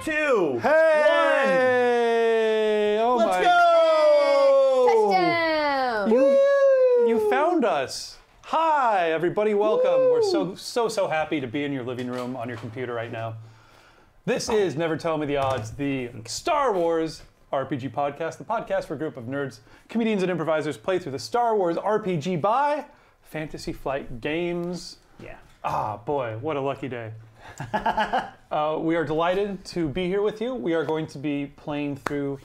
2, Hey! 1. Oh Let's my! go! Touchdown! You found us. Hi, everybody. Welcome. We're so happy to be in your living room on your computer right now. This is Never Tell Me the Odds, the Star Wars RPG podcast, the podcast where a group of nerds, comedians, and improvisers play through the Star Wars RPG by Fantasy Flight Games. Yeah. Ah, boy, what a lucky day. We are delighted to be here with you. We are going to be playing through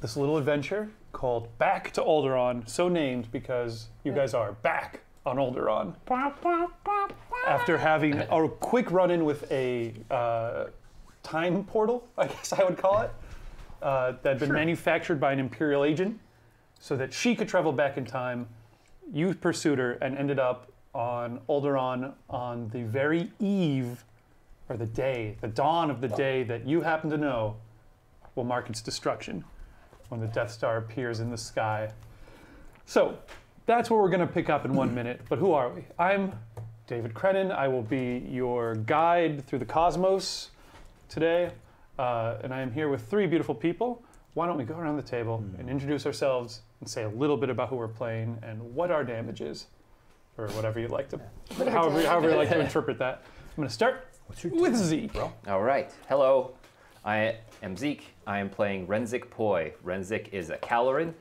this little adventure called Back to Alderaan, so named because you guys are back on Alderaan. After having a quick run-in with a time portal, I guess I would call it, that had been manufactured by an Imperial agent so that she could travel back in time. You pursued her and ended up on Alderaan on the very eve, or the dawn of the day that you happen to know will mark its destruction when the Death Star appears in the sky. So, that's where we're going to pick up in 1 minute, but who are we? I'm David Crennan. I will be your guide through the cosmos today, and I am here with three beautiful people. Why don't we go around the table and introduce ourselves and say a little bit about who we're playing and what our damage is, or whatever you like to, however you like to interpret that. I'm going to start with Zeke. All right. Hello. I am Zeke. I am playing Renzik Poi. Renzik is a Caloran,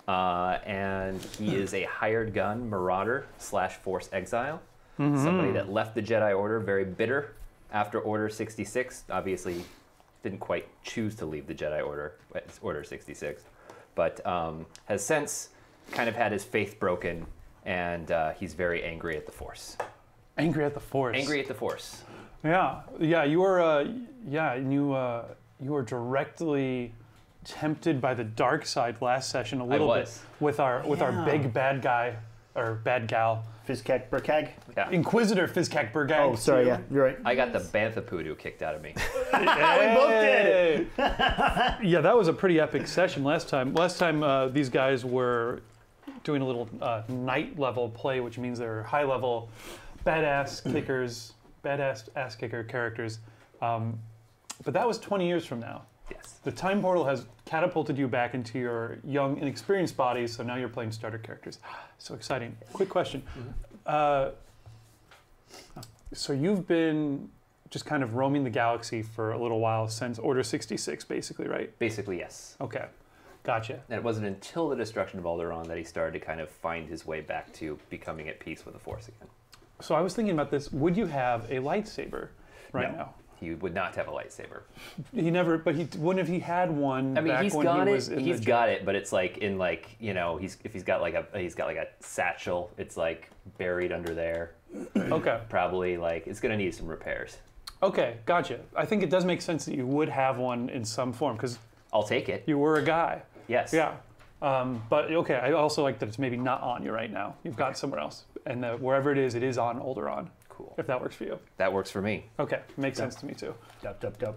and he is a hired gun marauder / Force exile. Somebody that left the Jedi Order very bitter after Order 66. Obviously, didn't quite choose to leave the Jedi Order, Order 66, but has since kind of had his faith broken, and he's very angry at the Force. Angry at the Force. Angry at the Force. Yeah. You were, you were directly tempted by the dark side last session a little bit with our big bad guy or bad gal. Fizkak Burkag? Yeah. Inquisitor Fizkak Burkag. Oh, sorry, yeah, you're right. I got the Bantha Poodoo kicked out of me. We both did it! Yeah, that was a pretty epic session last time. Last time these guys were doing a little night level play, which means they're high level badass kickers, badass ass kicker characters. But that was 20 years from now. Yes. The time portal has catapulted you back into your young, inexperienced bodies, so now you're playing starter characters. So exciting. Quick question. So you've been just kind of roaming the galaxy for a little while since Order 66, basically, right? Basically, yes. Okay. Gotcha. And it wasn't until the destruction of Alderaan that he started to kind of find his way back to becoming at peace with the Force again. So I was thinking about this. Would you have a lightsaber right now? He would not have a lightsaber. He never, but he wouldn't have he had one. I mean, back he's when got he it. was in He's the got it, but it's like in like if he's got like a satchel. It's like buried under there. Okay. Probably like it's gonna need some repairs. Okay, gotcha. I think it does make sense that you would have one in some form because I'll take it. you were a guy. Yes. Yeah. But okay, I also like that it's maybe not on you right now. You've got it somewhere else, and wherever it is on Alderaan. Cool. If that works for you. That works for me. Okay, makes sense to me too. Dup.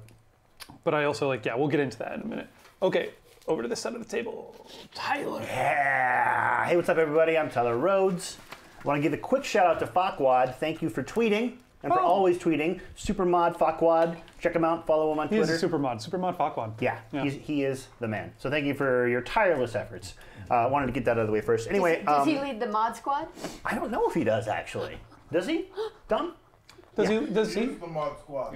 But I also we'll get into that in a minute. Okay, over to this side of the table. Tyler. Yeah. Hey, what's up, everybody? I'm Tyler Rhodes. I want to give a quick shout out to Fakwad. Thank you for tweeting and for always tweeting. Supermod Fakwad. Check him out. Follow him on Twitter. He's a Supermod Fakwad. Yeah. He is the man. So thank you for your tireless efforts. Wanted to get that out of the way first. Anyway, Does he lead the mod squad? I don't know if he does actually. Does he? Done? Does he? He's the mod squad.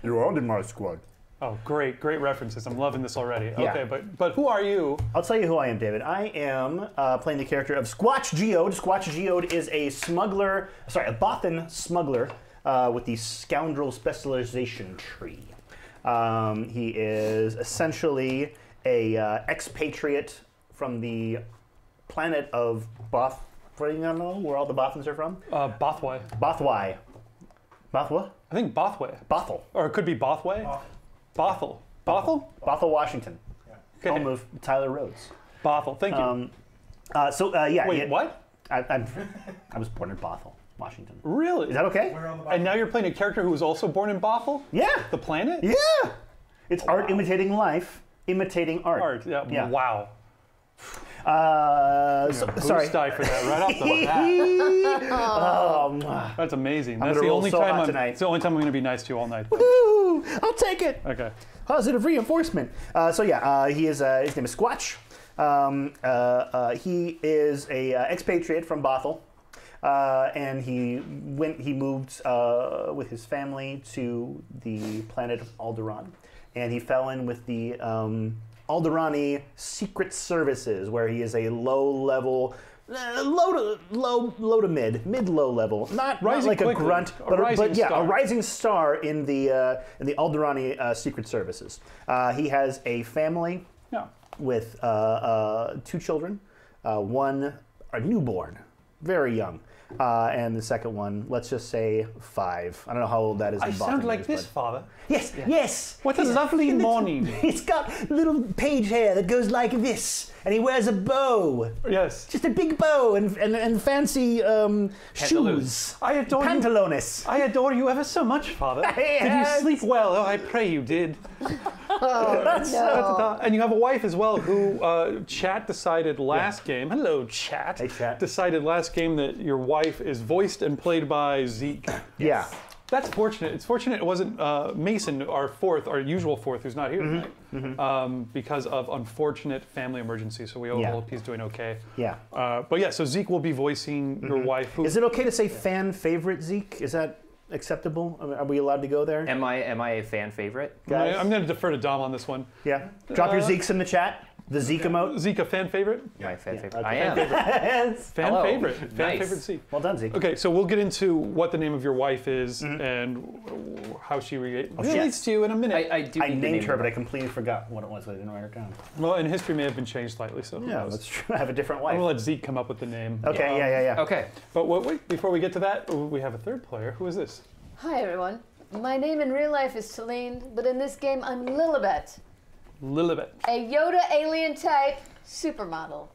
You're on the mod squad. Oh, great references. I'm loving this already. Yeah. Okay, but who are you? I'll tell you who I am, David. I am playing the character of Squatch Geode. Squatch Geode is a Bothan smuggler with the Scoundrel Specialization Tree. He is essentially a expatriate from the planet of Both. I don't know where all the Bothans are from. Bothway. Bothwai. Bothwa? I think Bothway. Bothell. Or it could be Bothway. Bothell. Bothell? Bothell, Washington. Okay. Home of Tyler Rhodes. Bothell. Thank you. Wait, what? I was born in Bothell, Washington. Really? Is that okay? And now you're playing a character who was also born in Bothell? Yeah. The planet? Yeah. It's art imitating life, imitating art. Art. Yeah. Wow. Sorry. Die for that right off the bat. That's amazing. That's the only time tonight. it's the only time I'm going to be nice to you all night. Woo! I'll take it. Okay. Positive reinforcement. His name is Squatch. He is a expatriate from Bothell, and he moved with his family to the planet of Alderaan, and he fell in with the Alderaani Secret Services, where he is a low-level. Low to mid-low level, not like quickly. a grunt, A rising star. a rising star in the Alderaani Secret Services. He has a family Yeah. with 2 children, one a newborn, very young, and the second one, let's just say 5. I don't know how old that is. I in sound Bothan like years, this, but- Father. Yes, yes. What a lovely morning. He's got little page hair that goes like this, and he wears a bow. Yes. Just a big bow and fancy shoes. I adore you. Pantalones. I adore you ever so much, Father. Did you Yes. sleep well? Oh, I pray you did. No. And you have a wife as well who Chat decided last game. Hello, Chat. Hey, Chat. Decided last game that your wife is voiced and played by Zeke. Yeah. That's fortunate. It's fortunate it wasn't Mason, our usual fourth, who's not here tonight, because of unfortunate family emergency. So we hope he's doing okay. Yeah. So Zeke will be voicing your wife. Who, Is it okay to say fan favorite, Zeke? Is that acceptable? I mean, are we allowed to go there? Am I a fan favorite? Guys? I'm going to defer to Dom on this one. Yeah. Drop your Zekes in the chat. The Zeke emote. Zeke, a fan favorite? My fan favorite. okay. I am. Yes. Fan Hello. favorite. Fan Nice. favorite Zeke. Well done, Zeke. Okay, so we'll get into what the name of your wife is and how she relates to you in a minute. I do. I need to named name her, them. but I completely forgot what it was. I didn't write it down. Well, and history may have been changed slightly, so who Yeah, knows? that's true. I have a different I'm wife. going to let Zeke come up with the name. Okay, yeah. Okay. But wait, before we get to that, we have a third player. Who is this? Hi, everyone. My name in real life is Celine, but in this game, I'm Lilibet, Lilibet. a Yoda alien type supermodel.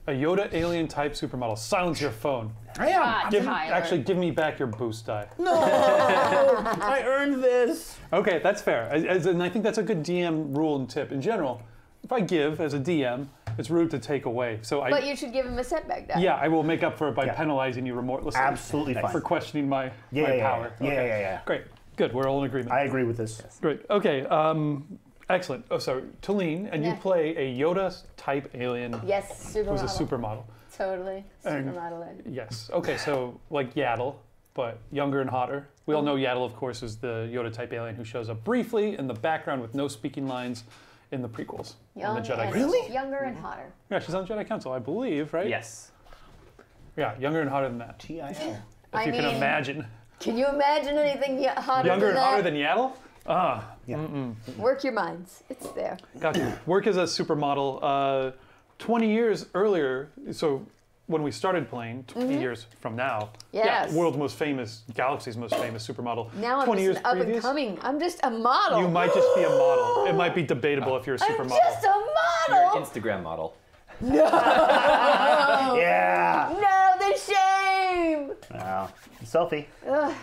A Yoda alien type supermodel. Silence your phone. I am. Ah, Tyler. Give me back your boost die. No! I earned this. Okay, that's fair. And I think that's a good DM rule and tip. In general, if I give as a DM, it's rude to take away. So But you should give him a setback die. yeah, I will make up for it by Yeah. penalizing you remorselessly. Absolutely fine. For questioning my Yeah. power. Yeah. Great. Good. We're all in agreement. I agree with this. Great. Okay. Excellent. Oh, so Talene, and you Yeah. play a Yoda type alien Yes, supermodel. who's a supermodel. Totally. And- Supermodel. Yes. Okay. So like Yaddle, but younger and hotter. We all know Yaddle, of course, is the Yoda type alien who shows up briefly in the background with no speaking lines in the prequels on the Jedi and Council. Really? Younger and hotter. Yeah, she's on the Jedi Council, I believe, right? Yes. Yeah, younger and hotter than that. TIL. If you can imagine. Can you imagine anything hotter Younger than and that? hotter than Yaddle? Ah, Work your minds. It's there. gotcha. Work as a supermodel. 20 years earlier, so when we started playing, 20 years from now, Yes. world's most famous, galaxy's most famous supermodel. Now I'm 20 just years an up and previous, coming. I'm just a model. you might just be a model. It might be debatable if you're a I'm supermodel. just a You're model. an Instagram model. Yeah. No, the shame. Wow. Selfie. Ugh.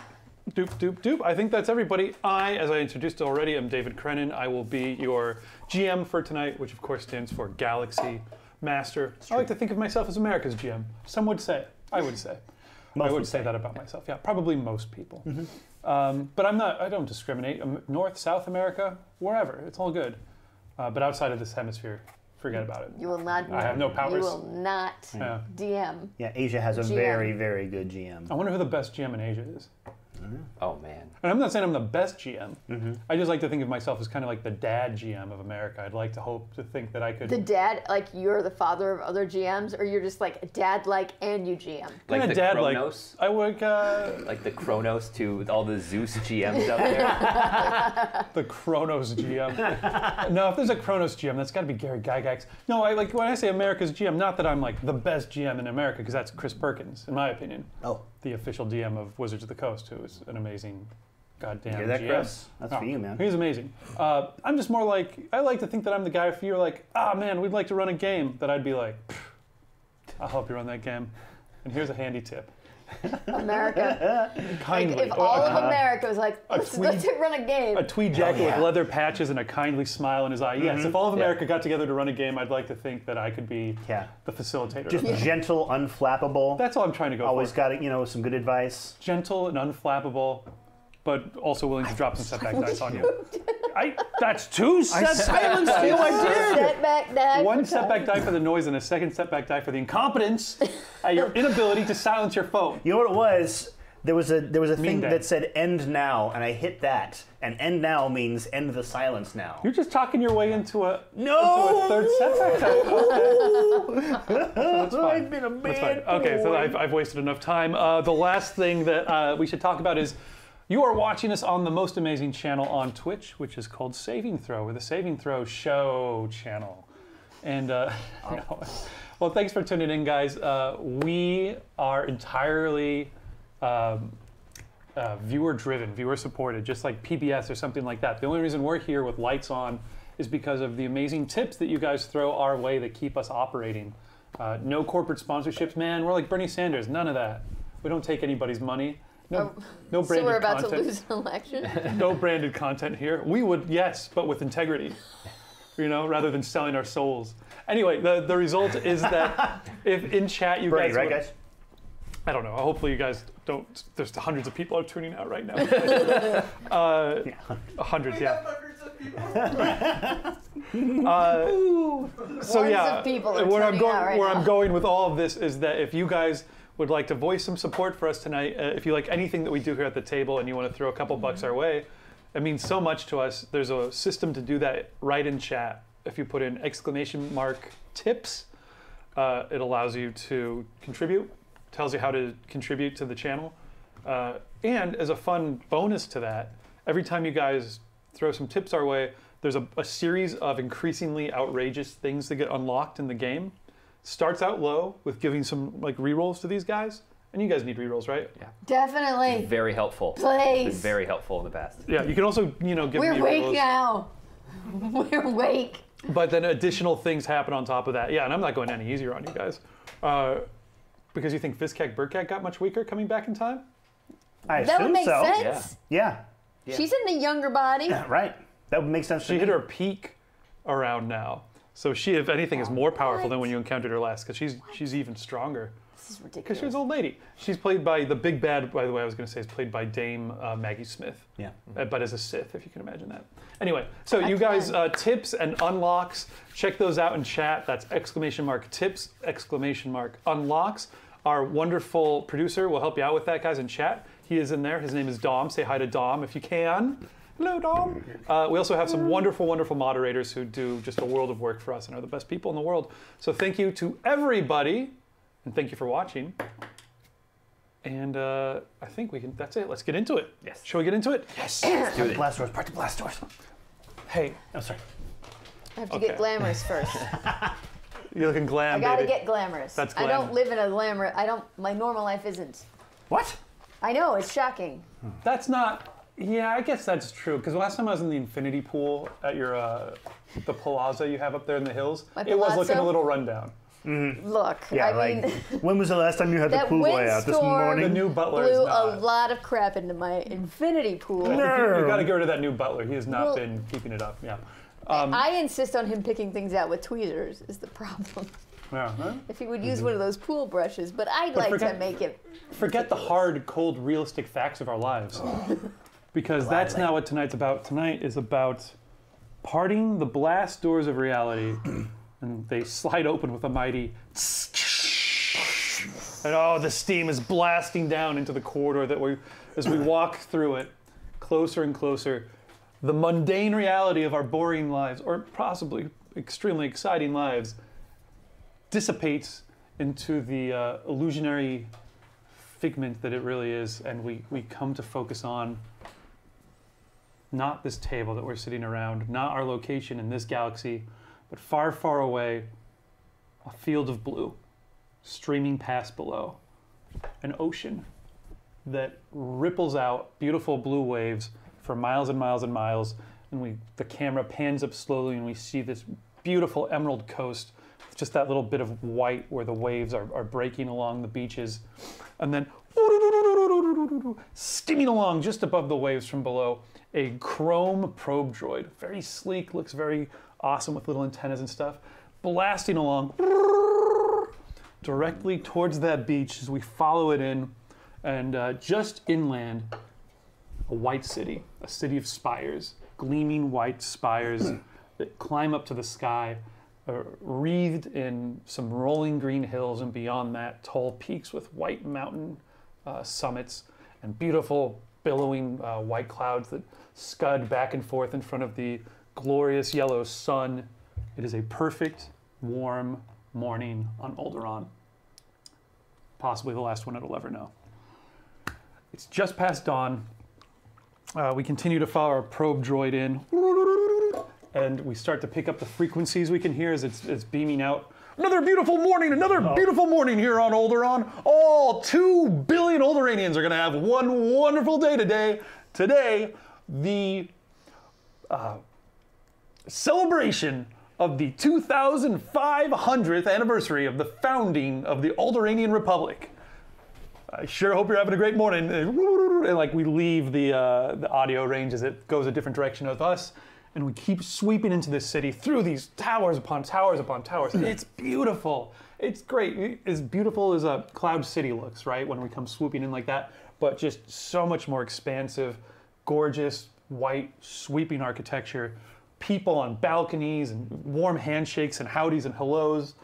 Doop, doop, doop. I think that's everybody. As I introduced already, am David Crennan. I will be your GM for tonight, which of course stands for Galaxy Master. I like to think of myself as America's GM. Some would say. I would say. I would say that about myself. Yeah, probably most people. But I'm not. I don't discriminate. North, South America, wherever. It's all good. But outside of this hemisphere, forget about it. You will not. I have no powers. You will not Yeah. DM. Yeah, Asia has a GM. very, very good GM. I wonder who the best GM in Asia is. Oh man. And I'm not saying I'm the best GM. I just like to think of myself as kind of like the dad GM of America. I'd like to hope to think that I could. The dad, like you're the father of other GMs, or you're just like dad-like and you GM. Like kinda the dad Kronos? like. I would. Like the Kronos to all the Zeus GMs out there. The Kronos GM. No, if there's a Kronos GM, that's got to be Gary Gygax. No, I like when I say America's GM, not that I'm like the best GM in America, because that's Chris Perkins, in my opinion, Oh, the official DM of Wizards of the Coast, who is an amazing goddamn hear that, GM. Chris? That's for you, man. He's amazing. I'm just more like, I like to think that I'm the guy if you're like, man, we'd like to run a game, that I'd be like, I'll help you run that game. And here's a handy tip. America. Kindly. Like if all of America was like, let's run a game. A tweed jacket with leather patches and a kindly smile in his eye. Yes, if all of America got together to run a game, I'd like to think that I could be the facilitator. Just of that. gentle, unflappable. That's all I'm trying to go Always for. got some good advice. Gentle and unflappable, but also willing to drop some setback dice on you. That's two setbacks. silenced you, I did. Setback die. One setback die for the noise and a second setback die for the incompetence at your inability to silence your phone. You know what it was? There was a thing day. that said "end now," and I hit that. And "end now" means end the silence now. You're just talking your way into a third setback die. That's fine. I've been a That's fine. bad Okay, so boy. I've wasted enough time. The last thing that we should talk about is you are watching us on the most amazing channel on Twitch, which is called Saving Throw. We're the Saving Throw Show channel. And, well, thanks for tuning in, guys. We are entirely viewer-driven, viewer-supported, just like PBS or something like that. The only reason we're here with lights on is because of the amazing tips that you guys throw our way that keep us operating. No corporate sponsorships, man. We're like Bernie Sanders. None of that. We don't take anybody's money. No branded So we're about content. to lose an election? No branded content here. We would, yes, but with integrity, rather than selling our souls. Anyway, the result is that if in chat you Bernie, guys... right, guys? I don't know. Hopefully you guys don't... There's hundreds of people are tuning out right now. 100, yeah. Hundreds of people. So Hordes yeah, of people are where I'm tuning going, out right where now. I'm going with all of this is that if you guys would like to voice some support for us tonight, if you like anything that we do here at the table and you want to throw a couple bucks our way, it means so much to us. There's a system to do that right in chat. If you put in !tips, it allows you to contribute, tells you how to contribute to the channel. And as a fun bonus to that, every time you guys throw some tips our way, there's a series of increasingly outrageous things that get unlocked in the game. Starts out low with giving some like rerolls to these guys, and you guys need rerolls, right? Yeah. Definitely. Very helpful. Please. Been very helpful in the past. Yeah, you can also give We're me awake rerolls. now. We're awake. But then additional things happen on top of that. Yeah, and I'm not going any easier on you guys, because you think Vizcak Burkak got much weaker coming back in time. I That would assume make so. sense. Yeah. She's in the younger body. Yeah, right. That would make sense to She me. hit her peak around now, so she, if anything, is more powerful than when you encountered her last, because she's even stronger. This is Because ridiculous. she was an old lady. She's played by the big bad. By the way, I was going to say is played by Dame Maggie Smith. Yeah. But as a Sith, if you can imagine that. Anyway, so you can. guys, tips and unlocks, check those out in chat. That's !tips, !unlocks. Our wonderful producer will help you out with that, guys, in chat. He is in there. His name is Dom. Say hi to Dom if you can. Hello, Dom. We also have some wonderful, wonderful moderators who do just a world of work for us and are the best people in the world. So thank you to everybody, and thank you for watching. And I think we can. That's it. Let's get into it. Yes. Shall we get into it? Yes. Part the blast doors. Part the blast doors. Hey, Oh, sorry. I have to Okay. get glamorous first. you're looking I glam, gotta baby. get glamorous. That's I glam. don't live in a glamour. My normal life isn't. What? I know, it's shocking. That's not. Yeah, I guess that's true. Because last time I was in the infinity pool at your the plaza you have up there in the hills, My it was looking a palazzo? little rundown. Look, Yeah, I mean, when was the last time you had the that pool boy out? This windstorm- The morning? new butler blew is a not. lot of crap into my infinity pool. You got to get rid of that new butler. He has not Well- been keeping it up. Yeah. I insist on him picking things out with tweezers is the problem. Yeah. Huh? If he would use one of those pool brushes, but I'd like to forget- make it. Forget the hard, cold, realistic facts of our lives. Because that's not what tonight's about. Tonight is about parting the blast doors of reality. And they slide open with a mighty and oh, the steam is blasting down into the corridor that as we walk through it, closer and closer, the mundane reality of our boring lives, or possibly extremely exciting lives, dissipates into the illusionary figment that it really is, and we come to focus on not this table that we're sitting around, not our location in this galaxy, but far, far away, a field of blue, streaming past below, an ocean that ripples out beautiful blue waves for miles and miles and miles, and the camera pans up slowly and we see this beautiful emerald coast with just that little bit of white where the waves are breaking along the beaches, and then skimming along just above the waves from below, a chrome probe droid, very sleek, looks very awesome with little antennas and stuff, blasting along directly towards that beach as we follow it in, and just inland, a white city, a city of spires, gleaming white spires that climb up to the sky, wreathed in some rolling green hills, and beyond that, tall peaks with white mountain summits and beautiful billowing white clouds that scud back and forth in front of the glorious yellow sun. It is a perfect, warm morning on Alderaan. Possibly the last one it'll ever know. It's just past dawn. We continue to follow our probe droid in, and we start to pick up the frequencies we can hear as it's beaming out. Another beautiful morning here on Alderaan. All 2 billion Alderaanians are going to have one wonderful day today. Today, the celebration of the 2,500th anniversary of the founding of the Alderaanian Republic. I sure hope you're having a great morning. And like we leave the audio range as it goes a different direction of us, and we keep sweeping into this city through these towers upon towers upon towers. And it's beautiful. It's great. As beautiful as a Cloud City looks, right? When we come swooping in like that, but just so much more expansive, gorgeous, white, sweeping architecture. People on balconies and warm handshakes and howdies and hellos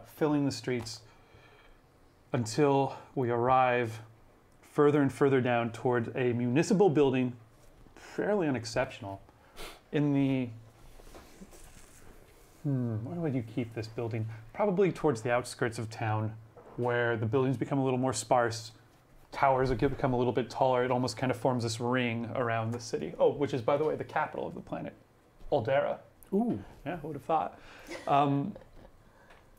filling the streets until we arrive further and further down toward a municipal building, fairly unexceptional. In the, where would you keep this building? Probably towards the outskirts of town, where the buildings become a little more sparse. Towers become a little bit taller. It almost kind of forms this ring around the city. Oh, which is, by the way, the capital of the planet. Alderaan. Ooh. Yeah, who would have thought?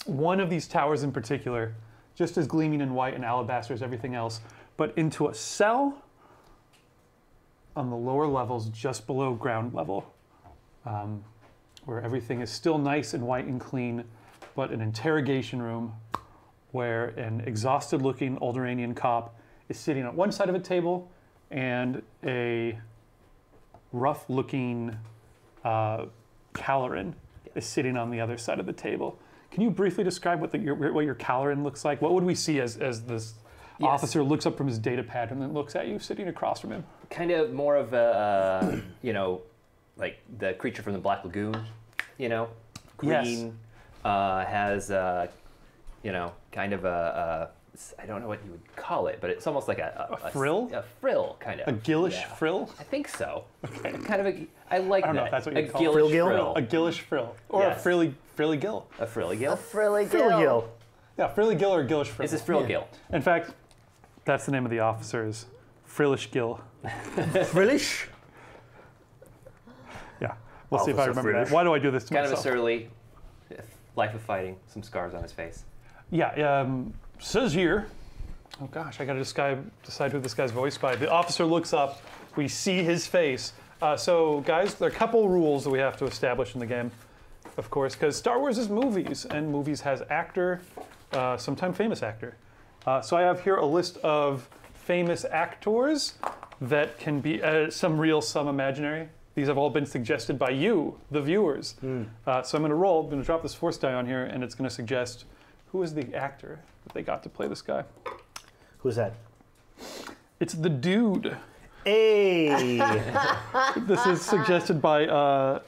One of these towers in particular, just as gleaming in white and alabaster as everything else, but into a cell on the lower levels, just below ground level, where everything is still nice and white and clean, but an interrogation room where an exhausted-looking Alderaanian cop is sitting on one side of a table and a rough-looking Caloran is sitting on the other side of the table. Can you briefly describe what your Caloran looks like? What would we see as this officer looks up from his data pad and then looks at you sitting across from him? Kind of more of a, like the creature from the Black Lagoon, green, Yes. has, kind of I don't know what you would call it, but it's almost like a frill? A frill, kind of. A gillish Yeah. frill? I think so. Okay. Kind of I like I don't know that. if that's what a you'd call it. gillish Frill gill? frill. A gillish frill. Or Yes. a frilly gill. A frilly gill? A frilly Phil gill. Gill. Yeah, frilly gill or gillish frill. This is frill gill. In fact, that's the name of the officer, is Frillish Gill. Frillish? Yeah, we'll see if I Officer remember Frillish. that. Why do I do this to Kind of a myself? surly, life of fighting, some scars on his face. Yeah, says here. Oh gosh, I gotta decide who this guy's voiced by. The officer looks up. We see his face. So, guys, there are a couple rules that we have to establish in the game, of course, because Star Wars is movies, and movies has actor, sometimes famous actor. So I have here a list of famous actors that can be some real, some imaginary. These have all been suggested by you, the viewers. So I'm going to drop this force die on here, and it's going to suggest who is the actor that they got to play this guy. Who's that? It's the dude. Hey. This is suggested by, I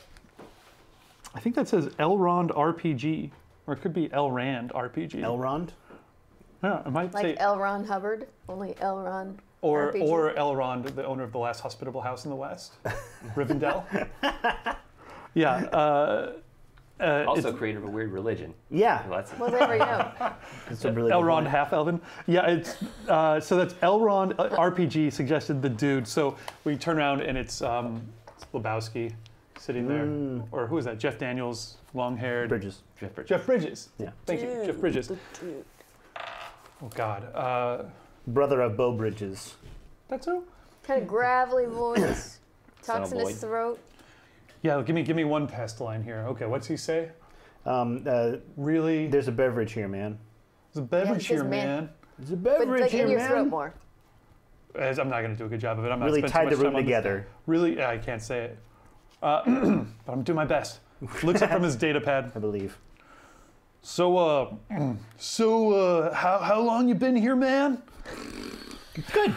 think that says Elrond RPG, or it could be Elrand RPG. Elrond? Yeah, it might Like say, L. Ron Hubbard, only L. Ron or RPG. Elrond, the owner of the last hospitable house in the West, Rivendell. Yeah. Also creator of a weird religion. Yeah. Well, that's Well, there we go. It's a really good Elrond one. half elven. Yeah, it's so that's Elrond RPG suggested the dude. So we turn around and it's Lebowski sitting there, or who is that? Jeff Daniels, long-haired. Bridges. Jeff Bridges. Jeff Bridges. Yeah. Thank you, Jeff Bridges. Oh God, Brother of Bo Bridges. that's who. Kind of gravelly voice. Son Talks of in his Boyd. throat. Yeah, give me one past line here. Okay, what's he say? Really? There's a beverage here, man. There's a beverage says here, man. man. There's a But beverage like here, in your man. throat more. I'm not going to do a good job of it. I'm not Really spend tied too the much room time on this. together. Really, I can't say it. But I'm doing my best. Looks up from his data pad. I believe. So, how long you been here, man? Good.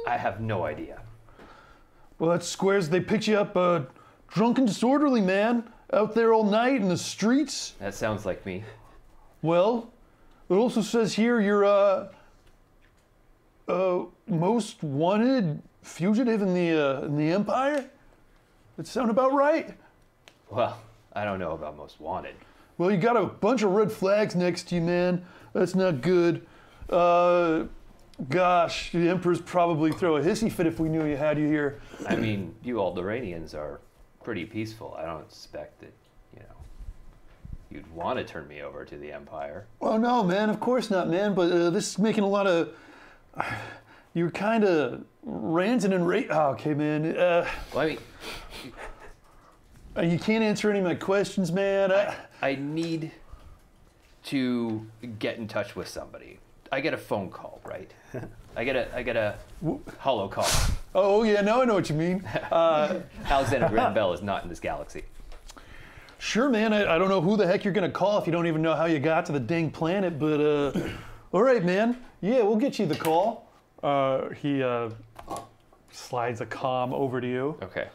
I have no idea. Well, that squares. They picked you up drunk and disorderly, man. Out there all night in the streets. That sounds like me. Well, it also says here you're most wanted fugitive in the Empire. That sound about right? Well, I don't know about most wanted. Well, you got a bunch of red flags next to you, man. That's not good. Gosh, the Emperor's probably throw a hissy fit if we knew you had you here. I mean, you Alderaanians are pretty peaceful. I don't expect that, you'd want to turn me over to the Empire. Oh, no, man, of course not, man. But this is making a lot of... You're kind of ranting and Oh, okay, man. Well, I mean, You can't answer any of my questions, man. I need to get in touch with somebody. I get a phone call, right? I get a hollow call. Oh, yeah, now I know what you mean. Alexander Graham Bell is not in this galaxy. Sure, man. I don't know who the heck you're going to call if you don't even know how you got to the dang planet, but all right, man. Yeah, we'll get you the call. He slides a comm over to you. Okay.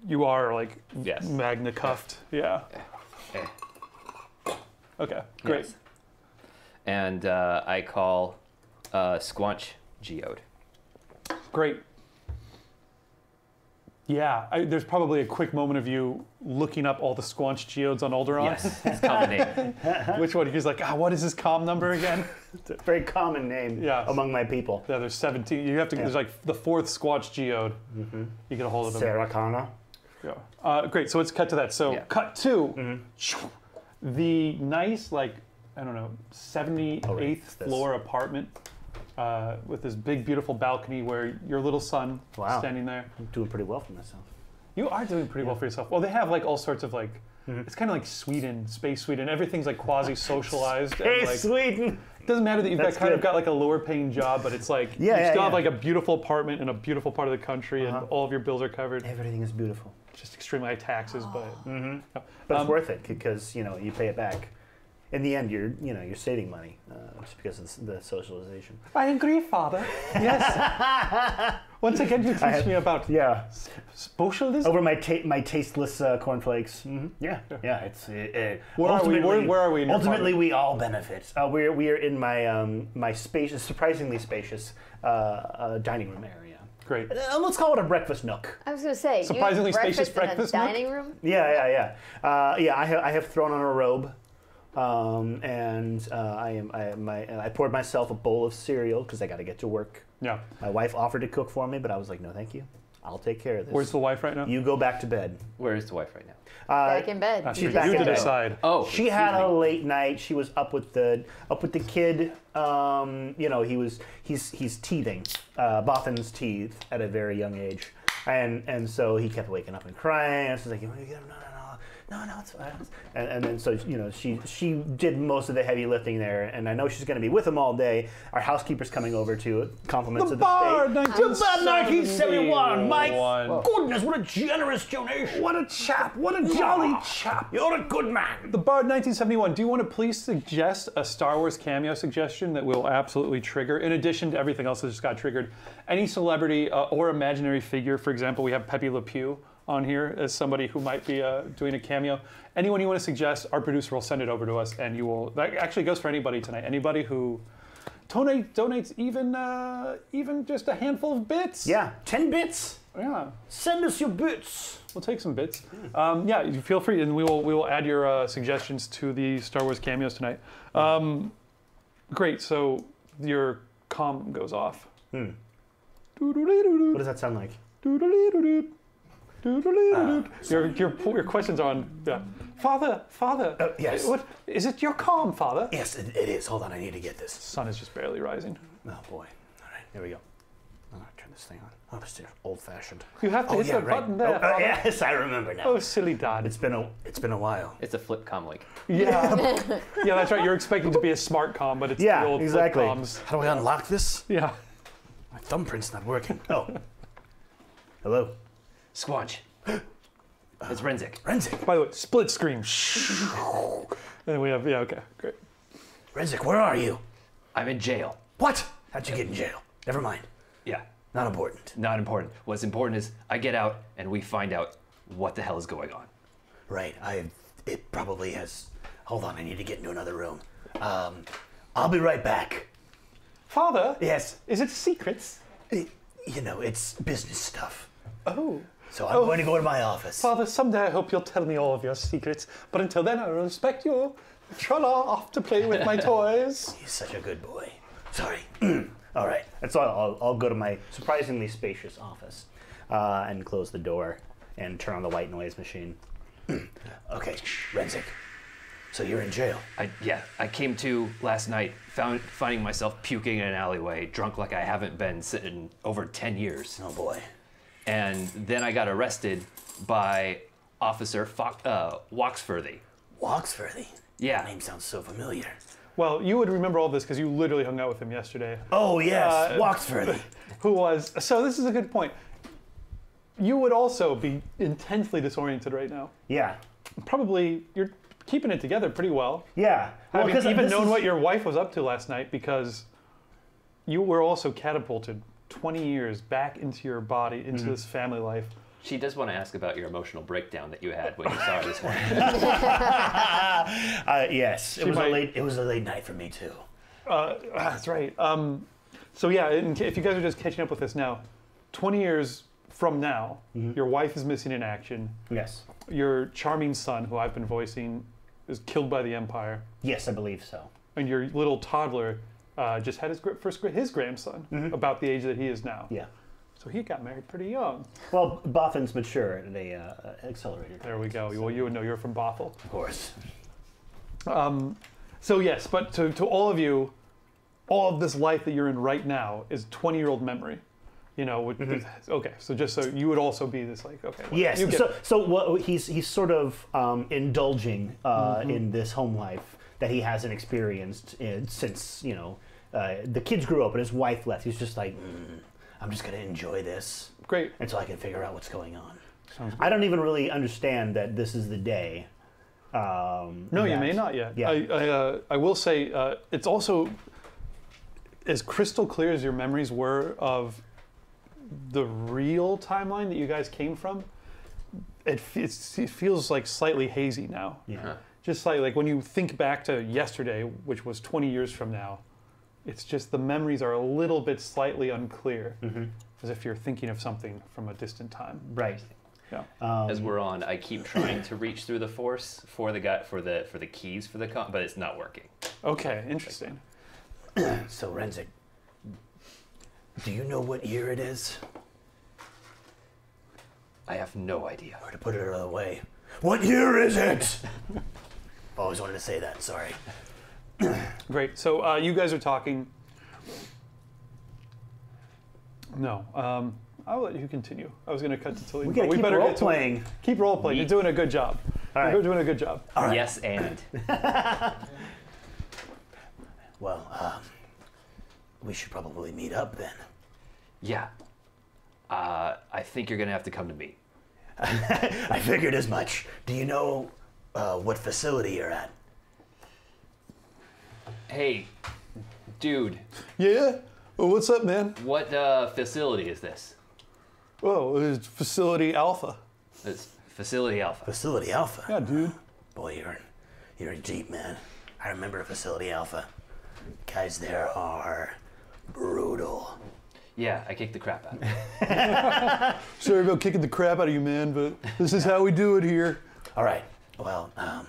You are, like, Yes. magna cuffed. Yeah. Eh. Okay, great. Yes. And I call Squanch Geode. Great. Yeah, there's probably a quick moment of you looking up all the Squanch geodes on Alderaan. Yes, it's common name. Which one? He's like, what is his comm number again? It's a very common name among my people. Yeah, there's 17. You have to. There's like the 4th Squanch geode. You get a hold of him. Saracana. Yeah. Great. So let's cut to that. So cut to the nice, like, I don't know, 78th floor apartment with this big, beautiful balcony where your little son is standing there. I'm doing pretty well for myself. You are doing pretty well for yourself. Well, they have like all sorts of like, it's kind of like Sweden, space Sweden. Everything's like quasi-socialized. Hey, and, like, Sweden! it doesn't matter that you've got like a lower paying job, but it's like you still have like a beautiful apartment in a beautiful part of the country, and all of your bills are covered. Everything is beautiful. Just extremely high taxes, but But it's worth it because you pay it back. In the end, you're saving money just because of the socialization. I agree, Father. Yes. Once again, you teach me about socialism. Over my tasteless cornflakes. Yeah. It's Where are we? Ultimately, we all benefit. We are in my spacious, surprisingly spacious dining room area. Great. Let's call it a breakfast nook. I was going to say, Surprisingly you have spacious breakfast in a nook? dining room? Yeah. I have thrown on a robe. I poured myself a bowl of cereal because I got to get to work. Yeah. My wife offered to cook for me, but I was like, no, thank you. I'll take care of this. Where's the wife right now? You go back to bed. Where is the wife right now? Back in bed. She's back you in to bed. decide. Oh, She had a late night. She was up with the kid. He's teething, Bothan's teeth at a very young age, and so he kept waking up and crying. I was like, no, it's fine. And then so she did most of the heavy lifting there, and I know she's going to be with him all day. Our housekeeper's coming over to compliments of the Bard, state. The Bard 1971. My Whoa. goodness, what a generous donation! What a chap! What a jolly chap! You're a good man. The Bard 1971. Do you want to please suggest a Star Wars cameo suggestion that will absolutely trigger, in addition to everything else that just got triggered, any celebrity or imaginary figure? For example, we have Pepe Le Pew on here as somebody who might be doing a cameo. Anyone you want to suggest, our producer will send it over to us, and you will. That actually goes for anybody tonight. Anybody who donates even just a handful of bits. Yeah, 10 bits. Yeah. Send us your bits. We'll take some bits. Yeah, you feel free, and we will add your suggestions to the Star Wars cameos tonight. Great. So your comm goes off. What does that sound like? Your questions are on. Father. Yes. What is it? Your comm, Father? Yes, it is. Hold on, I need to get this. Sun is just barely rising. Oh boy. All right, here we go. I'm gonna turn this thing on. Oh, it's old-fashioned. You have to hit the button there. Father. Yes, I remember now. Oh, silly dad. It's been a while. It's a flip comm link. Yeah. Yeah, that's right. You're expecting to be a smart comm, but it's the old exactly. flip comms. How do I unlock this? Yeah. My thumbprint's not working. Oh. Hello. Squanch. It's Renzik. Renzik. By the way, split screen. And we have okay, great. Renzik, where are you? I'm in jail. What? How'd you get in jail? Never mind. Yeah. Not important. Not important. What's important is I get out and we find out what the hell is going on. Right. It probably has. Hold on. I need to get into another room. I'll be right back. Father? Yes. Is it secrets? It's business stuff. Oh. So I'm going to go to my office. Father, someday I hope you'll tell me all of your secrets. But until then, I respect you. Tra-la, off to play with my toys. He's such a good boy. Sorry. All right. And so I'll go to my surprisingly spacious office and close the door and turn on the white noise machine. Okay, Renzik. So you're in jail. I came to last night, finding myself puking in an alleyway, drunk like I haven't been in over 10 years. Oh boy. And then I got arrested by Officer Waxforthy. Waxforthy? Yeah. That name sounds so familiar. Well, you would remember all this because you literally hung out with him yesterday. Oh yes, Waxforthy. Who was, so this is a good point. You would also be intensely disoriented right now. Yeah. Probably, you're keeping it together pretty well. Yeah. Well, Having 'cause even this known is- what your wife was up to last night, because you were also catapulted 20 years back into your body, into this family life. She does want to ask about your emotional breakdown that you had when you saw her this morning. Yes, it was a late night for me too. That's right. So yeah, if you guys are just catching up with this now, 20 years from now, your wife is missing in action. Yes. Your charming son, who I've been voicing, is killed by the Empire. Yes, I believe so. And your little toddler just had his grandson, about the age that he is now. Yeah. So he got married pretty young. Well, Bothan's mature at a accelerator. There we go. Well, you would know, you're from Bothell. Of course. So yes, but to all of you, all of this life that you're in right now is 20-year-old memory. Okay, so just so you would also be this like, okay. Well, Yes. So he's sort of indulging in this home life that he hasn't experienced since the kids grew up and his wife left. He's just like, I'm just gonna enjoy this. Great. Until I can figure out what's going on. Sounds good. I don't even really understand that this is the day. No, you may not yet. Yeah. I will say it's also as crystal clear as your memories were of the real timeline that you guys came from. It feels like slightly hazy now. Yeah. Just like when you think back to yesterday, which was 20 years from now, it's just the memories are a little bit slightly unclear, as if you're thinking of something from a distant time. Right. Yeah. As we're on, I keep trying to reach through the force for the keys for the but it's not working. Okay, interesting. So Renzik, do you know what year it is? I have no idea. Or to put it another way, what year is it? I've always wanted to say that. Sorry. Great. So you guys are talking. No. I'll let you continue. I was going to cut to Tilly. We gotta keep role playing. Keep role playing. You're doing a good job. All You're doing a good job. All right. Yes, and. Well, we should probably meet up then. Yeah. I think you're going to have to come to me. I figured as much. Do you know what facility you're at? Hey, dude. Yeah? Well, what's up, man? What facility is this? Oh, it's Facility Alpha. It's Facility Alpha. Facility Alpha? Yeah, dude. Boy, you're deep, man. I remember Facility Alpha. Guys there are brutal. Yeah, I kicked the crap out of him. Sorry about kicking the crap out of you, man, but this is how we do it here. All right. Well, I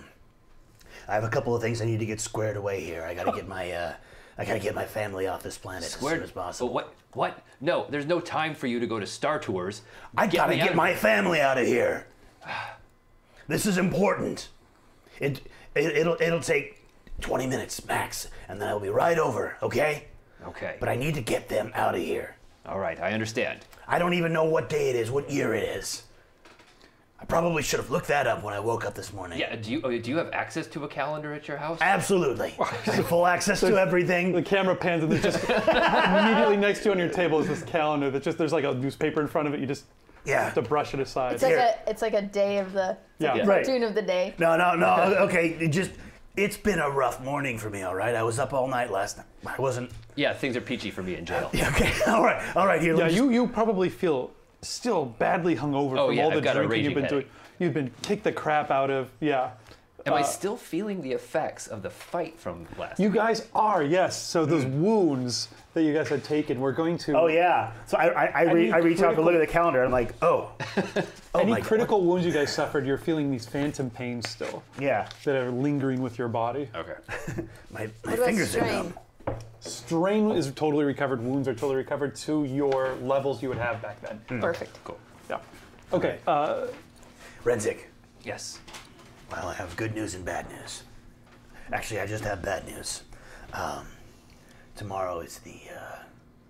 have a couple of things I need to get squared away here. I gotta get my family off this planet as soon as possible. But what? No, there's no time for you to go to Star Tours. I gotta get my family out of here. This is important. It'll take 20 minutes max, and then I'll be right over. Okay? Okay. But I need to get them out of here. All right, I understand. I don't even know what day it is, what year it is. I probably should have looked that up when I woke up this morning. Yeah. Do you have access to a calendar at your house? Absolutely. I have full access to everything. The camera pans and there's just immediately next to you on your table is this calendar that just, there's like a newspaper in front of it. You just have to brush it aside. It's like a day of the Yeah. like a Right. cartoon of the day. No. Okay, just It's been a rough morning for me, all right? I was up all night last night. I wasn't... Yeah, things are peachy for me in jail. Yeah, okay, all right, here. Yeah, you probably feel still badly hungover from all the I've got a drinking you've been raging doing. You've been kicked the crap out of, yeah. Am I still feeling the effects of the fight from last You week? guys are, yes. So those wounds that you guys had taken, we're going to... Oh, yeah. So I reach out to look at the calendar, and I'm like, oh. Any my critical wounds you guys suffered, you're feeling these phantom pains still Yeah. that are lingering with your body. Okay. My What about fingers are strain? numb. Strain is totally recovered. Wounds are totally recovered to your levels you would have back then. Perfect. Cool. Yeah. Okay. Renzik, Yes. well, I have good news and bad news. Actually, I just have bad news. Tomorrow is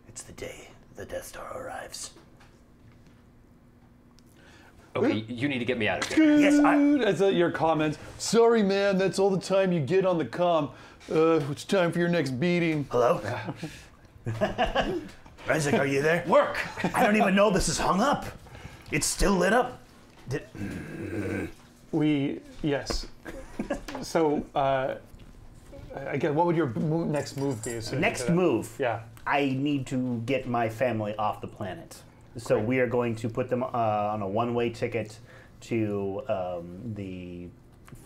it's the day the Death Star arrives. Okay, you need to get me out of here. Yes, That's your comment. Sorry, man. That's all the time you get on the comm. It's time for your next beating. Hello? Renzik, are you there? Work! I don't even know this is hung up. It's still lit up. Yes. So, again, what would your next move be? Next move. Yeah. I need to get my family off the planet. So we are going to put them on a one-way ticket to the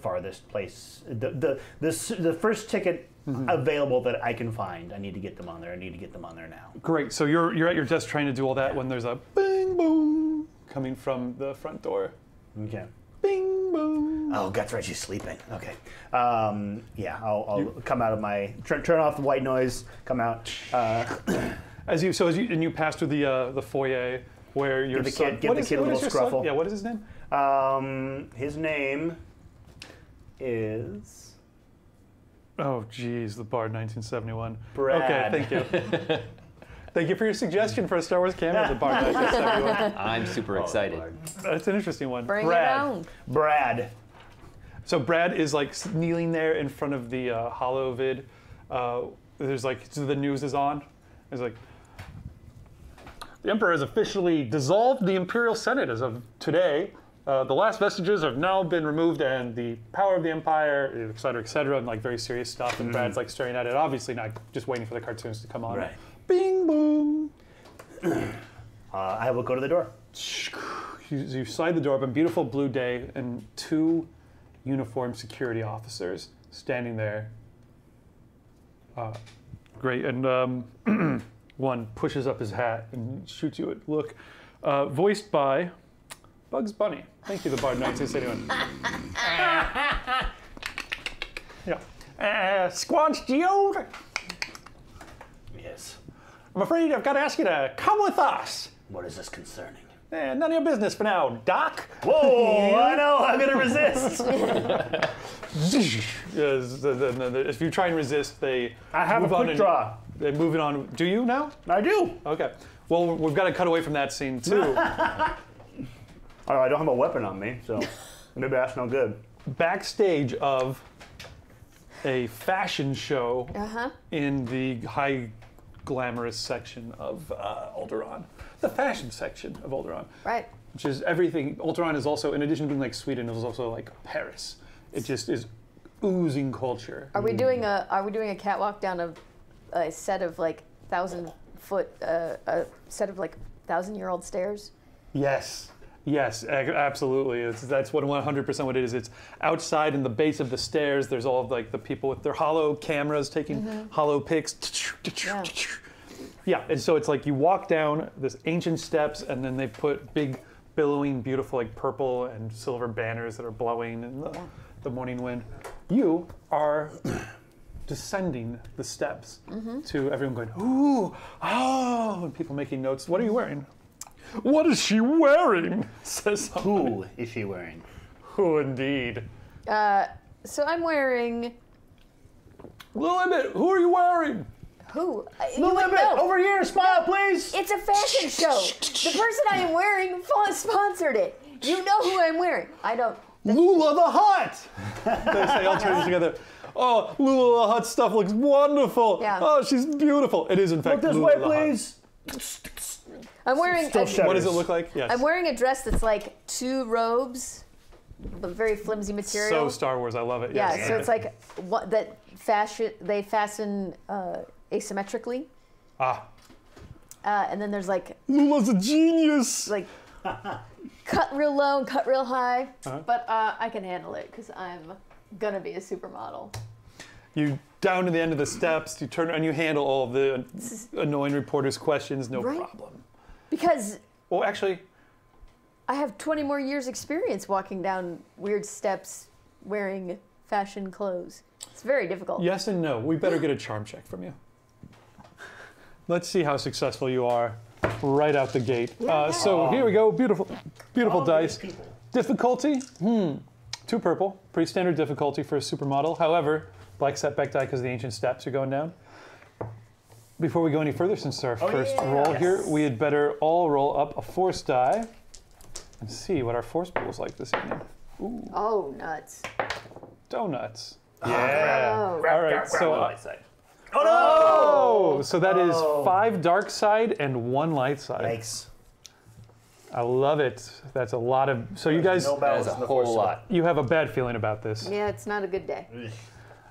farthest place. The first ticket available that I can find. I need to get them on there. I need to get them on there now. Great. So you're at your desk trying to do all that when there's a bing boom coming from the front door. Okay. Bing boom. Oh, that's right. She's sleeping. Okay. Yeah, I'll come out of my turn off the white noise. Come out. As you pass through the foyer where your Give the son, kid- give the kid a what little is your son? scruffle. Yeah. What is his name? His name is Oh, geez, the Bard 1971. Brad. Okay, thank you. Thank you for your suggestion for a Star Wars cameo, the Bard 1971. I'm super excited. That's an interesting one. Bring Brad. it on. Brad. So Brad is like kneeling there in front of the hollow vid. There's like, so the news is on. It's like, the Emperor has officially dissolved the Imperial Senate as of today. The last vestiges have now been removed, and the power of the Empire, et cetera, and like very serious stuff. And Brad's like staring at it, obviously not just waiting for the cartoons to come on. Right. Bing boom. I will go to the door. You slide the door open, beautiful blue day, and two uniformed security officers standing there. Great, and one pushes up his hat and shoots you a look. Voiced by Bugs Bunny. Thank you, the Bard 1971. Yeah. Squanch Geode, Yes. I'm afraid I've got to ask you to come with us. What is this concerning? None of your business for now, Doc. Whoa! I know. I'm gonna resist. If you try and resist, they I have a move on quick and- draw. They move it on. Do you now? I do. Okay. Well, we've got to cut away from that scene too. Oh, I don't have a weapon on me, so maybe that's no good. Backstage of a fashion show in the high glamorous section of Alderaan. The fashion section of Alderaan. Right. Which is everything. Alderaan is also, in addition to being like Sweden, it is also like Paris. It just is oozing culture. Are we doing a catwalk down a set of like 1,000-foot a set of like 1,000-year-old stairs? Yes. Yes, absolutely. That's what 100% what it is. It's outside in the base of the stairs. There's all of like the people with their hollow cameras taking hollow pics. Yeah, and so it's like you walk down this ancient steps, and then they put big, billowing, beautiful, like purple and silver banners that are blowing in the morning wind. You are descending the steps to everyone going, ooh, oh, and people making notes. What are you wearing? What is she wearing? Says someone. Who is she wearing? Who indeed? So I'm wearing Lilibet, who are you wearing? who? You Little would bit know. over here. Smile, please. It's a fashion show. The person I am wearing sponsored it. You know who I'm wearing. I don't. Lula the Hut! They say all turns together. Oh, Lula the Hut stuff looks wonderful. Yeah. Oh, she's beautiful. It is in fact Look this Lula way, the Hut. please. I'm wearing. Still A, shudders. What does it look like? Yes. I'm wearing a dress that's like two robes, very flimsy material. So Star Wars, I love it. Yeah, Yes. so it's like they fasten asymmetrically. Ah. And then there's like Lula's a genius. like cut real low and cut real high. But I can handle it because I'm gonna be a supermodel. You down to the end of the steps, you turn and you handle all of the annoying reporters' questions, no Right. problem. Because Well, actually, I have 20 more years experience walking down weird steps wearing fashion clothes. It's very difficult. yes and no. We better get a charm check from you. Let's see how successful you are right out the gate. So here we go. Beautiful, beautiful All dice. these people. Difficulty? 2 purple. Pretty standard difficulty for a supermodel. However, black setback die because of the ancient steps are going down. Before we go any further, since our first roll here, we had better all roll up a force die and see what our force pool is like this evening. Oh, nuts. Donuts. Oh. All right, so Light side. oh, so that is 5 dark side and 1 light side. Yikes. I love it. That's a lot of. So you guys, No That balance is a in the whole force. lot. you have a bad feeling about this. Yeah, it's not a good day.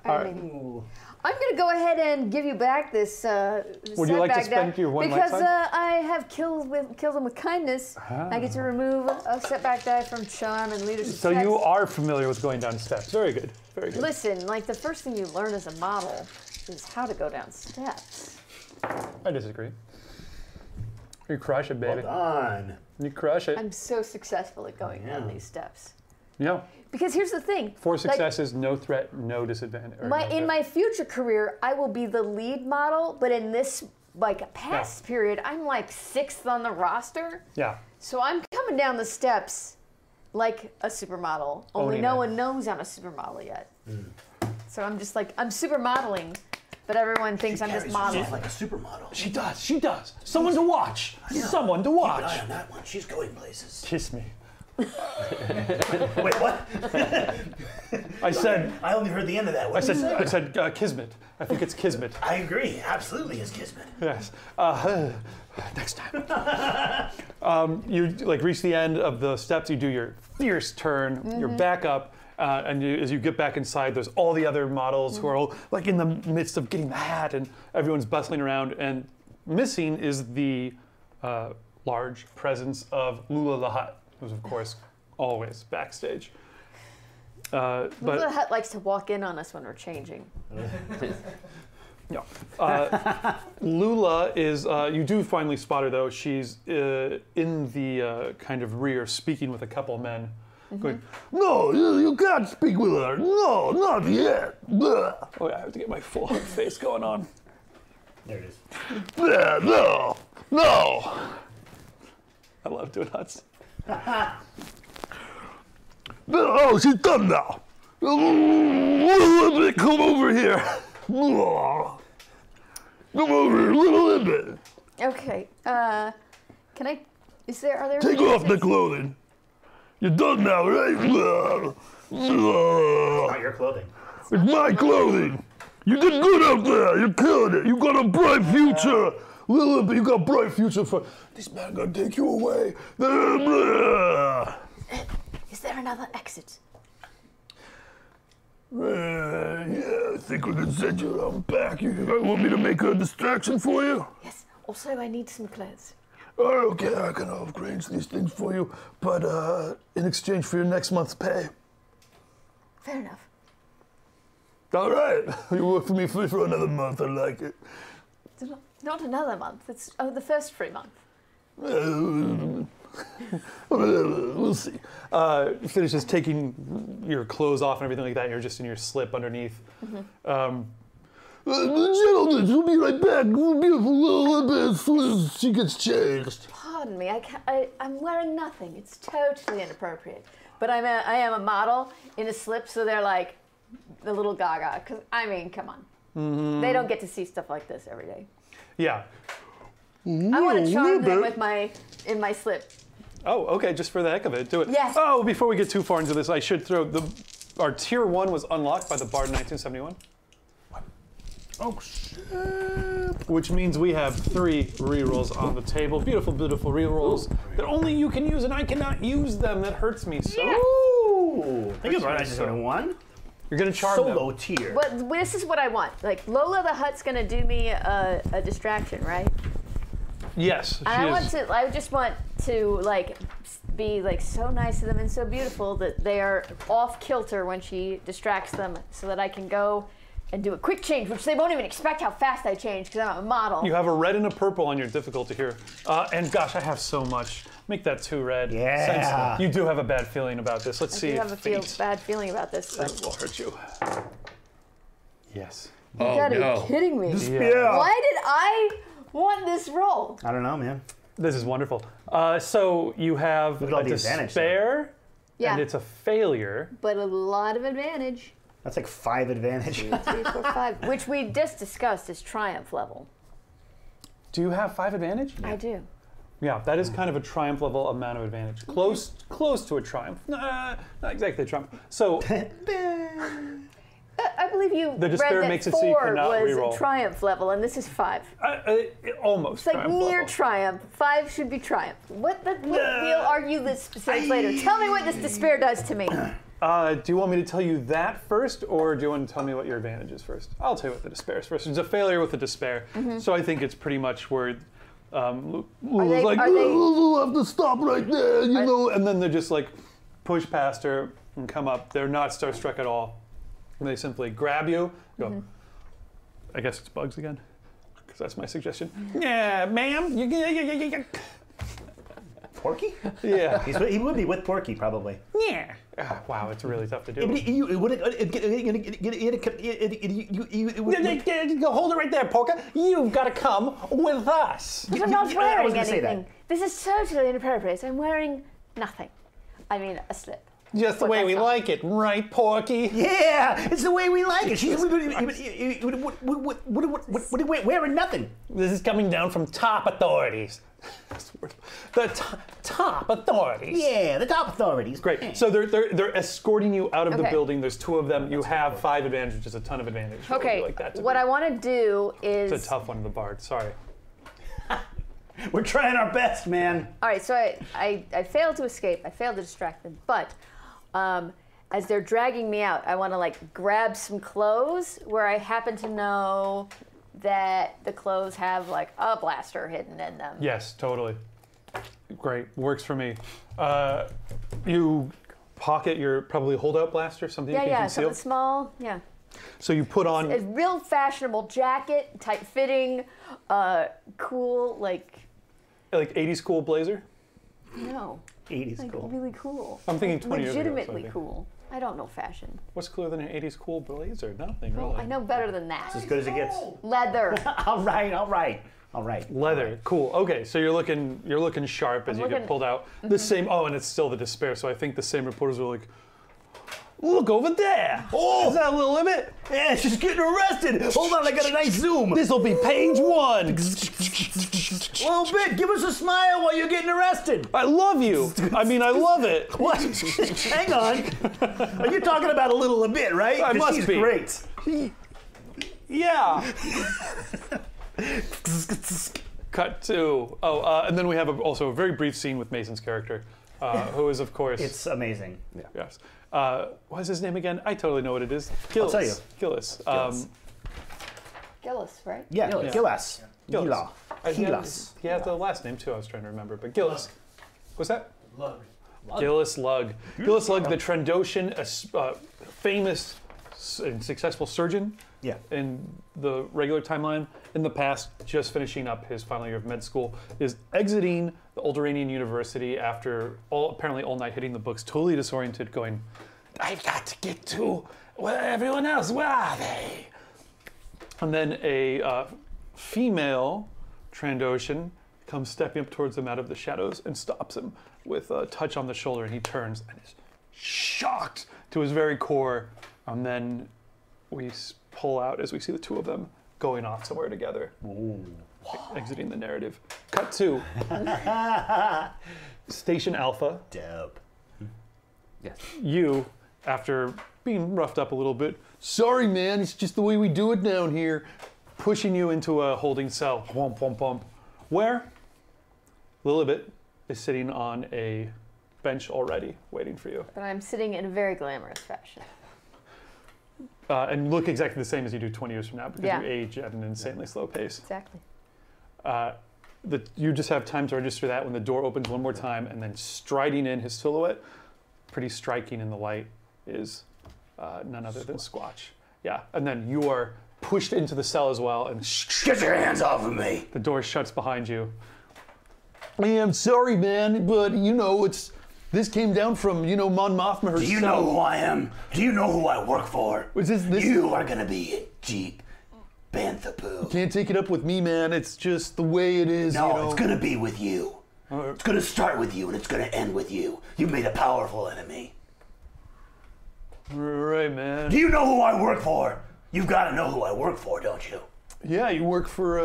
All right. Ooh. I'm gonna go ahead and give you back this. Would you like to setback die spend your 1 light because side? I have killed them with kindness. I get to remove a setback die from charm and leadership. So you checks. are familiar with going down steps. Very good. Very good. Listen, like the first thing you learn as a model is how to go down steps. I disagree. You crush it, Well baby. done. You crush it. I'm so successful at going down these steps. Yeah. Because here's the thing. 4 like, successes, no threat, no disadvantage. or no in threat. my future career, I will be the lead model, but in this like past period, I'm like 6th on the roster. Yeah. So I'm coming down the steps like a supermodel. Only Owning no it. one knows I'm a supermodel yet. So I'm just like I'm supermodeling, but everyone thinks I'm just Carries modeling. herself like a supermodel. She does. She does. Someone to watch. Someone to Keep an watch. eye on that one. She's going places. Kiss me. Wait, what? I said. I only heard the end of that. What I did you say? said Kismet. I think it's Kismet. I agree. Absolutely, is Kismet. Yes. Next time. You like reach the end of the steps. You do your fierce turn. You're back up, and as you get back inside, there's all the other models who are all like in the midst of getting the hat, and everyone's bustling around. And missing is the large presence of Lula the Hutt, who's of course always backstage. The But Hut likes to walk in on us when we're changing. yeah. Lula is, you do finally spot her though. She's in the kind of rear speaking with a couple men. Going, no, you can't speak with her. No, not yet. Blah. Oh yeah, I have to get my full Hutt face going on. There it is. Yeah, no, no. I love doing Hutts. Oh, she's done now. Little bit, come over here. Come over here, little bit. Okay. Can I? Are there? Take off the clothing. You're done now, right? Not your clothing. It's my clothing. You did good out there. You're killing it. You got a bright future. Little bit, you got a bright future for. This man gonna take you away. Is there another exit? Yeah, I think we can send you around back. You want me to make a distraction for you? Yes. Also, I need some clothes. Oh, okay, I can arrange these things for you, but in exchange for your next month's pay. Fair enough. All right, you work for me for another month. I like it. Not another month. It's the first free month. We'll see. Finishes taking your clothes off and everything like that. And you're just in your slip underneath. Gentlemen, we'll be right back. We'll be a little bit as soon as she gets changed. Pardon me. I'm wearing nothing. It's totally inappropriate. But I am a model in a slip, so they're like a little gaga. Cause I mean, come on. They don't get to see stuff like this every day. Yeah. I want to charm them with in my slip. Oh, okay, just for the heck of it, do it. Yeah. Oh, before we get too far into this, I should throw our tier 1 was unlocked by the Bard in 1971. Oh, shit. Which means we have 3 rerolls on the table. Beautiful, beautiful rerolls that only you can use, and I cannot use them. That hurts me so. Ooh, thank you, Brian. I just one. You're gonna charm Solo them. tier. But this is what I want. Like Lola the Hutt's gonna do me a distraction, right? Yes, she I is. want to. I just want to like be like so nice to them and so beautiful that they are off kilter when she distracts them, so that I can go and do a quick change, which they won't even expect how fast I change because I'm a model. You have a red and a purple on your difficulty here. And gosh, I have so much. Make that 2 red. Yeah. Since you do have a bad feeling about this. Let's see. I do have a Fate. bad feeling about this. But Fate will hurt you. Yes. you gotta be kidding me. Yeah. Why did I want this roll? I don't know, man. This is wonderful. So you have Look at all a the advantage, despair, Yeah, and it's a failure. but a lot of advantage. That's like 5 advantage. 2, 3, 4, 5, which we just discussed is triumph level. Do you have 5 advantage? I do. Yeah, that is kind of a triumph level amount of advantage. Close to a triumph. Not exactly a triumph. So I believe you The despair read that makes it so you 4 cannot was reroll. triumph level, and this is 5. almost. It's like triumph near level. triumph. 5 should be triumph. We'll argue the specifics later. Tell me what this despair does to me. Do you want me to tell you that first, or do you want to tell me what your advantage is first? I'll tell you what the despair is first. It's a failure with a despair. So I think it's pretty much where Lulu's like, Lulu have to stop right there, you know, and then they just like push past her and come up. They're not starstruck at all. And they simply grab you, go, I guess it's bugs again, because that's my suggestion. Yeah, ma'am. Porky? Yeah. He would be with Porky, probably. Yeah. Wow, it's really tough to do. Hold it right there, Polka. You've got to come with us. I'm not I wearing was gonna say that. anything. This is totally inappropriate. I'm wearing nothing. I mean, a slip. Just the But way that's we not- like it, right, Porky? Yeah, it's the way we like it. She's wearing nothing. This is coming down from top authorities. The top authorities. Yeah, the top authorities. Great. So they're escorting you out of the Okay. building. There's 2 of them. You have 5 advantage, which is a ton of advantage. What would you Okay, like that to what be? I want to do is... It's a tough one, the bard. Sorry. We're trying our best, man. All right, so I failed to escape. I failed to distract them. But as they're dragging me out, I want to like grab some clothes where I happen to know that the clothes have like a blaster hidden in them. Yes, totally. Great. Works for me. You pocket your probably holdout blaster, something you can Yeah, conceal. something small. Yeah. So you put on. A real fashionable jacket, tight fitting, cool, like 80s cool blazer? no, 80s like cool. really cool. I'm thinking 20 years ago, so I legitimately think. cool. I don't know fashion. What's cooler than an 80s cool blazer? Nothing, really. Well, I know better than that. As good as it gets. Leather. All right. Leather, cool. Okay, so you're looking sharp as I'm you get looking- pulled out. The same. Oh, and it's still the despair. So I think the same reporters were like, "Look over there! Oh, is that a little limit? Yeah, she's getting arrested. Hold on, I got a nice zoom. This will be page 1. Little bit. Give us a smile while you're getting arrested. I love you. I mean, I love it. What? Hang on. Are you talking about a little a bit, right? I 'Cause must she's be. great. Yeah. Cut to. Oh, and then we have also a very brief scene with Mason's character, who is of course. It's amazing. Yes. What's his name again? I totally know what it is. Gillis. tell you. Gillis. Gillis, right? Yeah, Gillis. Gillis. Gillis. Gila. Gilas. He had the last name too. I was trying to remember, but Gillis. What's that? Gillis Lug. Gillis Lug, the Trandoshan, famous and successful surgeon Yeah. in the regular timeline. In the past, just finishing up his final year of med school, is exiting the Alderaan University after apparently all night hitting the books, totally disoriented, going, I've got to get to everyone else. Where are they? And then a female Trandoshan comes stepping up towards him out of the shadows and stops him with a touch on the shoulder, and he turns and is shocked to his very core. And then we pull out as we see the 2 of them going off somewhere together, exiting the narrative. Cut to Station Alpha. Dope. Yes. You, after being roughed up a little bit, sorry man, it's just the way we do it down here, pushing you into a holding cell. Whomp, whomp, whomp. Where Lilibet is sitting on a bench already waiting for you. But I'm sitting in a very glamorous fashion. And look exactly the same as you do 20 years from now because Yeah. you age at an insanely slow pace. Exactly. You just have time to register that when the door opens one more time, and then striding in his silhouette, pretty striking in the light, is none other than Squatch. Yeah, and then you are pushed into the cell as well, and Get your hands off of me! the door shuts behind you. I'm sorry, man, but this came down from Mon Mothma herself. Do you know who I am? Do you know who I work for? Was this? You are gonna be in deep bantha poo. Can't take it up with me, man. It's just the way it is. No, it's gonna be with you. It's gonna start with you and it's gonna end with you. You made a powerful enemy. Right, man. Do you know who I work for? You've gotta know who I work for, don't you? Yeah, you work for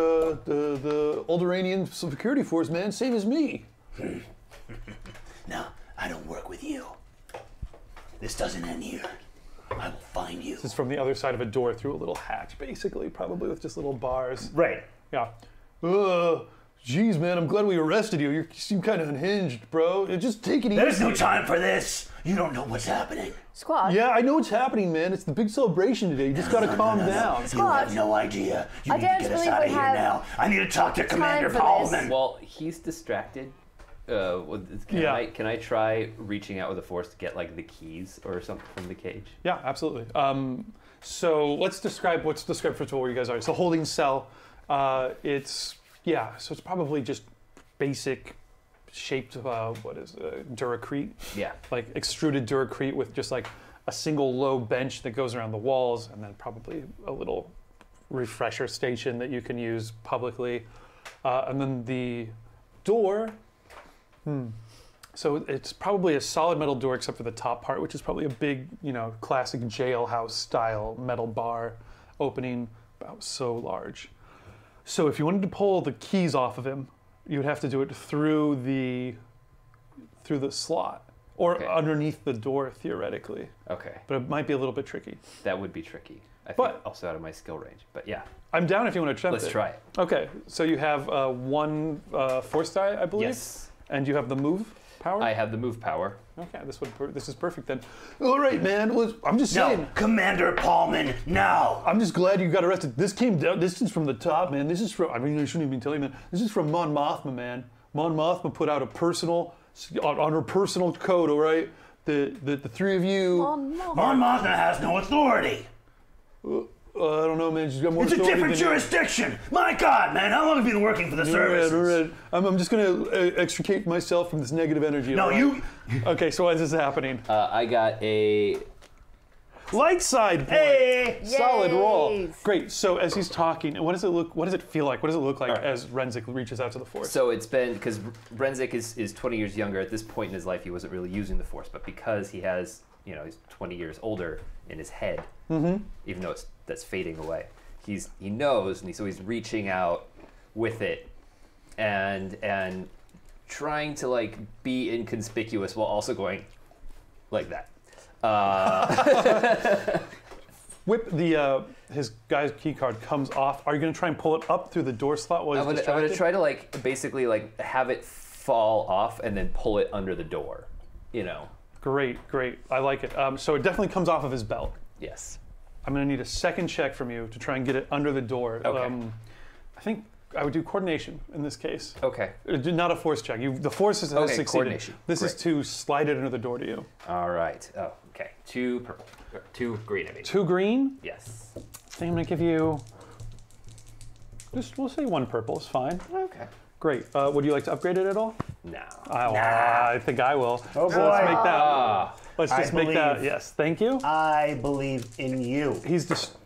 the Alderaanian security force, man. Same as me. No, I don't work with you. This doesn't end here. I will find you. It's from the other side of a door through a little hatch, basically, probably with just little bars. Right. Yeah. Geez, man, I'm glad we arrested you. You seem kind of unhinged, bro. Just take it easy. There's no time for this. You don't know what's happening. Squad. Yeah, I know what's happening, man. It's the big celebration today. You just gotta calm down. You have no idea. You I need to don't get us believe out of we here have now. I need to talk to Commander for this. Paulman. Well, he's distracted. Can I try reaching out with the force to get like the keys or something from the cage? Yeah, absolutely. So let's describe what's described first of all where you guys are. It's a holding cell. So it's probably just basic shaped, duracrete? Yeah. Like extruded duracrete with just like a single low bench that goes around the walls, and then probably a little refresher station that you can use publicly. And then the door, so it's probably a solid metal door except for the top part, which is probably a big, classic jailhouse style metal bar opening about so large. So if you wanted to pull the keys off of him, you would have to do it through the slot or underneath the door theoretically. Okay. But it might be a little bit tricky. That would be tricky. I think But- also out of my skill range. But yeah, I'm down if you want to attempt it. let's try it. Okay, so you have one force die, I believe. Yes. And you have the move power. I have the move power. Okay, this is perfect then. All right, man. I'm just saying. No, Commander Paulman, now. I'm just glad you got arrested. This came down. This is from the top, man. This is from. I shouldn't even tell you, man. This is from Mon Mothma, man. Mon Mothma put out on her personal code. All right, the three of you. Mon Mothma has no authority. I don't know, man. She's got more It's a authority different than you. jurisdiction. My God, man, how long have you been working for the service? All right. I'm just gonna extricate myself from this negative energy. No, all right? you. Okay, so why is this happening? I got a. Light side point. Hey. Solid roll. Yays. Great. So as he's talking, what does it look? What does it feel like? What does it look like right. as Renzik reaches out to the force? So it's been because Renzik is 20 years younger. At this point in his life, he wasn't really using the force, but because he has, he's 20 years older in his head, even though that's fading away. He knows, and so he's reaching out with it, and trying to like be inconspicuous while also going like that. Whip his guy's key card comes off. Are you going to try and pull it up through the door slot while he's I'm distracted? gonna try to like basically like have it fall off and then pull it under the door. Great. I like it. So it definitely comes off of his belt. Yes. I'm going to need a second check from you to try and get it under the door. Okay. I think I would do coordination in this case. Okay. Not a force check. The force has succeeded. Coordination. This is Great. to slide it under the door to you. All right. Oh, okay. 2 purple. 2 green, I mean. 2 green. Yes. I think I'm going to give you, we'll say 1 purple is fine. Okay. Great. Would you like to upgrade it at all? No. I think I will. Oh, So boy. let's make that. Let's I just make that. believe. Yes. Thank you. I believe in you. He's just.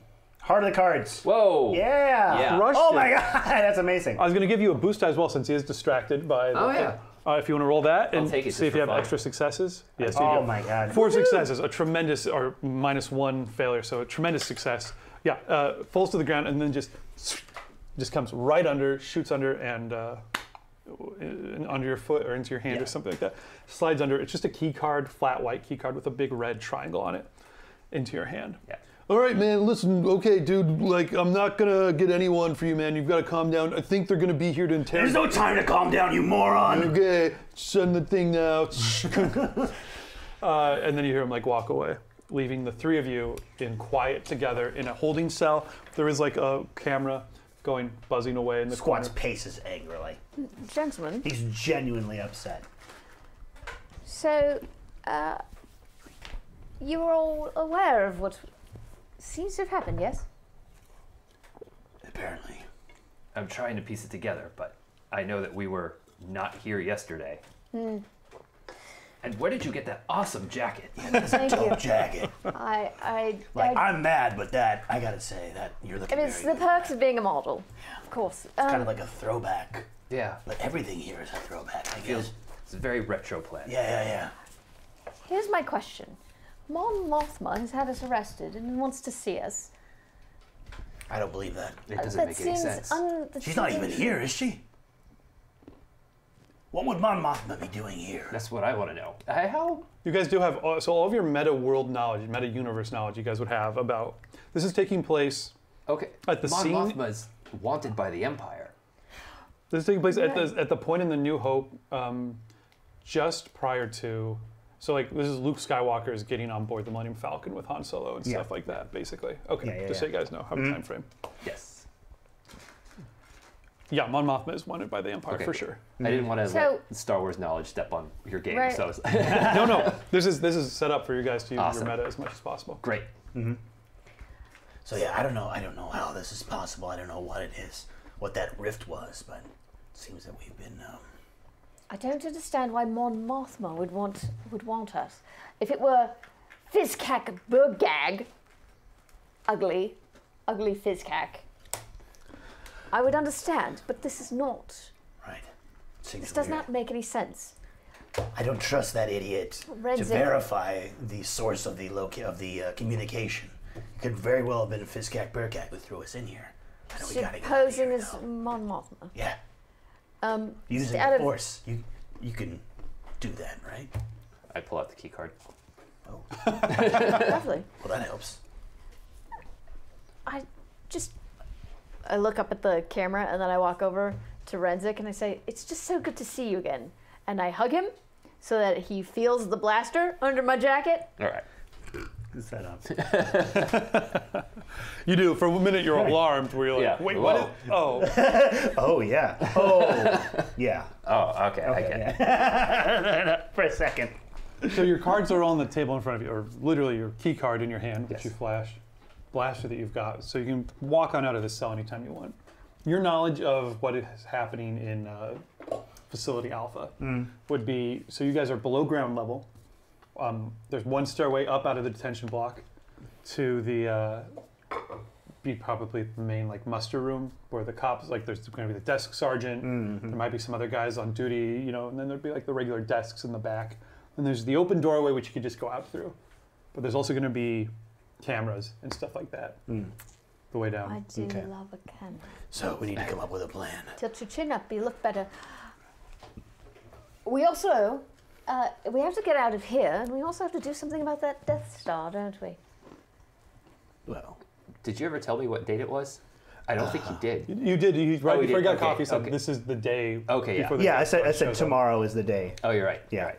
Heart of the cards. Whoa. Yeah. Yeah. Crushed Oh it. my God, that's amazing. I was going to give you a boost die as well since he is distracted by the Oh, thing. yeah. If you want to roll that and take it see just if you for have fun. extra successes. Yes, you Oh do. my God. 4 successes, a tremendous, or -1 failure, so a tremendous success. Yeah, falls to the ground and then just comes right under, shoots under, and under your foot or into your hand or something like that. Slides under. It's just a key card, flat white key card with a big red triangle on it, into your hand. Yeah. All right, man, listen, okay, dude, like, I'm not gonna get anyone for you, man. You've got to calm down. I think they're gonna be here to interrogate. There's no time to calm down, you moron. Okay, send the thing now. And then you hear him, like, walk away, leaving the three of you in quiet together in a holding cell. There is, like, a camera going, buzzing away in the Squat's corner. paces angrily. Gentlemen, He's genuinely upset. so you are all aware of what seems to have happened, yes? Apparently. I'm trying to piece it together, but I know that we were not here yesterday. And where did you get that awesome jacket? Thank you. Dope jacket. I'm mad, but that, I gotta say, that you're looking I mean, it's very the good. perks of being a model, of course. Kind of like a throwback. Yeah, But everything here is a throwback, I feels guess. it's a very retro plan. Yeah. Here's my question. Mon Mothma has had us arrested and wants to see us. I don't believe that. It doesn't That make any seems sense. that She's not seems- even here, is she? What would Mon Mothma be doing here? That's what I want to know. How? You guys do have, so all of your meta world knowledge, meta universe knowledge you guys would have about, this is taking place, Okay. At the Mon scene- Mothma's wanted by the Empire. this is taking place Right. at the point in the New Hope, just prior to, so like this is Luke Skywalker is getting on board the Millennium Falcon with Han Solo and stuff like that, basically. Okay, Yeah, just so you guys know, have a time frame. Yes. Yeah, Mon Mothma is wanted by the Empire Okay. for sure. I didn't want to So- let Star Wars knowledge step on your game, Right. so No, this is set up for you guys to use Awesome. your meta as much as possible. great. So yeah, I don't know how this is possible. I don't know what it is, what that rift was, but it seems that we've been. I don't understand why Mon Mothma would want us. If it were Fizcac Burgag, ugly Fizcac, I would understand. But this is not. Right. Seems This does weird. not make any sense. I don't trust that idiot to Renzik. verify the source of the communication. It could very well have been Fizcac Burkak who threw us in here. I know we gotta get out of Supposing here, as though. Mon Mothma. Yeah, Um, using out the of- force, you can do that, right? I pull out the key card. Oh, Lovely. well that helps. I look up at the camera and then I walk over to Renzik and I say, "It's just so good to see you again." And I hug him so that he feels the blaster under my jacket. All right. Set up. You do. For a minute, you're alarmed, where you're like, Yeah. wait, Whoa. what? Oh yeah. Oh yeah. Oh, okay. I get it. For a second. So your cards are on the table in front of you, or literally your key card in your hand, which Yes. you flash, blaster that you've got, so you can walk on out of this cell anytime you want. Your knowledge of what is happening in Facility Alpha would be, so you guys are below ground level. There's one stairway up out of the detention block to the, be probably the main like muster room where the cops, like there's going to be the desk sergeant, there might be some other guys on duty, you know, and then there'd be like the regular desks in the back. And there's the open doorway which you could just go out through. But there's also going to be cameras and stuff like that the way down. I do Okay. love a camera. So we need to come up with a plan. Tilt your chin up, you look better. We also, we have to get out of here, and we also have to do something about that Death Star, don't we? Well, Did you ever tell me what date it was? I don't think you did. You did, right we before you did. got Okay, coffee, you said okay. this is the day Okay, yeah. before the yeah, I Death said Star said shows up. tomorrow is the day. Oh, you're right. Yeah. Right.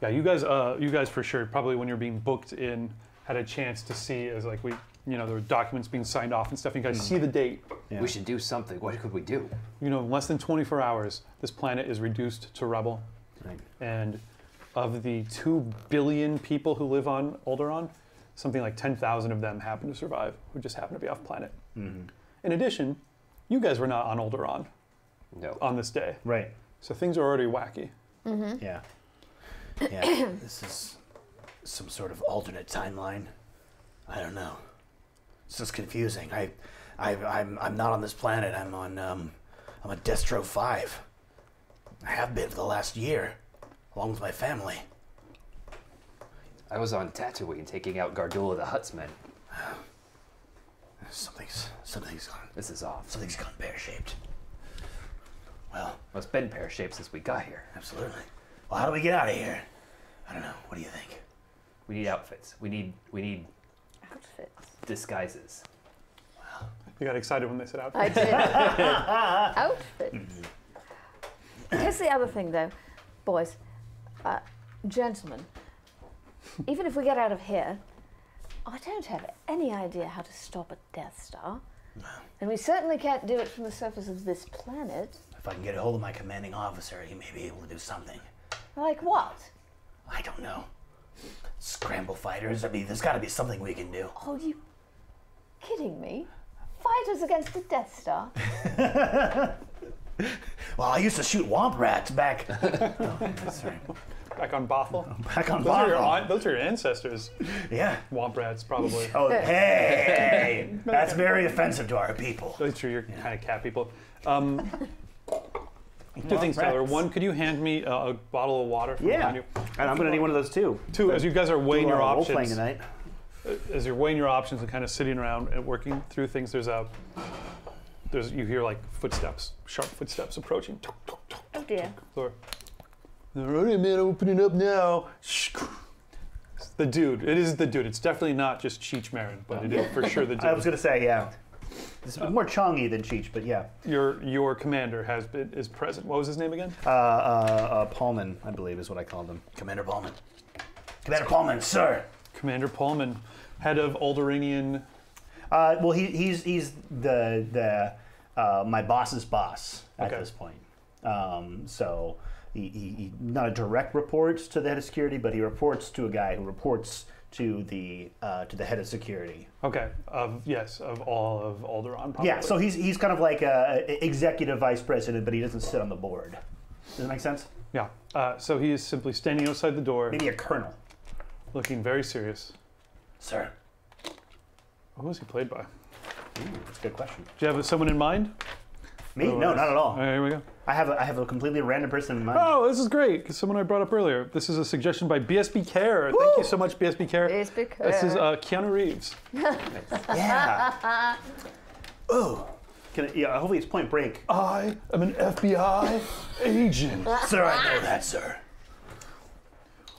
Yeah, you guys for sure, probably when you're being booked in, had a chance to see as like there were documents being signed off and stuff, and you guys see the date. Yeah. We should do something. What could we do? You know, in less than 24 hours, this planet is reduced to rubble. Right. And of the 2 billion people who live on Alderaan, something like 10,000 of them happen to survive, who just happen to be off planet. In addition, you guys were not on Alderaan No. on this day. Right. So things are already wacky. Yeah. Yeah. This is some sort of alternate timeline. I don't know. It's just confusing. I'm not on this planet. I'm on Destro 5. I have been for the last year, along with my family. I was on Tatooine taking out Gardula the Hutt's men. Something's gone. This is off. Something's gone pear-shaped. Well, Well, it's been pear-shaped since we got here. absolutely. Well, how do we get out of here? I don't know. What do you think? We need outfits. We need Outfits. disguises. You got excited when they said outfit. I did. Outfits. Here's the other thing, though, boys, gentlemen. Even if we get out of here, I don't have any idea how to stop a Death Star, and we certainly can't do it from the surface of this planet. If I can get a hold of my commanding officer, he may be able to do something. Like what? I don't know. Scramble fighters. I mean, there's got to be something we can do. Oh, you kidding me? Fighters against the Death Star? Well, I used to shoot womp rats back. Oh, sorry. Back on Bothell. Back on Those are your ancestors. Yeah. Womp rats, probably. Oh, hey! That's very offensive to our people. That's true. You're kind of cat people. Two things, Taylor. rats. One, could you hand me a bottle of water from behind Yeah. you? And I'm going to need one of those too. Two, as you guys are weighing your Role playing options, tonight. as you're weighing your options and kind of sitting around and working through things, you hear like footsteps, sharp footsteps approaching. Tuk, tuk, tuk, Oh dear. All right, man, opening up now. It's the dude. It is the dude. It's definitely not just Cheech Marin, but it is for sure the dude. I was going to say, yeah. It's more Chongy than Cheech, but yeah. Your commander is present. What was his name again? Paulman, I believe, is what I called him. Commander Paulman. Commander Paulman, sir. Commander Pullman, head of Alderaanian. Well, he's the my boss's boss at Okay. this point. So he not a direct reports to the head of security, but he reports to a guy who reports to the head of security. Okay, of all of Alderaan. Probably. Yeah, so he's kind of like a executive vice president, but he doesn't sit on the board. Does that make sense? Yeah. So he is simply standing outside the door, Maybe a colonel, looking very serious. sir. Who was he played by? That's a good question. Do you have someone in mind? Me? No, not at all. All right, here we go. I have a completely random person in mind. Oh, this is great, because someone I brought up earlier. This is a suggestion by BSB Care. Thank you so much, BSB Care. BSB Care. This is Keanu Reeves. Yeah. Oh. Hopefully it's Point Break. I am an FBI agent. Sir, I know that, sir.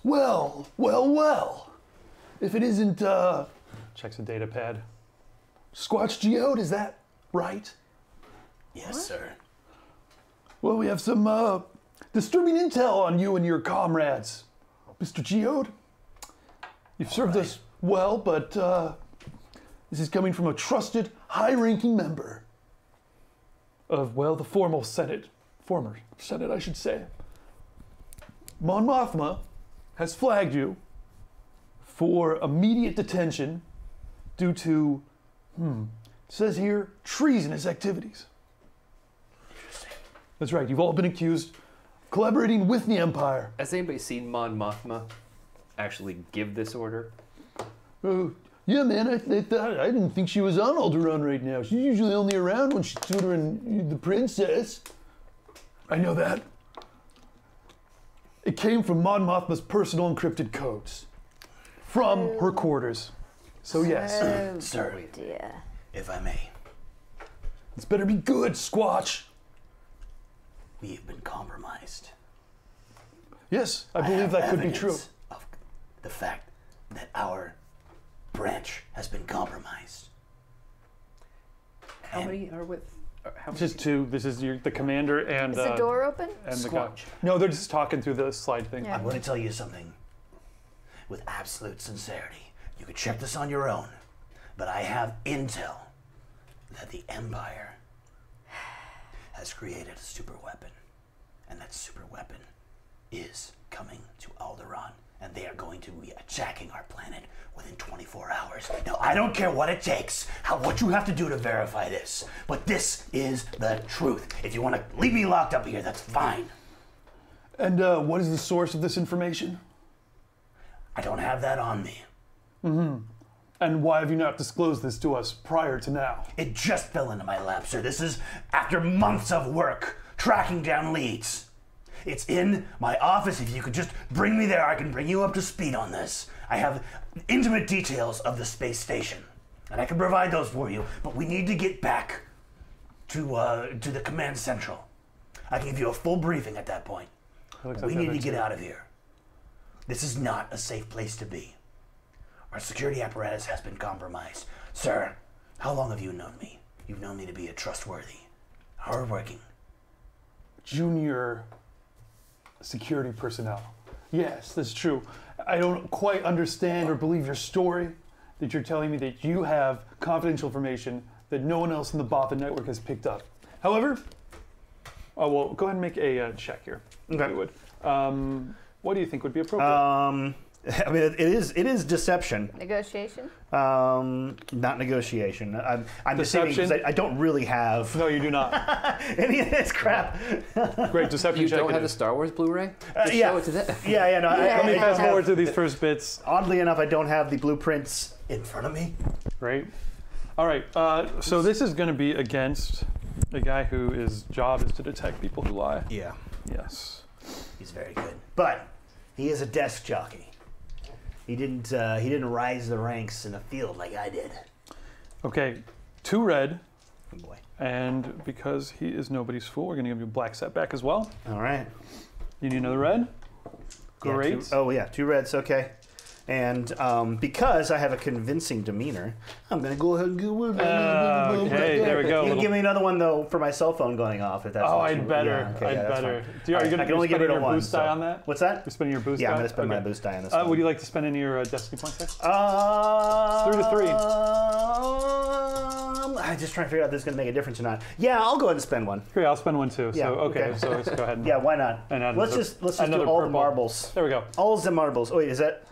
Well, well, well. If it isn't, checks a data pad. Squatch Geode, is that right? Yes, sir. Well, we have some disturbing intel on you and your comrades. Mr. Geode, you've served us well, but this is coming from a trusted, high-ranking member of, well, the former Senate, I should say. Mon Mothma has flagged you for immediate detention due to, it says here, treasonous activities. That's right, you've all been accused of collaborating with the Empire. Has anybody seen Mon Mothma actually give this order? Yeah, man, I didn't think she was on Alderaan right now. She's usually only around when she's tutoring the princess. I know that. It came from Mon Mothma's personal encrypted codes. From her quarters. So yes, Oh Sir, dear. if I may, it's better be good, Squatch. we have been compromised. Yes, I believe that could be true. Evidence of the fact that our branch has been compromised. How many are with? How many? Just two. This is the commander and Is the door open? and the guy. Squatch. No, they're just talking through the slide thing. Yeah. I'm going to tell you something with absolute sincerity. You can check this on your own, but I have intel that the Empire has created a super weapon, and that super weapon is coming to Alderaan, and they are going to be attacking our planet within 24 hours. Now, I don't care what it takes, what you have to do to verify this, but this is the truth. If you want to leave me locked up here, that's fine. And what is the source of this information? I don't have that on me. And why have you not disclosed this to us prior to now? It just fell into my lap, sir. This is after months of work, tracking down leads. It's in my office. If you could just bring me there, I can bring you up to speed on this. I have intimate details of the space station, and I can provide those for you, but we need to get back to the command central. I can give you a full briefing at that point. We need to get out of here. This is not a safe place to be. Our security apparatus has been compromised. Sir, how long have you known me? You've known me to be a trustworthy, hardworking. Junior security personnel. Yes, that's true. I don't quite understand or believe your story that you're telling me that you have confidential information that no one else in the Bothan network has picked up. However, well, go ahead and make a check here. Okay. If you would. What do you think would be appropriate? I mean, it is deception. Negotiation? Not negotiation. I'm deceiving because I don't really have No, you do not. any of this crap. Great deception You check. don't it have the is. Star Wars Blu-ray? Just Yeah. show it to them. Yeah, no. Let me Let me fast have- forward to these first bits. Oddly enough, I don't have the blueprints in front of me. Great. All right. So this is going to be against a guy whose job is to detect people who lie. Yeah, Yes. he's very good, but he is a desk jockey. He didn't rise the ranks in the field like I did. Okay. 2 red, Oh boy. and because he is nobody's fool, we're going to give you a black setback as well. All right. You need another red. Yeah, Great. 2 reds. Okay. And because I have a convincing demeanor, I'm gonna go ahead and go with Okay, there we go. You can give me another one though for my cell phone going off if that's. Oh, what I'd you- better. yeah, okay, I'd yeah, that's better. fine. Do you, are you I gonna, can only get rid spending of your one. boost die so- on that? What's that? You're spending your boost Yeah, die? I'm gonna spend my Okay. boost die on this. Would you like to spend any of your destiny points there? 3 to 3. I'm just trying to figure out if this is gonna make a difference or not. Yeah, I'll go ahead and spend one. Great, I'll spend one too. Yeah, So okay. so let's go ahead and Yeah, why not? And add let's another- just do another all the purple. marbles. There we go. All the marbles. Oh wait, is that?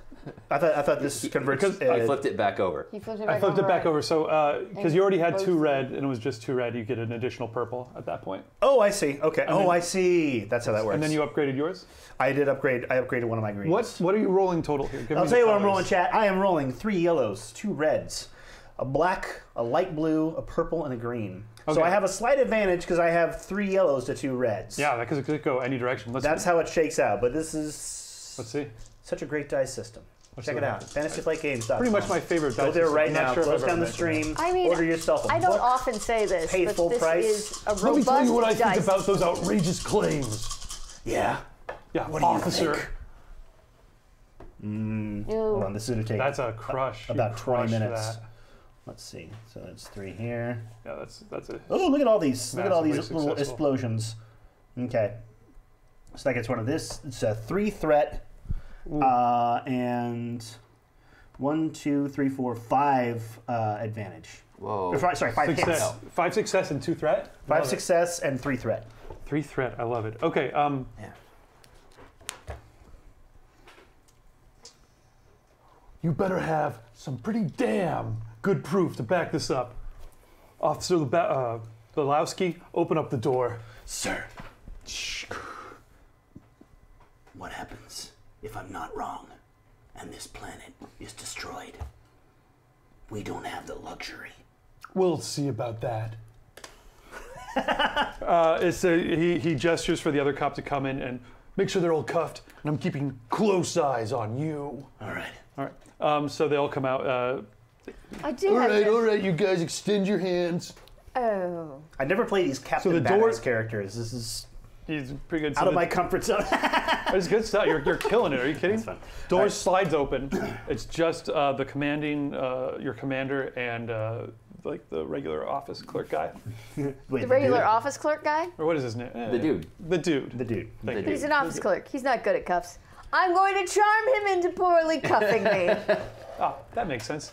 I thought this converts. I flipped it back over. He flipped it I back flipped over. it back over, so because you already had both 2 of red and it was just 2 red, you get an additional purple at that point. Oh, I see. Okay. then- I see. That's how that works. And then you upgraded yours. I did upgrade. I upgraded one of my greens. What are you rolling total here? Give I'll me tell the you what I'm colors. rolling, chat. I am rolling 3 yellows, 2 reds, a black, a light blue, a purple, and a green. So Okay. I have a slight advantage because I have 3 yellows to 2 reds. Yeah, because it could go any direction. That's how it shakes out. But this is Let's see. such a great dice system. Let's Check see it what out. happens. FantasyFlightGames.com. Pretty much my favorite. Go dice there system. right I'm not now. sure if Close I've down ever the mentioned stream. I mean, order yourself a I don't book. often say this, Pay but full this price. is a robust Let me tell you what I think dice. about those outrageous claims. Yeah. Yeah, What do you officer. think? Ew. Hold on. This is going to take That's a crush. You about 20 crushed minutes. that. Let's see. So that's 3 here. Yeah, that's it. Oh, look at all these! Look at all these Massively little successful. explosions. Okay, so that gets one of this. It's a 3 threat, and 1, 2, 3, 4, 5 advantage. Whoa. Or, sorry, 5 Success. hits. 5 success and 2 threat. 5 Love it. success and 3 threat. 3 threat. I love it. Okay. Yeah. You better have some pretty damn good proof to back this up. Officer Belowski, open up the door. Sir, what happens if I'm not wrong and this planet is destroyed? We don't have the luxury. We'll see about that. He gestures for the other cop to come in and make sure they're all cuffed, and I'm keeping close eyes on you. All right. All right. So they all come out. I do have to- all right, you guys extend your hands. Oh. I never played these Captain the Badass door- characters. This is He's pretty good. out of my comfort zone. It's good stuff. You're killing it. Are you kidding? That's fun. Door All right. slides open. It's just the commanding, your commander, and like the regular office clerk guy, Wait, The regular dude? office clerk guy? or what is his name? The dude. The dude. The dude. Thank But you. he's an office clerk. He's not good at cuffs. I'm going to charm him into poorly cuffing me. Oh, that makes sense.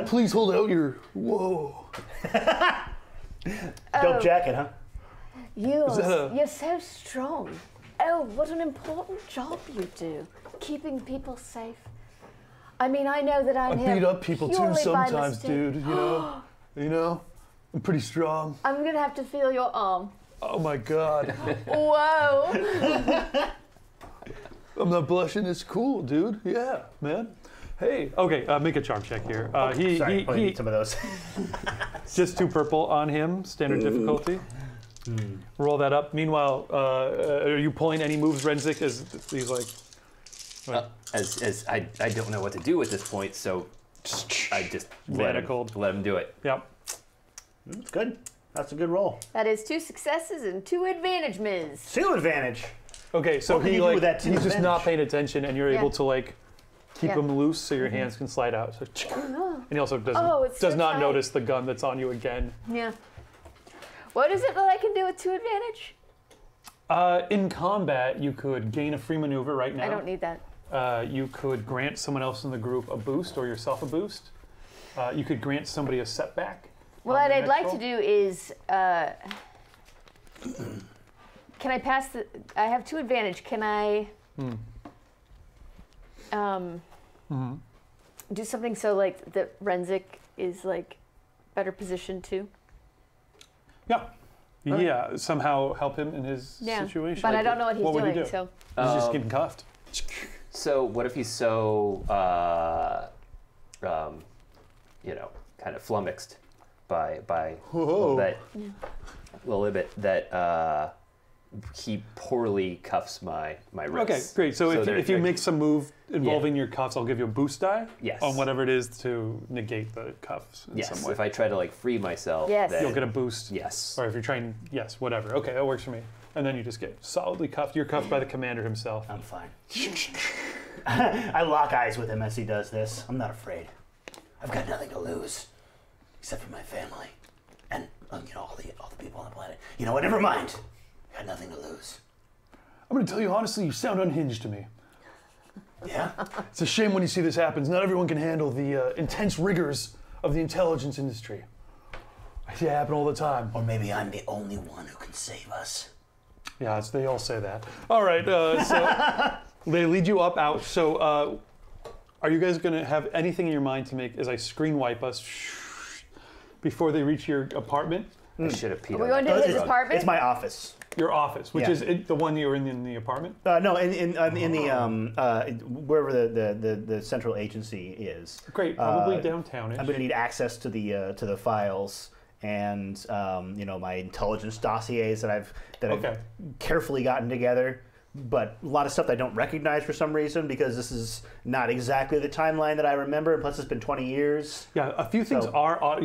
Please hold out your. Whoa. Dope jacket, huh? You're so strong. Oh, what an important job you do, keeping people safe. I mean, I know that I'm I here beat up people too purely by sometimes, mistake. dude. You know, I'm pretty strong. I'm gonna have to feel your arm. Oh my God. Whoa. I'm not blushing. It's cool, dude. Yeah, man. Hey. Okay. Make a charm check here. Sorry, probably he need some of those. just 2 purple on him. Standard difficulty. Roll that up. Meanwhile, are you pulling any moves, Renzik? As he's like, As I don't know what to do at this point, so I just let him do it. yep. That's good. That's a good roll. That is 2 successes and 2 advantage, Ms. 2 advantage. Okay, so What can he you do like with that he's just not advantage? paying attention, and you're Yeah. able to like keep them loose so your hands can slide out. So, and he also it's does so not tight. notice the gun that's on you again. Yeah. What is it that I can do with 2 advantage? In combat, you could gain a free maneuver right now. I don't need that. You could grant someone else in the group a boost or yourself a boost. You could grant somebody a setback. Well, what I'd like to do is, can I pass the? I have 2 advantage. Can I? Do something so like that Renzik is like better positioned too. Yeah. Yeah, somehow help him in his situation. But I don't know what he's would doing. you do? So He's just getting cuffed. So what if he's so, kind of flummoxed by a little bit that he poorly cuffs my wrist. Okay, great. So if you make some move involving Yeah. your cuffs, I'll give you a boost die Yes. on whatever it is to negate the cuffs in Yes, some way. if I try to like free myself, Yes. then You'll get a boost. yes. Or if you're trying, yes, whatever. Okay, that works for me. And then you just get solidly cuffed. You're cuffed by the commander himself. I'm fine. I lock eyes with him as he does this. I'm not afraid. I've got nothing to lose, except for my family, and all the people on the planet. You know what? Never mind. I got nothing to lose. I'm going to tell you honestly, you sound unhinged to me. Yeah. It's a shame when you see this happens. Not everyone can handle the intense rigors of the intelligence industry. I see it happen all the time. Or maybe I'm the only one who can save us. Yeah, they all say that. All right, so they lead you up out. So are you guys going to have anything in your mind to make as I screen wipe us before they reach your apartment? I should have peed are we on going that to his rug. apartment? It's my office. Your office, which Yeah. is the one you're in the apartment? No, in the wherever the central agency is. Great, probably downtownish. I'm gonna need access to the files and my intelligence dossiers that I've carefully gotten together. But a lot of stuff that I don't recognize for some reason because this is not exactly the timeline that I remember, and plus it's been 20 years. Yeah, a few things So- are.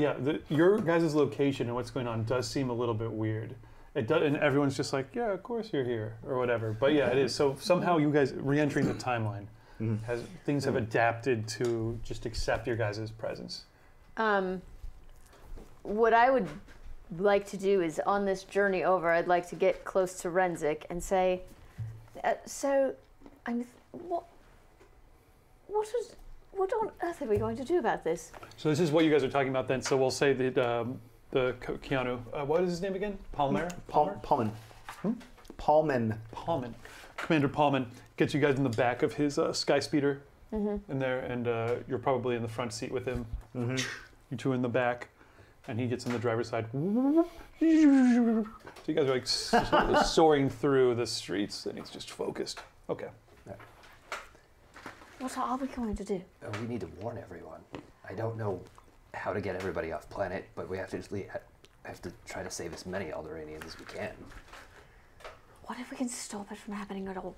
Your guys' location and what's going on does seem a little bit weird. It does, and everyone's just like, yeah, of course you're here or whatever. But yeah, it is. So somehow you guys re-entering the timeline things have adapted to just accept your guys' presence. What I would like to do is on this journey over, I'd like to get close to Renzik and say, what on earth are we going to do about this? So this is what you guys are talking about then. So we'll say that Keanu, what is his name again? Palmer? Paulman. Paulman. Commander Paulman gets you guys in the back of his Sky Speeder in there, and you're probably in the front seat with him. You two in the back, and he gets in the driver's side. So you guys are like sort of soaring through the streets, and he's just focused. Okay. What are we going to do? We need to warn everyone. I don't know how to get everybody off planet, but we have to try to save as many Alderaanians as we can. What if we can stop it from happening at all?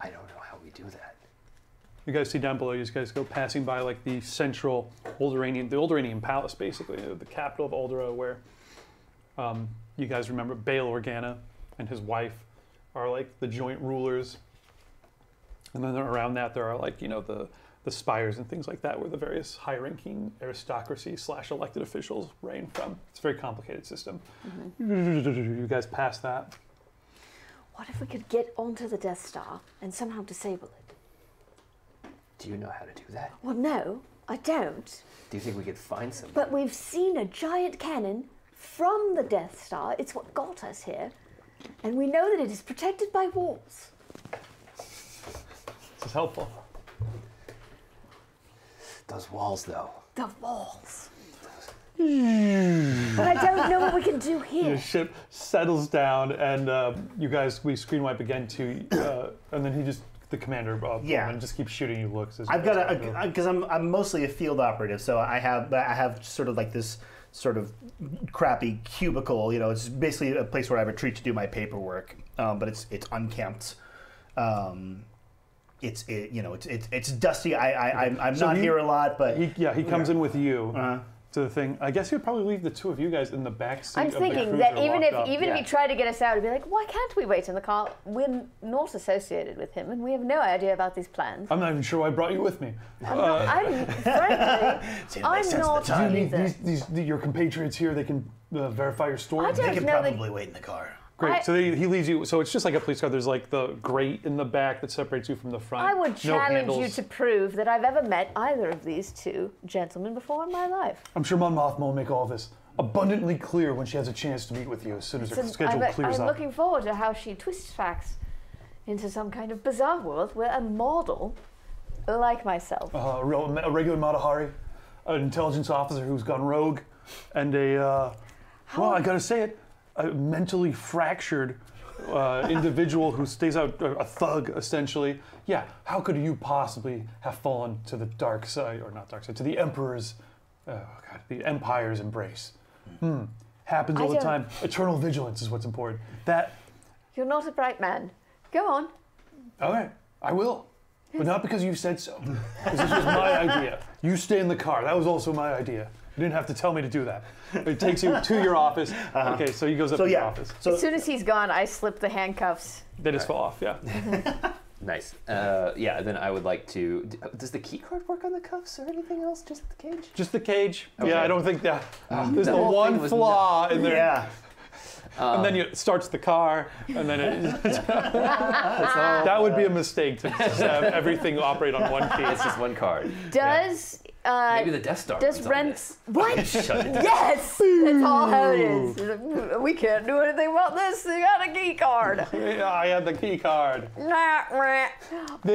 I don't know how we do that. You guys see down below, you guys go passing by like the central Alderaanian palace, basically, the capital of Alderaan, where you guys remember Bail Organa and his wife are like the joint rulers. And then around that, there are like, the spires and things like that, where the various high-ranking aristocracy / elected officials reign from. It's a very complicated system. You guys pass that. What if we could get onto the Death Star and somehow disable it? Do you know how to do that? Well, no, I don't. Do you think we could find somebody? But we've seen a giant cannon from the Death Star. It's what got us here. And we know that it is protected by walls. This is helpful. Those walls, though. The walls. But I don't know what we can do Your here. ship settles down, and we screen wipe again and then the commander, Pullman, just keeps shooting you looks. I've got because I'm mostly a field operative, so I have sort of like this sort of crappy cubicle. It's basically a place where I retreat to do my paperwork, but it's unkempt. It's dusty. I'm not here a lot, but he comes in with you, to the thing. I guess he'd probably leave the two of you guys in the back seat I'm of the thinking cruiser that even locked up. if he tried to get us out, he'd be like, why can't we wait in the car? We're not associated with him, and we have no idea about these plans. I'm not even sure why I brought you with me. I'm frankly, I'm not Do you either. need your compatriots here? They can verify your story. I They don't can know that probably wait in the car. Great. So he leaves you. So it's just like a police car. There's like the grate in the back that separates you from the front. I would No challenge you handles. to prove that I've ever met either of these two gentlemen before in my life. I'm sure Mon Mothma will make all this abundantly clear when she has a chance to meet with you as soon as her schedule clears I'm up. looking forward to how she twists facts into some kind of bizarre world where a model like myself. A regular Matahari, an intelligence officer who's gone rogue, and well, I gotta say it, a mentally fractured individual who stays out, a thug essentially. Yeah, how could you possibly have fallen to the dark side, or not dark side, to the Emperor's, the Empire's embrace? Happens all the don't- time. Eternal vigilance is what's important. That, You're not a bright man. Go on. all right, I will. But not because you said so. 'Cause this was my idea. You stay in the car. That was also my idea. You didn't have to tell me to do that. It takes you to your office. Okay, so he goes up So to yeah. your office. So As soon as he's gone, I slip the handcuffs. They just fall off, yeah. Nice. Yeah, then I would like to. Does the key card work on the cuffs or anything else? Just the cage? Just the cage. Okay. Yeah, I don't think that. There's The the whole one thing was flaw in there. yeah. And then it starts the car, and then it. That would be a mistake to just have everything operate on one key. It's just one card. Does Maybe the Death Star. does runs on Ren this. what? Shut it down. Yes, that's all how it is. He's like, we can't do anything about this. You got a key card. Yeah, I had the key card. Nah, nah.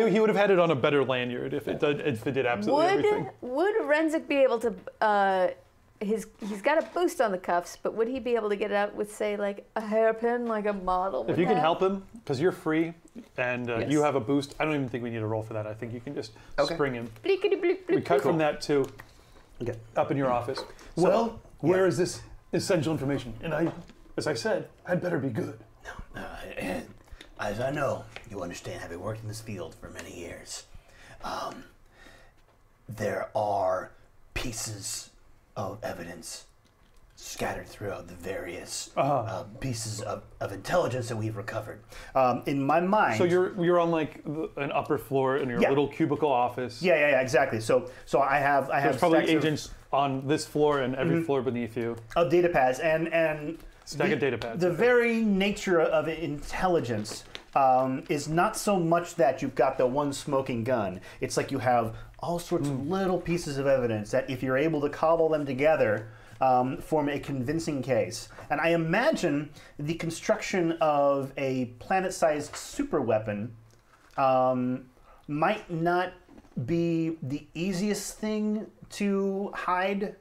He would have had it on a better lanyard if it did absolutely everything. Would Renzik be able to? He's got a boost on the cuffs, but would he be able to get it out with, say, like a hairpin, like a model? If you can help him, because you're free and Yes. you have a boost, I don't even think we need a roll for that. I think you can just Okay. spring him. Blickety blick We blick. cut from that to Okay. up in your office. Well, where is this essential information? And I, as I said, had better be good. And as I know, you understand, having worked in this field for many years, there are pieces of evidence scattered throughout the various pieces of intelligence that we've recovered. In my mind, So you're on like an upper floor in your Yeah. little cubicle office. yeah, exactly. So I have There's probably stacks of- agents on this floor and every floor beneath you. of data pads and Stack of data pads. The very nature of intelligence is not so much that you've got the one smoking gun. It's like you have all sorts of little pieces of evidence that if you're able to cobble them together, form a convincing case. And I imagine the construction of a planet-sized superweapon might not be the easiest thing to hide.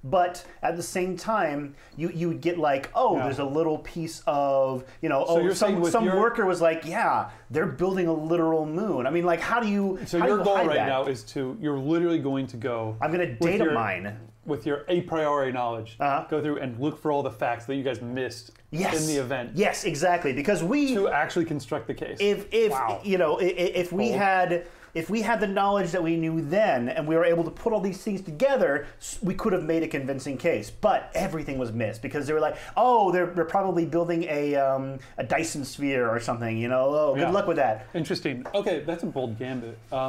But at the same time, you would get like, there's a little piece of, So you're saying with some your- worker was like, yeah, they're building a literal moon. I mean, like, how do you? So how do your you goal hide right that? now is you're literally going to go. I'm gonna with data your- mine. With your a priori knowledge, go through and look for all the facts that you guys missed Yes. in the event Yes, exactly. Because we, to actually construct the case. if Wow. if we Bold. had. If we had the knowledge that we knew then, and we were able to put all these things together, we could have made a convincing case. But everything was missed because they were like, "Oh, they're probably building a Dyson sphere or something." Oh, good Yeah. luck with that. Interesting. Okay, that's a bold gambit. I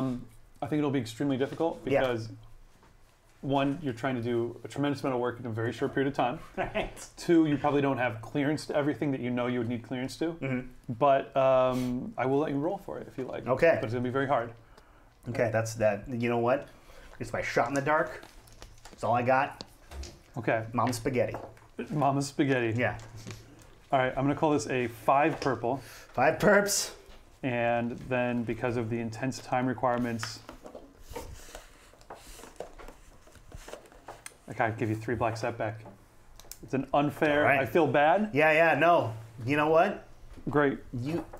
think it'll be extremely difficult Yeah. because one, you're trying to do a tremendous amount of work in a very short period of time. Right. Two, you probably don't have clearance to everything that you know you would need clearance to. Mm-hmm. But I will let you roll for it if you like. Okay. But it's going to be very hard. Okay, that's that. You know what? It's my shot in the dark. That's all I got. Okay. Mom's spaghetti. Mama's spaghetti. Yeah. All right, I'm going to call this a 5 purple. 5 perps. And then because of the intense time requirements, I gotta give you 3 black setback. It's an unfair. All right. I feel bad. Yeah, no. You know what? Great.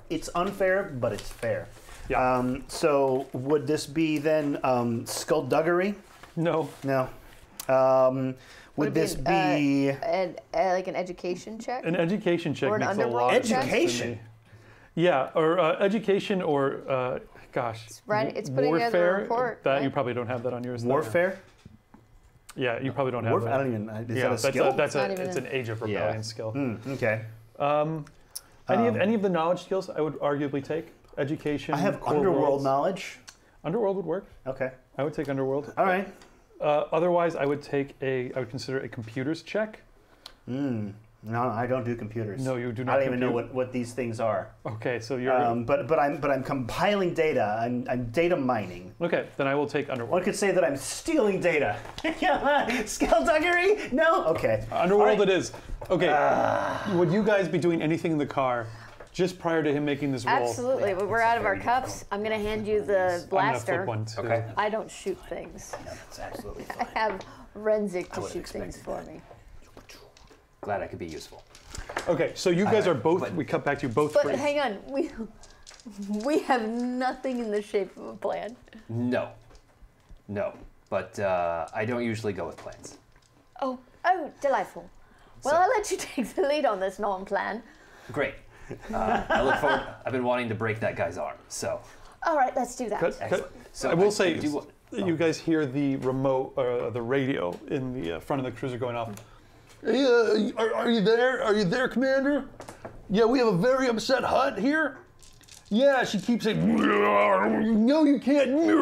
It's unfair, but it's fair. Yeah. So would this be then skullduggery? No. No. Would it this be be like an education check? An education check Or an makes a underworld lot of check? sense to me. Education? Yeah, or education, or gosh, It's putting together a warfare. report, That right? you probably don't have that on yours. though. warfare? Yeah, you probably don't have Warp? that. I don't even. Is Yeah, that a skill? it's an Age of Rebellion skill. Okay. Any of the knowledge skills I would arguably take. Education. I have core underworld worlds. knowledge. Underworld would work. Okay. I would take Underworld. All right. Otherwise, I would consider a computers check. No, I don't do computers. No, you do not. I don't even know what these things are. Okay, so you're. But I'm compiling data. I'm data mining. Okay, then I will take Underworld. One could say that I'm stealing data. Skullduggery? No. Okay. Underworld it is. Okay. Would you guys be doing anything in the car just prior to him making this roll? Absolutely. When we're out of our cups, I'm going to hand you the blaster. I'm gonna flip one too. Okay. I don't shoot things. No, that's absolutely I fine. have Renzik to would've shoot things expected for me. Glad I could be useful. Okay, so you guys are both. but- We cut back to you both. But free. hang on, we have nothing in the shape of a plan. No. But I don't usually go with plans. Oh, delightful. Well, I'll let you take the lead on this non-plan. Great. I look forward. I've been wanting to break that guy's arm. So All right, let's do that. excellent. So I will say, do you guys hear the remote, the radio in the front of the cruiser going off. Hey, are you there? Are you there, Commander? Yeah, we have a very upset Hutt here. Yeah, she keeps saying, no, you can't. You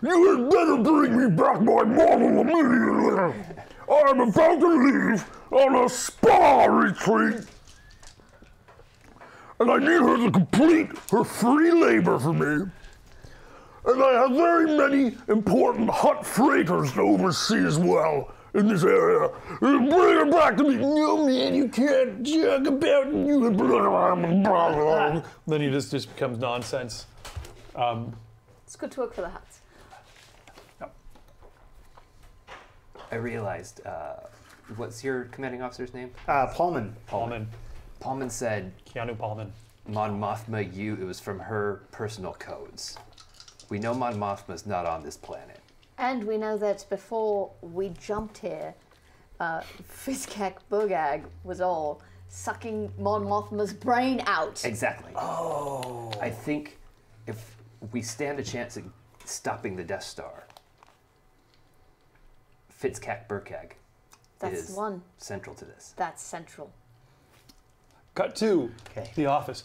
had better bring me back my mom immediately. I'm about to leave on a spa retreat. And I need her to complete her free labor for me. And I have very many important Hutt freighters to oversee as well in this area. Bring her back to me. No, man, you can't joke about you. Then he just becomes nonsense. It's good to work for the Huts. I realized. What's your commanding officer's name? Paulman. Paulman. Paulman said, Keanu Paulman. Mon Mothma, it was from her personal codes. We know Mon Mothma's not on this planet. And we know that before we jumped here, Fiskak Bugag was all sucking Mon Mothma's brain out. Exactly. Oh. I think if we stand a chance at stopping the Death Star, Fitzcak Burkag That's is one. central to this. That's central. Cut to the office.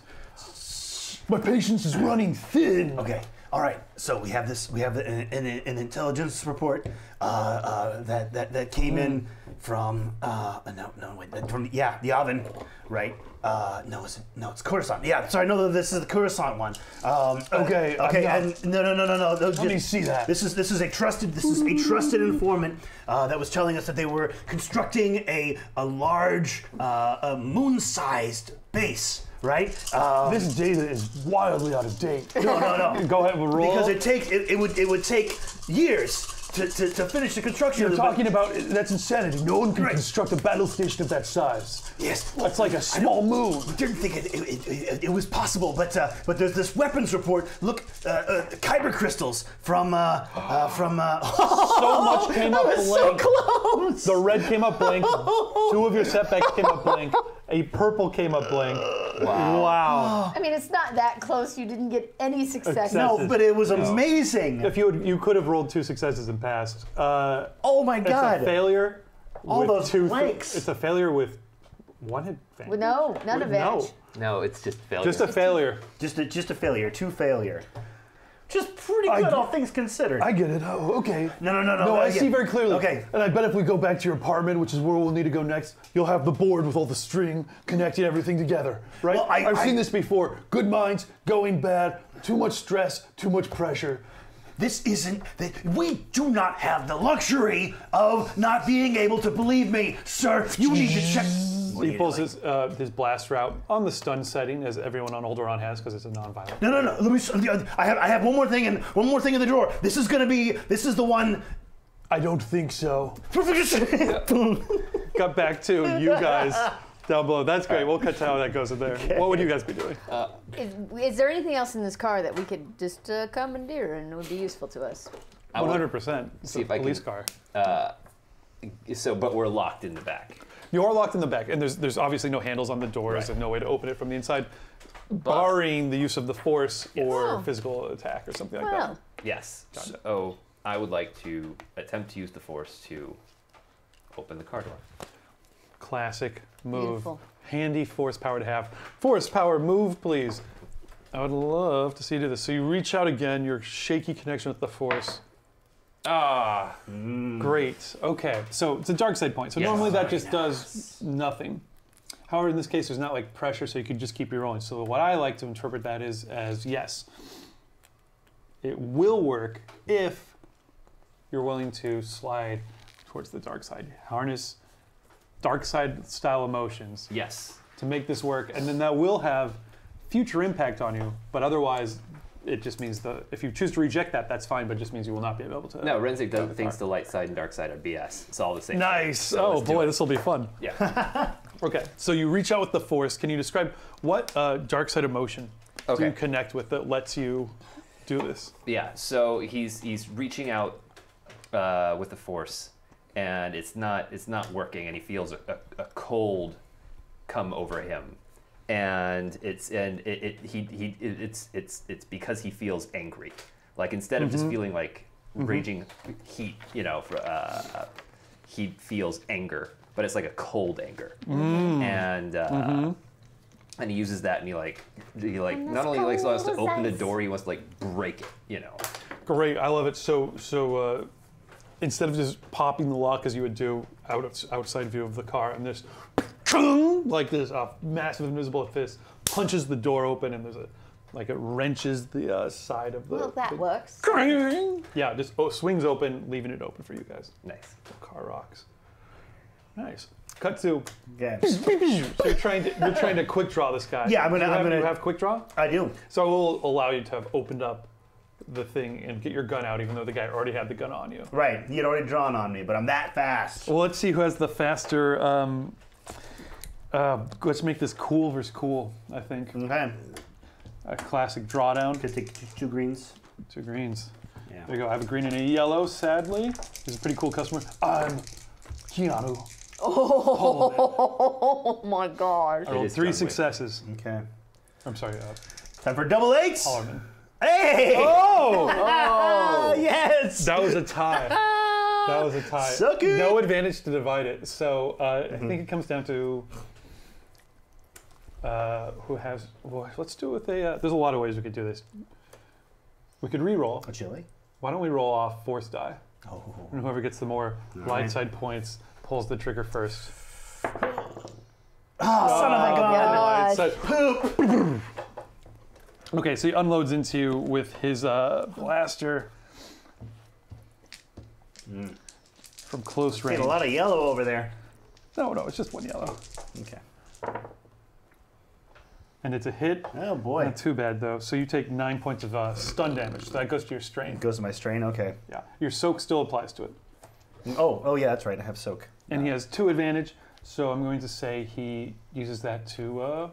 My patience is running thin. Okay. All right. So we have this. We have an intelligence report that came in from from the oven, right? No, it's Coruscant. Yeah. Sorry, no, this is the Coruscant one. Okay. And no. Let me see that. This is a trusted informant that was telling us that they were constructing a large moon-sized base. Right? This data is wildly out of date. No. Go ahead, we'll roll. Because it would take years to finish the construction. You're of the talking about, that's insanity. No one can Right. construct a battle station of that size. Yes, That's like a small moon. We didn't think it was possible, but there's this weapons report. Look, kyber crystals from. So much came up blank. So close. The red came up blank. Two of your setbacks came up blank. A purple came up blank. Wow. I mean, it's not that close. You didn't get any success. No, but it was amazing. If you could have rolled 2 successes and passed. Oh my It's God. a failure. All with those 2 blanks. It's a failure with 1 advantage. No, none advantage. No, it's just failure. Just a failure. Just a failure. 2 failure. Just pretty good, all things considered. I get it. Oh, okay. No. No, I see very clearly. Okay. And I bet if we go back to your apartment, which is where we'll need to go next, you'll have the board with all the string connecting everything together, right? Well, I've seen this before. Good minds going bad. Too much stress. Too much pressure. This isn't. We do not have the luxury of not being able to believe me, sir. You need to check. What are He you pulls doing? his blast route on the stun setting, as everyone on Alderaan has, because it's a non-violent. No. Let me. I have one more thing in the drawer. This is the one. I don't think so. Cut back to you guys down below. That's great. We'll cut to how that goes in there. What would you guys be doing? Is there anything else in this car that we could just commandeer and would be useful to us? 100%. It's see a if I can- police car. But we're locked in the back. You are locked in the back, and there's obviously no handles on the doors and no way to open it from the inside, barring the use of the force or Oh. physical attack or something like Well, Yes. So I would like to attempt to use the force to open the car door. Classic move. Beautiful. Handy force power to have. Force power move, please. I would love to see you do this. So you reach out again, your shaky connection with the force. Ah, great. Okay, so it's a dark side point. So Yes. normally that just does nothing. However, in this case, there's not like pressure, so you could just keep rolling. So what I like to interpret that is as yes, it will work if you're willing to slide towards the dark side. Harness dark side style emotions Yes. to make this work, and then that will have future impact on you. But otherwise, it just means if you choose to reject that, that's fine. But it just means you will not be able to. No, Renzik the thinks car. the light side and dark side are BS. It's all the same. Nice. So Oh let's do boy, it. this will be fun. Yeah. Okay, so you reach out with the force. Can you describe what dark side emotion do Okay. you connect with that lets you do this? Yeah. So he's reaching out with the force, and it's not working, and he feels a cold come over him, and it's because he feels angry. Like instead of just feeling like raging heat, he feels anger, but it's like a cold anger, and he uses that, and he not only wants to cold open the as door, he wants to like break it, Great, I love it. So instead of just popping the lock as you would do outside view of the car, and this like this massive invisible fist punches the door open, and there's it wrenches the side of the. Well, that works. Yeah, just swings open, leaving it open for you guys. Nice. The car rocks. Nice. Cut to. Okay. So you're trying to quick draw this guy. Yeah, I'm You gonna. have quick draw. I do. So I will allow you to have opened up the thing and get your gun out, even though the guy already had the gun on you. Right. He had already drawn on me, but I'm that fast. Well, let's see who has the faster. Let's make this cool versus cool. I think Okay. a classic drawdown. Could take 2 greens. 2 greens. Yeah. There you go. I have a green and a yellow. Sadly, he's a pretty cool customer. I'm Keanu. Oh my gosh. I rolled is 3 John Wick. successes. Okay. I'm sorry, Time for double 8s. Hollerman. Hey! Oh! Yes! That was a tie. That was a tie. So good. No advantage to divide it. So I think it comes down to who has. Well, let's do it with a. There's a lot of ways we could do this. We could re-roll. A chili? Why don't we roll off force die? Oh. And whoever gets the more light right. side points pulls the trigger first. Oh, son of a gun. gosh. Light side. Okay, so he unloads into you with his blaster from close Get range. a lot of yellow over there. No, it's just 1 yellow. Okay. And it's a hit. Oh boy. Not too bad though. So you take 9 points of stun damage. So that goes to your strain. Goes to my strain. Okay. Yeah. Your soak still applies to it. Oh yeah, that's right. I have soak. And he has 2 advantage. So I'm going to say he uses that to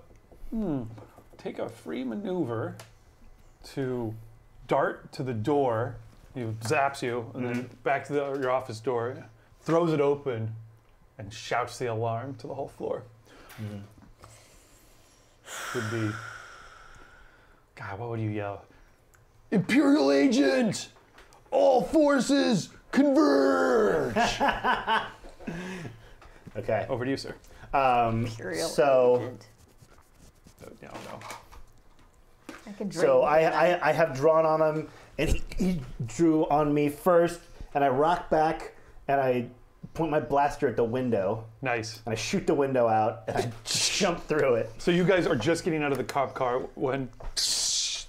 take a free maneuver to dart to the door. He zaps you and then back to your office door, throws it open, and shouts the alarm to the whole floor. Would be, God, what would you yell? Imperial agent! All forces converge! Okay. Over to you, sir. Imperial So agent. No. I can drink so that. I have drawn on him, and he drew on me first, and I rock back, and I point my blaster at the window, Nice. and I shoot the window out, and I jump through it. So you guys are just getting out of the cop car when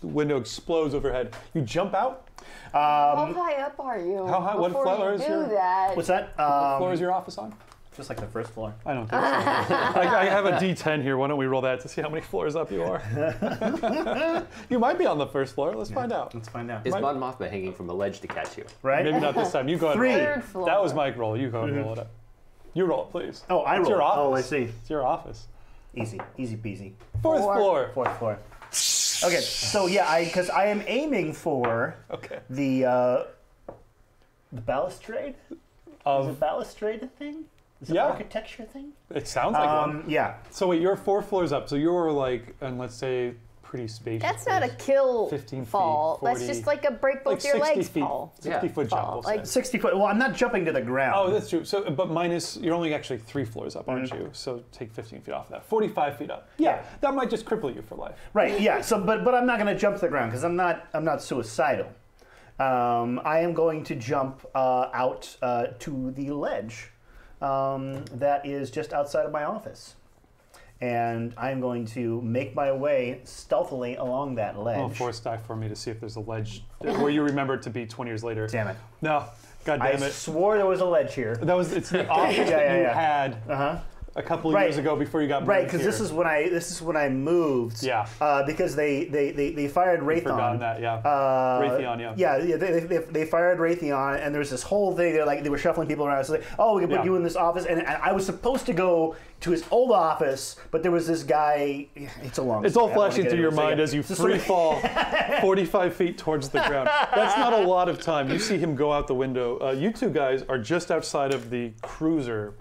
the window explodes overhead. You jump out. How high up are you? How high- what before floor you is do your- that? What's that? What floor is your office on? Just like the first floor. I don't think so. I have a D10 here. Why don't we roll that to see how many floors up you are? You might be on the first floor. Let's find out. Let's find out. Is Mon Mothma hanging from a ledge to catch you? Right? Maybe not this time. You go ahead. 3. and roll it. Third floor. That was my roll. You go ahead and roll it up. You roll it, please. Oh, I It's roll. your office. Oh, I see. It's your office. Easy peasy. Fourth Four. floor. 4th floor. Okay, so yeah, because I am aiming for Okay. the balustrade. Is Of it balustrade a thing? Is it Yeah. architecture thing? it sounds like one. Yeah. So wait, you're 4 floors up. So you're like, and let's say pretty spacious. That's not a place. kill 15 feet, fall. 40, That's just like a break both like your 60 legs feet, fall. 60-foot jump. Fall. We'll Like, say. 60 foot. Well, I'm not jumping to the ground. Oh, that's true. So, but minus, you're only actually 3 floors up, aren't you? So take 15 feet off of that. 45 feet up. Yeah, that might just cripple you for life. Right. Yeah. So, but I'm not going to jump to the ground because I'm not suicidal. I am going to jump out to the ledge that is just outside of my office. And I'm going to make my way stealthily along that ledge. Oh, force die for me to see if there's a ledge where you remember it to be 20 years later. Damn it. No, God I damn it. swore there was a ledge here. It's the office that you had Uh-huh. a couple of years ago before you got moved Right, because here. this is when I moved. Yeah. Because they fired Raytheon. Forgotten that, yeah. Raytheon, yeah. Yeah, they fired Raytheon, and there was this whole thing. They were shuffling people around. So like, oh, we can put you in this office, and I was supposed to go to his old office, but there was this guy. It's a long. It's story. all I don't wanna flashing get through into your it. So, mind yeah. as you Just free like- fall 45 feet towards the ground. That's not a lot of time. You see him go out the window. You two guys are just outside of the cruiser.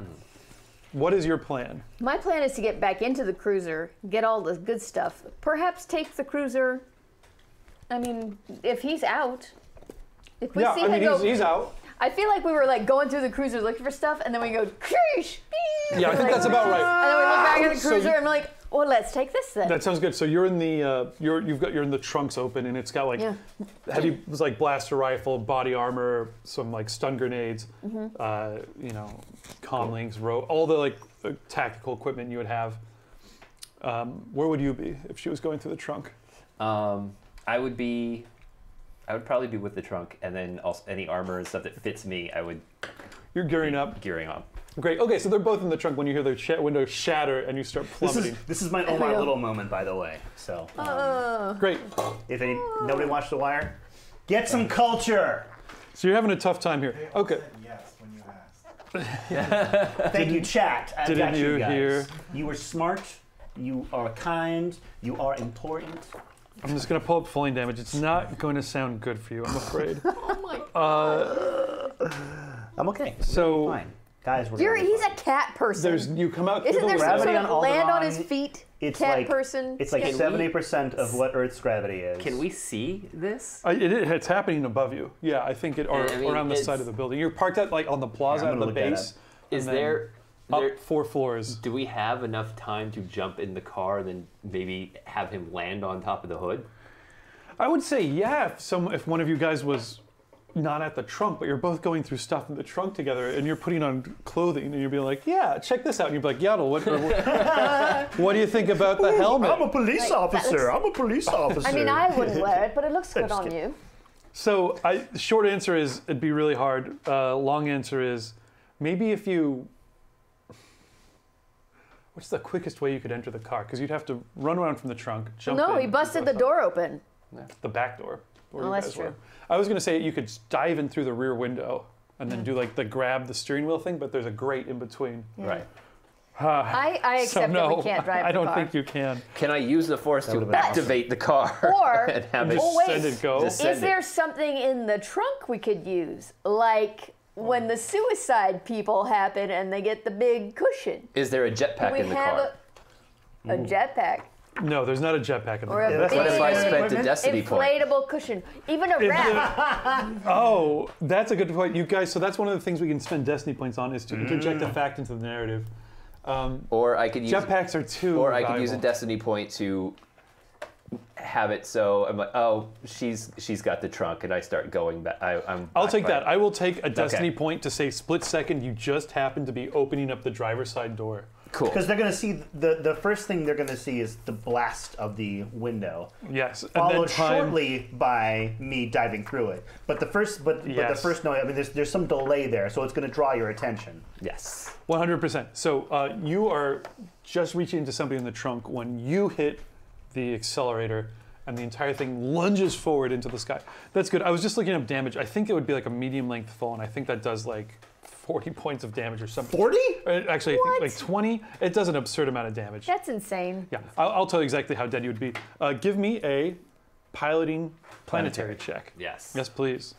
What is your plan? my plan is to get back into the cruiser, get all the good stuff. Perhaps take the cruiser. I mean, if he's out. If we Yeah, see I him mean, go, he's out. I feel like we were like going through the cruiser looking for stuff, and then we go, Kreesh, Yeah, I think that's about right. and then we look back at the So cruiser, you- and we're like, well, let's take this then. That sounds good. So you're in the you're in the trunks open, and it's got like Yeah. heavy like blaster rifle, body armor, some like stun grenades, comlinks, all the like tactical equipment you would have. Where would you be if she was going through the trunk? I would probably be with the trunk, and then also any armor and stuff that fits me, I would You're gearing up. gearing up. Great. Okay, so they're both in the trunk when you hear the window shatter and you start plummeting. This is my oh my little moment, by the way. So Great. if nobody watched The Wire, get some culture. So you're having a tough time here. Okay. Yes, when you asked. Thank you, chat. I didn't got you guys. hear? You were smart. You are kind. You are important. I'm just going to pull up falling damage. It's not going to sound good for you, I'm afraid. Oh my God. I'm okay. So- Fine. Guys, we're He's a cat person. You come out through Isn't the there some gravity sort on of land on Alderaan, his feet? it's Cat like- person. It's like Can we- 70% of what Earth's gravity is. Can we see this? It's happening above you. Yeah, I think or I mean, around the side of the building. You're parked at like on the plaza I'm at the gonna look that base. Is and then there up 4 floors? do we have enough time to jump in the car and then maybe have him land on top of the hood? I would say yeah. If one of you guys was not at the trunk, but you're both going through stuff in the trunk together, and you're putting on clothing, and you'd be like, yeah, check this out, and you'd be like, Yaddle, what do you think about the helmet? I'm a police officer. I'm a police officer. I mean, I wouldn't wear it, but it looks good Just on kidding. you. So, short answer is it'd be really hard. Long answer is maybe if you. What's the quickest way you could enter the car? Because you'd have to run around from the trunk, jump in. No, he busted the door open. The back door. Where Oh, you that's guys were. true. I was going to say you could dive in through the rear window and then do like the grab the steering wheel thing, but there's a grate in between. Right. I So accept no, that we can't drive I the don't car. think you can. Can I use the force to would've been awesome. activate the car Or- and have it? Oh, wait. Send it go. Just- Is Send there it. something in the trunk we could use? Like when the suicide people happen and they get the big cushion. Is there a jetpack we in the have car? a jetpack No, there's not a jetpack in the or a car. that's big What if I Big spent a destiny point? inflatable cushion. Even a wrap. Oh, that's a good point. You guys, so that's one of the things we can spend destiny points on is to interject a fact into the narrative. Or I could use Jetpacks are too Or I could use a valuable. destiny point to have it so I'm like, oh, she's got the trunk, and I start going back. I'll take that. I will take a destiny Okay. point to say split second you just happen to be opening up the driver's side door. Cool. Because they're going to see the first thing they're going to see is the blast of the window, Yes. And followed then time, shortly by me diving through it. But the first, but the Yes. first no, I mean, there's some delay there, so it's going to draw your attention. Yes. 100%. So you are just reaching into somebody in the trunk when you hit the accelerator and the entire thing lunges forward into the sky. That's good. I was just looking up damage. I think it would be like a medium length fall, and I think that does like 40 points of damage or something. 40? Actually, I What? think like 20. It does an absurd amount of damage. That's insane. Yeah, I'll tell you exactly how dead you would be. Give me a piloting planetary check. Yes. Yes, please.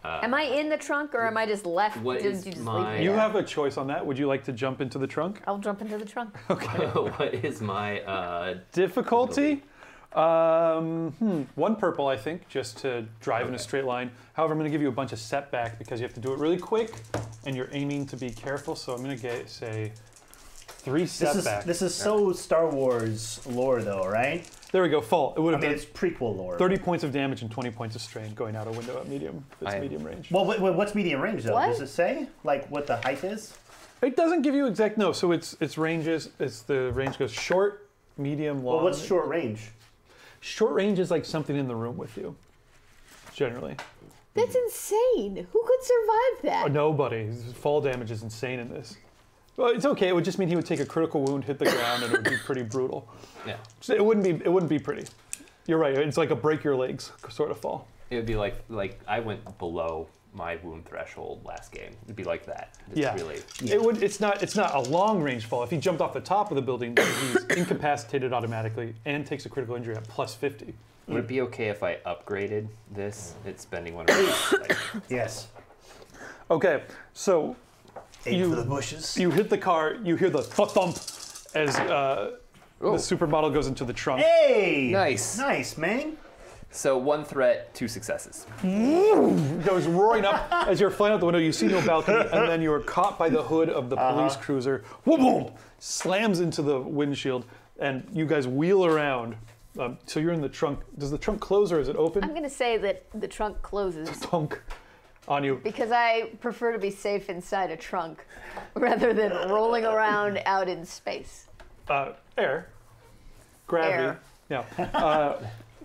Am I in the trunk or am I just left? What Did is you just my- leave me You there? have a choice on that. Would you like to jump into the trunk? I'll jump into the trunk. What is my Difficulty? One purple, I think, just to drive in a straight line. However, I'm going to give you a bunch of setback because you have to do it really quick, and you're aiming to be careful. So I'm going to say 3 setback. This is so Star Wars lore, though, right? There we go. Fall. It would have been it's prequel lore. 30 points of damage and 20 points of strain going out a window at medium. That's medium range. Well, what's medium range though? What? Does it say like what the height is? It doesn't give you exact. No. So it's ranges. It's the range goes short, medium, long. Well, what's short range? Short range is like something in the room with you. Generally. That's insane. Who could survive that? Nobody. Fall damage is insane in this. Well, it's okay. It would just mean he would take a critical wound, hit the ground, and it would be pretty brutal. Yeah. So it wouldn't be pretty. You're right. It's like a break your legs sort of fall. It would be like I went below my wound threshold last game. It'd be like that. It's Yeah. really. It's not a long range fall. If he jumped off the top of the building, he's incapacitated automatically and takes a critical injury at plus 50. Would it be okay if I upgraded this? It's spending one of my. Yes. Okay, so Aim for the bushes. you hit the car. You hear the thump as the supermodel goes into the trunk. Hey! Nice. Nice, man. So 1 threat, 2 successes. Goes roaring up as you're flying out the window. You see no balcony, and then you're caught by the hood of the police cruiser. Boom, boom! Slams into the windshield, and you guys wheel around. So you're in the trunk. Does the trunk close or is it open? I'm going to say that the trunk closes Thunk on you. because I prefer to be safe inside a trunk rather than rolling around out in space. Air, gravity. Air. Yeah.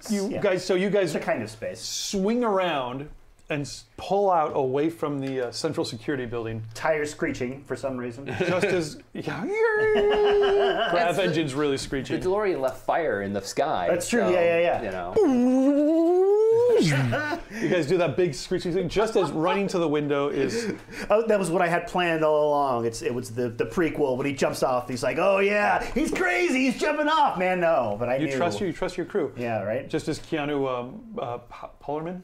You Yeah. guys. So you guys It's a kind of space. swing around and pull out away from the central security building. Tires screeching for some reason. Just as grav engine's really The screeching. DeLorean left fire in the sky. That's true, so, yeah. You know. You guys do that big screeching thing just as running to the window is. Oh, that was what I had planned all along. It was the prequel when he jumps off. He's like, oh yeah, he's crazy. He's jumping off, man. No, but I You knew. trust your crew. Yeah, right. Just as Keanu Pullman.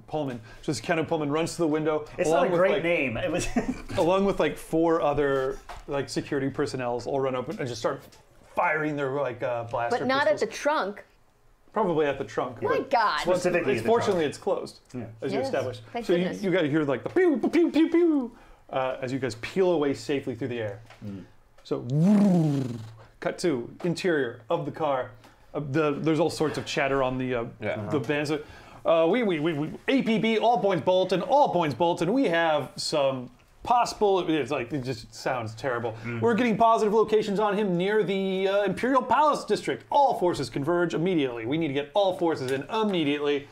Pullman. Just Keanu Pullman runs to the window. It's not a with, great like, name. It was. Along with like 4 other like security personnel all run up and just start firing their like blaster But not at pistols. the trunk. Probably at the trunk. My God. Specifically at the Fortunately, it's closed, as you Yes, established. thank So goodness. you got to hear like the pew, pew, pew, pew, as you guys peel away safely through the air. So, cut to interior of the car. There's all sorts of chatter on the bands. We APB, all points bulletin. We have some possible. It's like it just sounds terrible. We're getting positive locations on him near the Imperial Palace district. All forces converge immediately. We need to get all forces in immediately.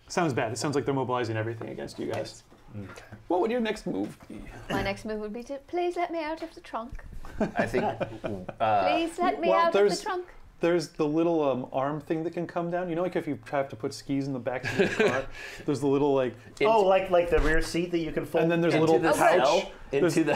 Sounds bad. It sounds like they're mobilizing everything against you guys. Okay. What would your next move be? My next move would be to please let me out of the trunk. I think. Please let me well, out of the there's- trunk. There's the little arm thing that can come down. You know, like if you have to put skis in the back of your car, there's the little like. Oh, like the rear seat that you can fold. And then there's a into little the pouch. cell, into the.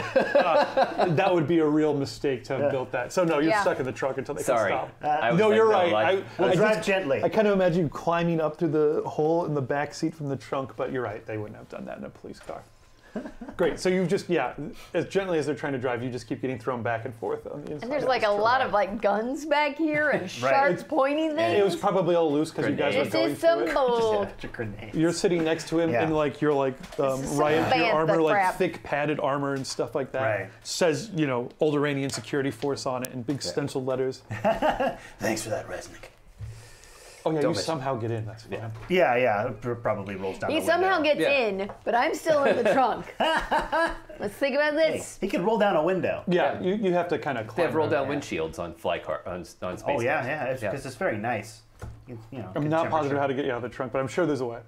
That would be a real mistake to have built that. So no, you're Yeah. stuck in the truck until they Sorry. can stop. I was No, like, you're no, right. like- We'll drive gently. I kind of imagine you climbing up through the hole in the back seat from the trunk, but you're right. They wouldn't have done that in a police car. Great. So you just, as gently as they're trying to drive, you just keep getting thrown back and forth on the inside. And there's of like this a truck. lot of like guns back here and sharps pointing things. It was probably all loose because you guys were This going is through some it. bull. Grenades. You're sitting next to him Yeah. and like you're like is some Ryan, your bantha armor, like crap. thick padded armor and stuff like that. Right. Says, Alderaan security force on it in big stenciled letters. Thanks for that, Resnick. Oh yeah, Don't you miss. somehow get in. That's fine. Yeah. It probably rolls down. He the somehow window. gets in, but I'm still in the trunk. Let's think about Hey, this. he could roll down a window. Yeah, you have to kind of They climb. have roll down Yeah. windshields on on space. Oh yeah, cars. because it's very nice. I'm not positive how to get you out of the trunk, but I'm sure there's a way.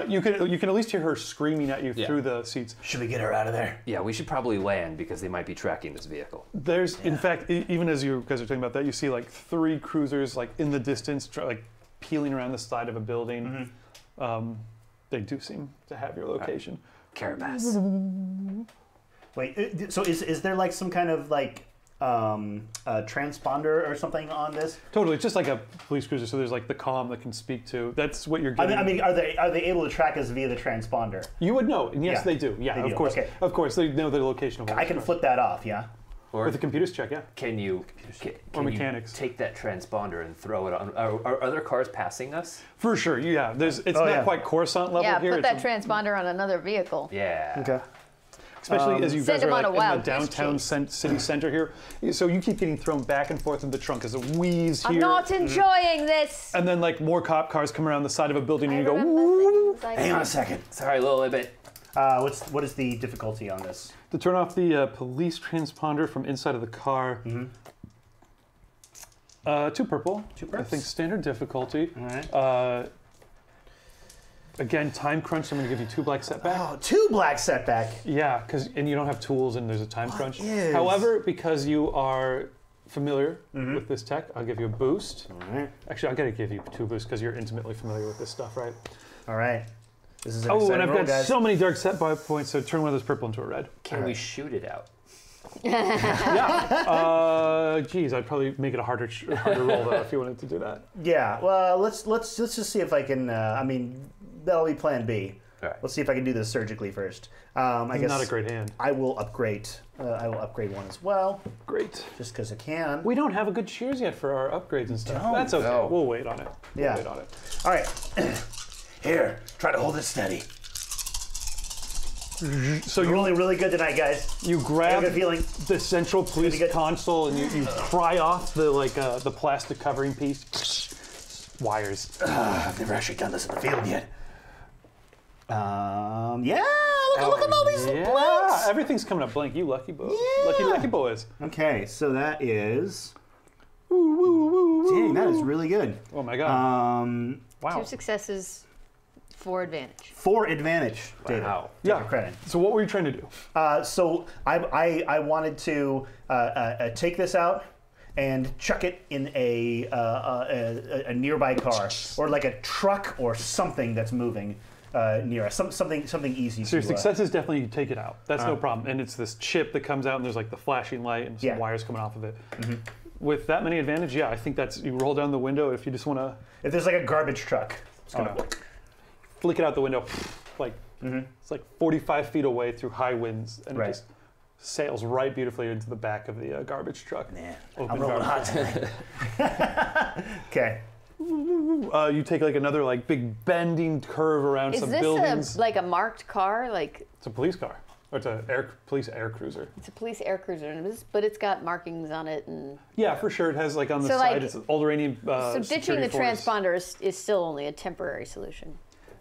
You can at least hear her screaming at you Yeah. through the seats. Should we get her out of there? Yeah, we should probably land because they might be tracking this vehicle. There's, in fact, even as you guys are talking about that, you see like 3 cruisers like in the distance, like peeling around the side of a building. They do seem to have your location. Carabas. Wait, so is there like some kind of like transponder or something on this? Totally, it's just like a police cruiser. So there's like the comm that can speak to. That's what you're I getting. mean, are they able to track us via the transponder? You would know, and yes, Yeah, they do. Yeah, they of do, course, okay. of course, they know the location of all I this can stuff. flip that off, yeah. Or With a computers check, yeah. can you Or mechanics. take that transponder and throw it on? Are other cars passing us? For sure, yeah. It's Oh, not yeah. quite Coruscant level Yeah, here. put it's that transponder on another vehicle. Yeah. Okay. Especially as you Send guys are him on like, a in the wild goose downtown chase. city center here. So you keep getting thrown back and forth in the trunk as it weaves here. I'm not enjoying this. And then like more cop cars come around the side of a building I and you go, remember woo. things like Hang on a that. second. Sorry, little bit. What is the difficulty on this? To turn off the police transponder from inside of the car. 2 purple. 2 I purps. think standard difficulty. All right. Again, time crunch. I'm going to give you 2 black setback. Oh, 2 black setback. Yeah, and you don't have tools and there's a time crunch. is? However, because you are familiar with this tech, I'll give you a boost. All right. Actually, I got to give you 2 boosts because you're intimately familiar with this stuff, right? All right. This is an Oh, exciting and I've roll, got guys. so many dark set points, so turn one of those purple into a red. Can we shoot it out? Yeah. Geez, I'd probably make it a harder roll though if you wanted to do that. Yeah. Well, let's just see if I can. I mean, that'll be Plan B. All right. Let's see if I can do this surgically first. I guess Not a great hand. I will upgrade. I will upgrade one as well, Great. just because I can. We don't have a good cheers yet for our upgrades and stuff. Don't. That's okay. No. We'll wait on it. Yeah. We'll wait on it. All right. Here, try to hold it steady. So You're you rolling really good tonight, guys. you I have grab a good feeling. the central police good. console and you pry off the the plastic covering piece. Wires. I've never actually done this in the field yet. Yeah. Look at all these Yeah, blanks. everything's coming up blank. You lucky boy. Yeah. Lucky boys. Okay, so that is. Woo, woo, woo, woo. Dang, that is really good. Oh my god. Wow. 2 successes, 4 advantage. 4 advantage, David. Wow. Take Yeah. your credit. So what were you trying to do? So I wanted to take this out and chuck it in a nearby car or like a truck or something that's moving near us. Something easy. So your to, success is definitely you take it out. That's no problem. And it's this chip that comes out and there's like the flashing light and some Yeah. wires coming off of it. With that many advantage, yeah, I think that's you roll down the window if you just want to If there's like a garbage truck, it's gonna. flick it out the window, like it's like 45 feet away through high winds, and Right. it just sails right beautifully into the back of the garbage truck. Man, Open I'm rolling garbage. hot tonight. Okay. You take like another like big bending curve around Is some this buildings. like a marked car? Like It's a police car, or it's a police air cruiser. it's a police air cruiser, and but it's got markings on it, and Yeah, for sure. It has like on the So, side, like- it's Alderaan. so ditching security the force. transponder is still only a temporary solution.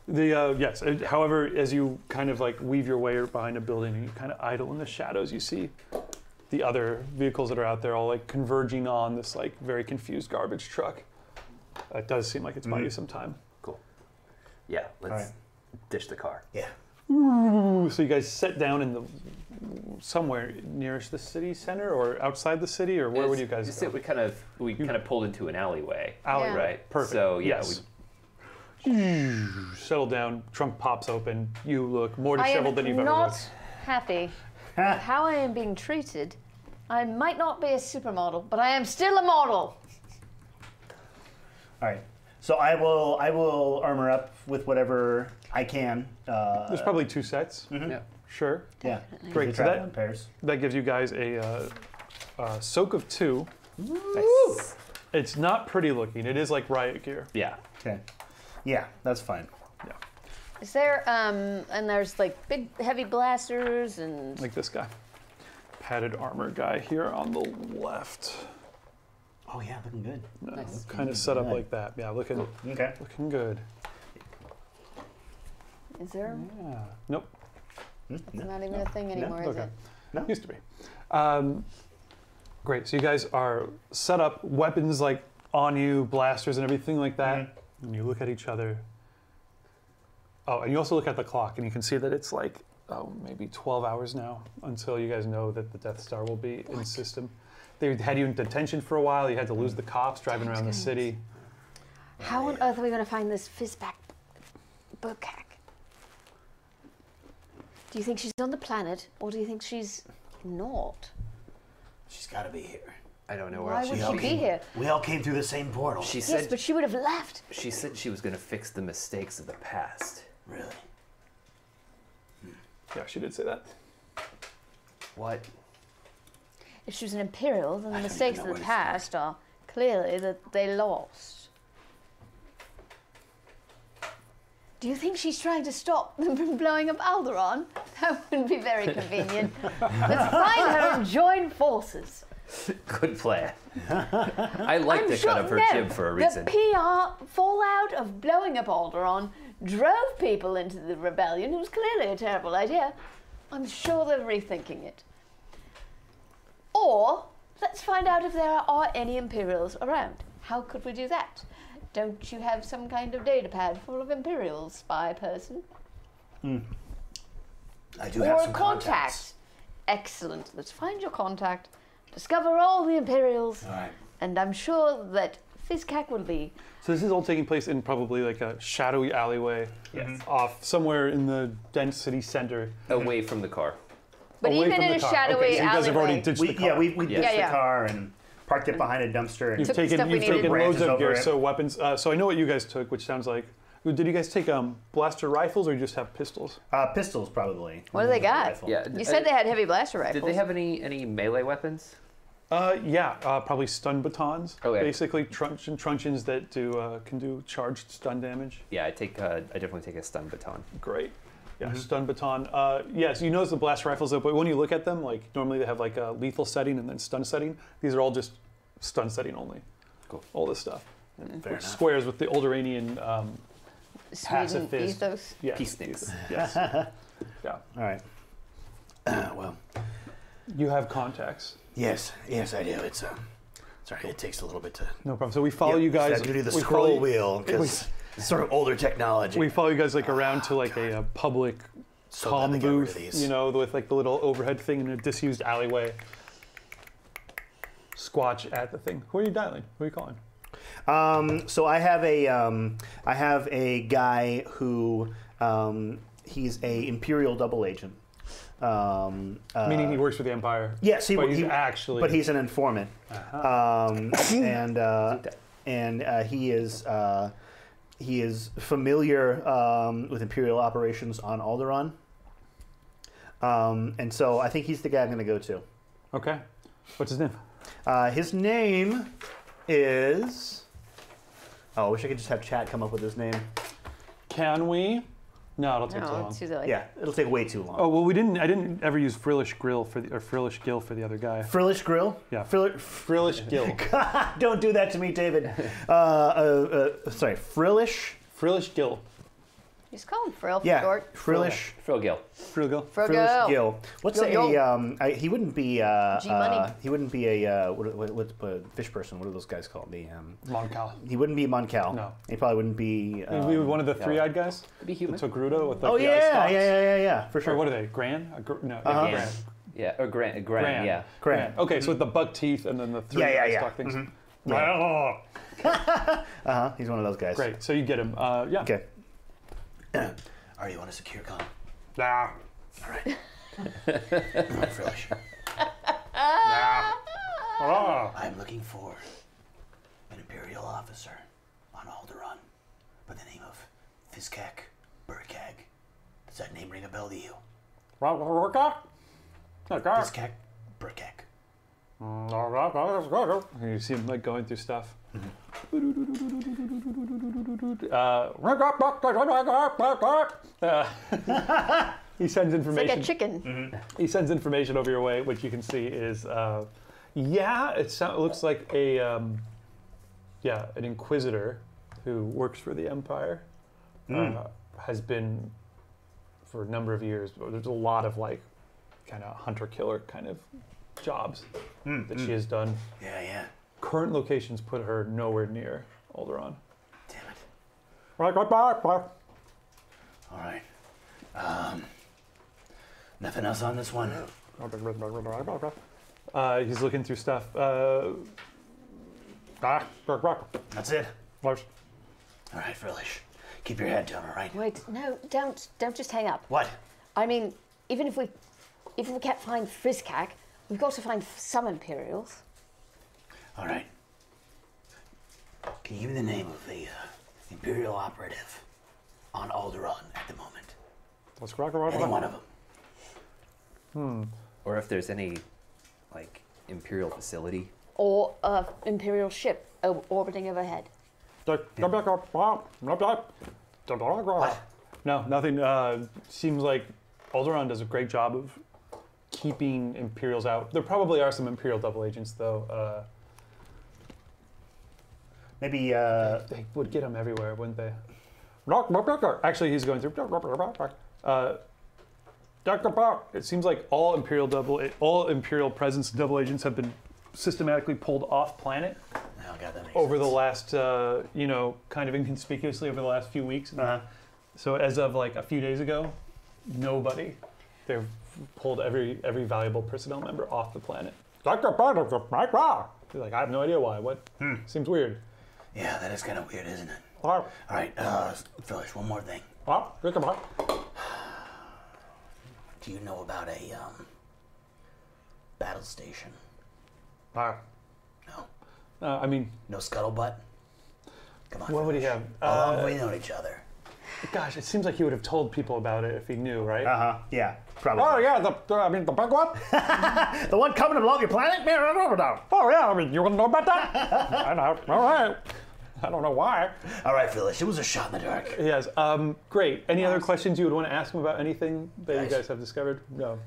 The yes. However, as you kind of like weave your way behind a building and you kind of idle in the shadows, you see the other vehicles that are out there all like converging on this like very confused garbage truck. It does seem like it's buying you some time. Cool. Yeah, let's Alright. ditch the car. Yeah. Ooh, so you guys sit down in the somewhere nearest the city center or outside the city, or where would you guys go? We kind of pulled into an alleyway. Alley, Yeah. Right. Perfect. So yeah, Yes. Settle down. Trunk pops open. You look more I disheveled than am you've ever not looked. happy with how I am being treated. I might not be a supermodel, but I am still a model. All right. So I will armor up with whatever I can. There's probably 2 sets. Yeah. Sure. Yeah. Great. We So travel in that pairs. gives you guys a soak of 2. Nice. It's not pretty looking. It is like riot gear. Yeah. Okay. Yeah, that's fine. Is there and there's like big heavy blasters and Like this guy. Padded armor guy here on the left. Oh yeah, looking good. Nice. Kind of set up Good. like that. Yeah, looking Okay. good. is there? Yeah. Nope. It's not even a thing anymore, is Okay. it? Used to be. Great. So you guys are set up, weapons like on you, blasters and everything like that. And you look at each other. Oh, and you also look at the clock, and you can see that it's like maybe 12 hours now until you guys know that the Death Star will be in system. They had you in detention for a while. You had to lose the cops driving around the city. How on earth are we going to find this fizzback bokak? Do you think she's on the planet, or do you think she's not? She's got to be here. I don't know where Why else would she she could be here? We all came through the same portal. She Yes, said but she would have left. she said she was going to fix the mistakes of the past. Really? Yeah, she did say that. What? if she was an Imperial, then the mistakes of the past are clearly that they lost. Do you think she's trying to stop them from blowing up Alderaan? That wouldn't be very convenient. Let's find her and join forces. Good plan. I like the cut of her jib for a reason. The PR fallout of blowing up Alderaan drove people into the rebellion. It was clearly a terrible idea. I'm sure they're rethinking it. Or, let's find out if there are any Imperials around. How could we do that? Don't you have some kind of data pad full of Imperials, spy person? I do have Or some a contact. contacts. Excellent. Let's find your contact, discover all the Imperials, All right. and I'm sure that Fizcac will be. So this is all taking place in probably like a shadowy alleyway off somewhere in the dense city center. Away from the car. But away even from in the a car. shadowy Okay, so you guys have already alleyway. ditched the car. We ditched Yeah. the car and parked it behind a dumpster. And You've Took the taken, stuff we you've needed. taken loads Branches of gear, over it. so weapons. So I know what you guys took, which sounds like. Did you guys take blaster rifles or you just have pistols? Pistols, probably. What do they got? Rifle. Yeah. You said they had heavy blaster rifles. Did they have any melee weapons? Probably stun batons. Okay. Basically truncheons that can do charged stun damage. Yeah, I definitely take a stun baton. Great. Yeah, stun baton. Yes, you notice the blast rifles though, but when you look at them, like normally they have like a lethal setting and then stun setting. These are all just stun setting only. Cool. All this stuff. Fair enough. Squares with the Alderanian Sweden pacifist. ethos. yes. Peace sticks. Yes. Yeah. All right. Well, You have contacts. yes, I do. It's sorry, it takes a little bit to. No problem. So we follow you guys. I do the we scroll follow- wheel because it's sort of older technology. We follow you guys like around to like a public So glad comm they got rid of booth, these. you know, with like the little overhead thing in a disused alleyway. Squatch at the thing. Who are you dialing? Who are you calling? So I have a guy who he's a Imperial double agent. Meaning he works for the Empire. Yes, but he's actually. But he's an informant, and he is familiar with Imperial operations on Alderaan. And so I think he's the guy I'm going to go to. Okay. What's his name? His name is. Oh, I wish I could just have chat come up with his name. Can we? No, it'll take too No, long. it's too late. Yeah, it'll take way too long. Oh well, I didn't ever use Frillish Grill or Frillish Gill for the other guy. Frillish Grill? Yeah. Frillish Gill. Don't do that to me, David. Sorry, Frillish? Frillish Gill. Just call him Frill for Yeah, short. Frillish. Phil Gill. Frill Gill. Frillish Gill. What's Yo, he wouldn't be G-Money. he wouldn't be a what's a fish person? What are those guys called? Moncal. He wouldn't be Moncal. No. He probably wouldn't be. We were one of the three-eyed guys. Could be That human. took Rudo with like Oh the ice yeah, stalks. yeah, for Or sure. what are they? Gran? No, Uh-huh. Gran. Yeah, or Grant, Gran. yeah. Gran. Okay, so with the buck teeth and then the three Yeah, ice yeah. stalk things. Yeah. He's one of those guys. Great. So you get him. Yeah. Okay. Are you on a secure comm? Nah. All right. Frillish. I'm looking for an Imperial officer on Alderaan by the name of Fizcac Burkag. Does that name ring a bell to you? Fizcac Burkag. You see him like going through stuff. He sends It's like information. a chicken. He sends information over your way, which you can see is, it looks like an Inquisitor who works for the Empire. Has been for a number of years. There's a lot of like kind of hunter-killer kind of jobs that she has done. Yeah. Current locations put her nowhere near Alderaan. Damn it. All right. Nothing else on this one. He's looking through stuff. That's it. All right, Frillish. Keep your head down, all right? Wait, no, don't just hang up. What? I mean, even if we can't find Frizcac, we've got to find some Imperials. All right. Can you give me the name of the Imperial operative on Alderaan at the moment? Any one of them. Or if there's any, like, Imperial facility. Or an Imperial ship orbiting overhead. No, nothing. Seems like Alderaan does a great job of keeping Imperials out. There probably are some Imperial double agents, though. Maybe. They would get them everywhere, wouldn't they? Actually, he's going through. It seems like all Imperial presence double agents have been systematically pulled off planet Oh, God, that makes over the sense. last, kind of inconspicuously over the last few weeks. So as of like a few days ago, nobody. They've pulled every valuable personnel member off the planet. They're like, I have no idea why. What? Seems weird. Yeah, that is kind of weird, isn't it? All All right, Phyllis, one more thing. Do you know about a battle station? No. I mean, No scuttlebutt? Come on. what would he Phyllis. have? How long have we known each other? Gosh, it seems like he would have told people about it if he knew, right? Yeah, probably. Oh yeah, the big one. The one coming along your planet? Oh yeah, I mean, you want to know about that? I know. All right. I don't know why. All right, Phyllis, it was a shot in the dark. Yes. Great. Any other questions you would want to ask him about anything that you Nice. guys have discovered? No.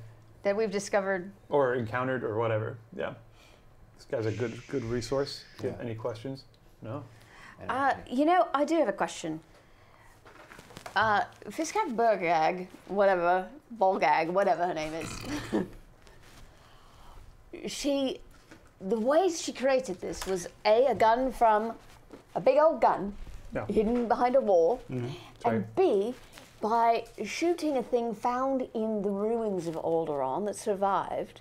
That we've discovered. Or encountered or whatever. Yeah. This guy's a good resource. Do you have any questions? No. I do have a question. Fiskag Burgag, whatever, Bolgag, whatever her name is. The way she created this was a gun from a big old gun Yeah. hidden behind a wall, Sorry. and B, by shooting a thing found in the ruins of Alderaan that survived.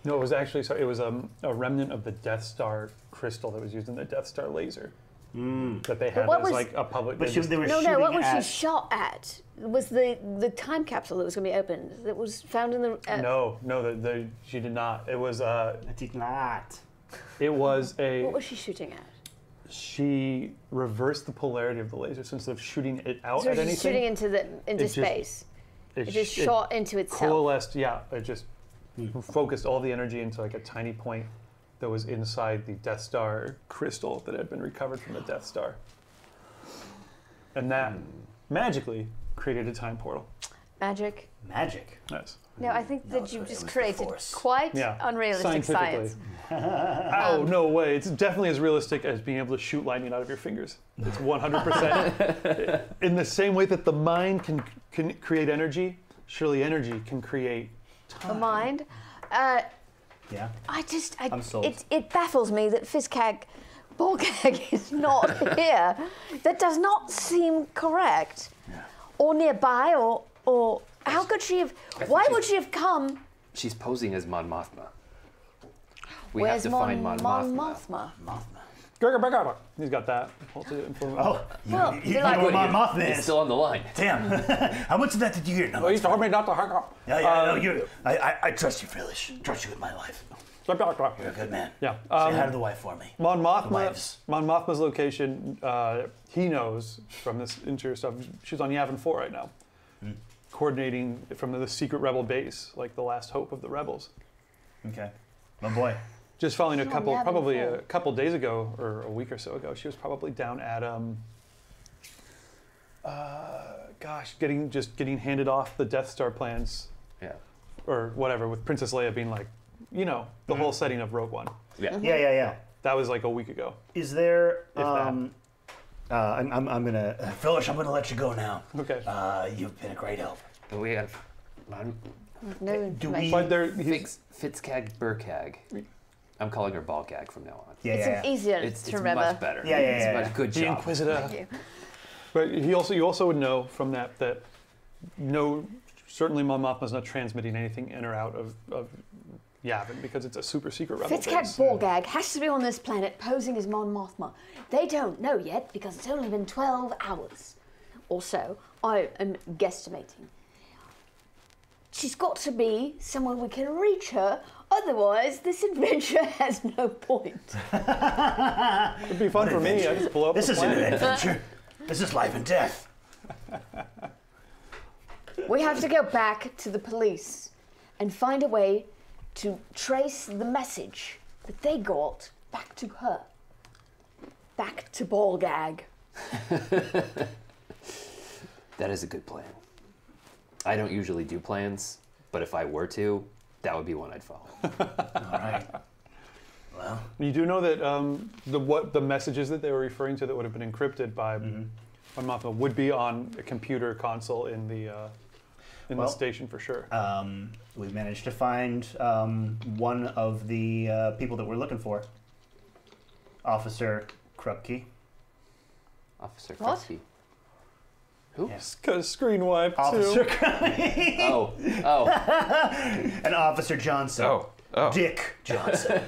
No, it was actually it was a remnant of the Death Star crystal that was used in the Death Star laser. That they had what as was- like a public. But they she, just- they were No, shooting what was at... she shot at? Was the time capsule that was going to be opened that was found in the... No, she did not. It was I did not. a. What was she shooting at? She reversed the polarity of the laser, so instead of shooting it out So at she's shooting anything, into just- space. It just sh- shot into itself. coalesced. Yeah, it just focused all the energy into like a tiny point that was inside the Death Star crystal that had been recovered from the Death Star, and that magically created a time portal. Magic. Magic. Yes. No, I think that you it just was the created Force. quite Yeah. unrealistic Scientifically. science. Oh, no way. It's definitely as realistic as being able to shoot lightning out of your fingers. It's 100%. In the same way that the mind can create energy, surely energy can create The mind. Yeah. I'm sold. It baffles me that Fiskag Borgag is not here. That does not seem correct. Or nearby, or how could she have? Why would she have come? She's posing as Mon Mothma. We Where's have to find Mon Mothma. Mothma. He's got that. Holds it in front of him. Oh, Well, you they're know like- where my Mothma He's is. still on the line. Damn. How much of that did you hear? No, Well, he it's fine. told me not to hang up. Yeah, no, I trust you, Phyllis. Trust you with my life. You're a good man. Yeah. Say hi to the wife for me. Mon wives. Mothma's location, he knows from this interior stuff. She's on Yavin 4 right now, coordinating from the secret rebel base, like the last hope of the rebels. Okay. My boy. Just following She's on Yavin probably 4. a couple days ago, or a week or so ago, she was probably down at getting handed off the Death Star plans, Yeah. or whatever, with Princess Leia being like, the whole setting of Rogue One. Yeah. Yeah. That was like a week ago. Is there? If that. I'm gonna Phyllis. I'm gonna let you go now. Okay. You've been a great help. And we have Mon No Do information. we- But there, Fitzcag Burkag. I'm calling her Balgag from now on. Yeah, It's easier It's to remember. much better. Yeah, It's yeah. much good the job. Inquisitor. Thank you. But you also would know from that certainly Mon Mothma's not transmitting anything in or out of Yavin because it's a super secret rebel Fitzcag base. Borgag has to be on this planet posing as Mon Mothma. They don't know yet because it's only been 12 hours or so. I am guesstimating. She's got to be somewhere we can reach her, otherwise this adventure has no point. It'd be fun for me. I just blow up This the isn't an planet. adventure. This is life and death. We have to go back to the police and find a way to trace the message that they got back to her. Back to Ball Gag. That is a good plan. I don't usually do plans, but if I were to, that would be one I'd follow. All right. Well, You do know that the messages that they were referring to that would have been encrypted by Mothma would be on a computer console in the station for sure. we managed to find one of the people that we're looking for. Officer Krupke. Officer What? Krupke. Who? Yes. Got a screen wipe Officer too. Krupke. Oh. And Officer Johnson. Oh. Dick Johnson.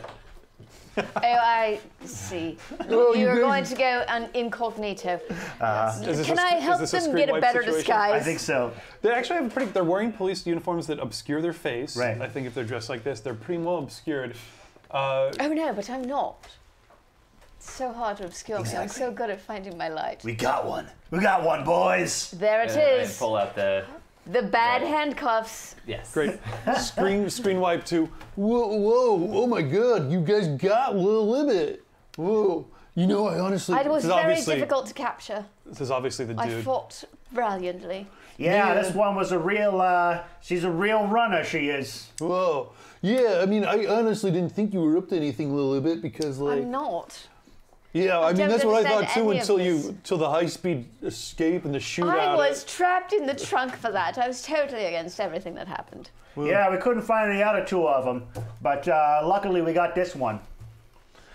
Oh, I see. Oh, you You're guys- going to go Is incognito. this Can I help is this them screen get a wipe better situation? disguise? I think so. They actually have they're wearing police uniforms that obscure their face. Right. I think if they're dressed like this, they're pretty well obscured. Oh no, but I'm not. It's so hard to obscure me. I'm Exactly. so good at finding my light. We got one. We got one, boys. There it And I is. pull out the. The bad Right. handcuffs. Yes. Great. Screen wipe too. Whoa, oh my god, you guys got Lil Libbit. Whoa. You know, I honestly... It was This is very obviously- difficult to capture. This is obviously the I dude. fought valiantly. Yeah, Man. this one was a real, she's a real runner, she is. Whoa. Yeah, I mean, I honestly didn't think you were up to anything, Lil Libbit, because, like... I'm not. Yeah, I mean, don't that's what I thought, understand too, any of until this. till the high-speed escape and the shootout. I was trapped in the trunk for that. I was totally against everything that happened. Yeah, we couldn't find the other two of them, but luckily we got this one.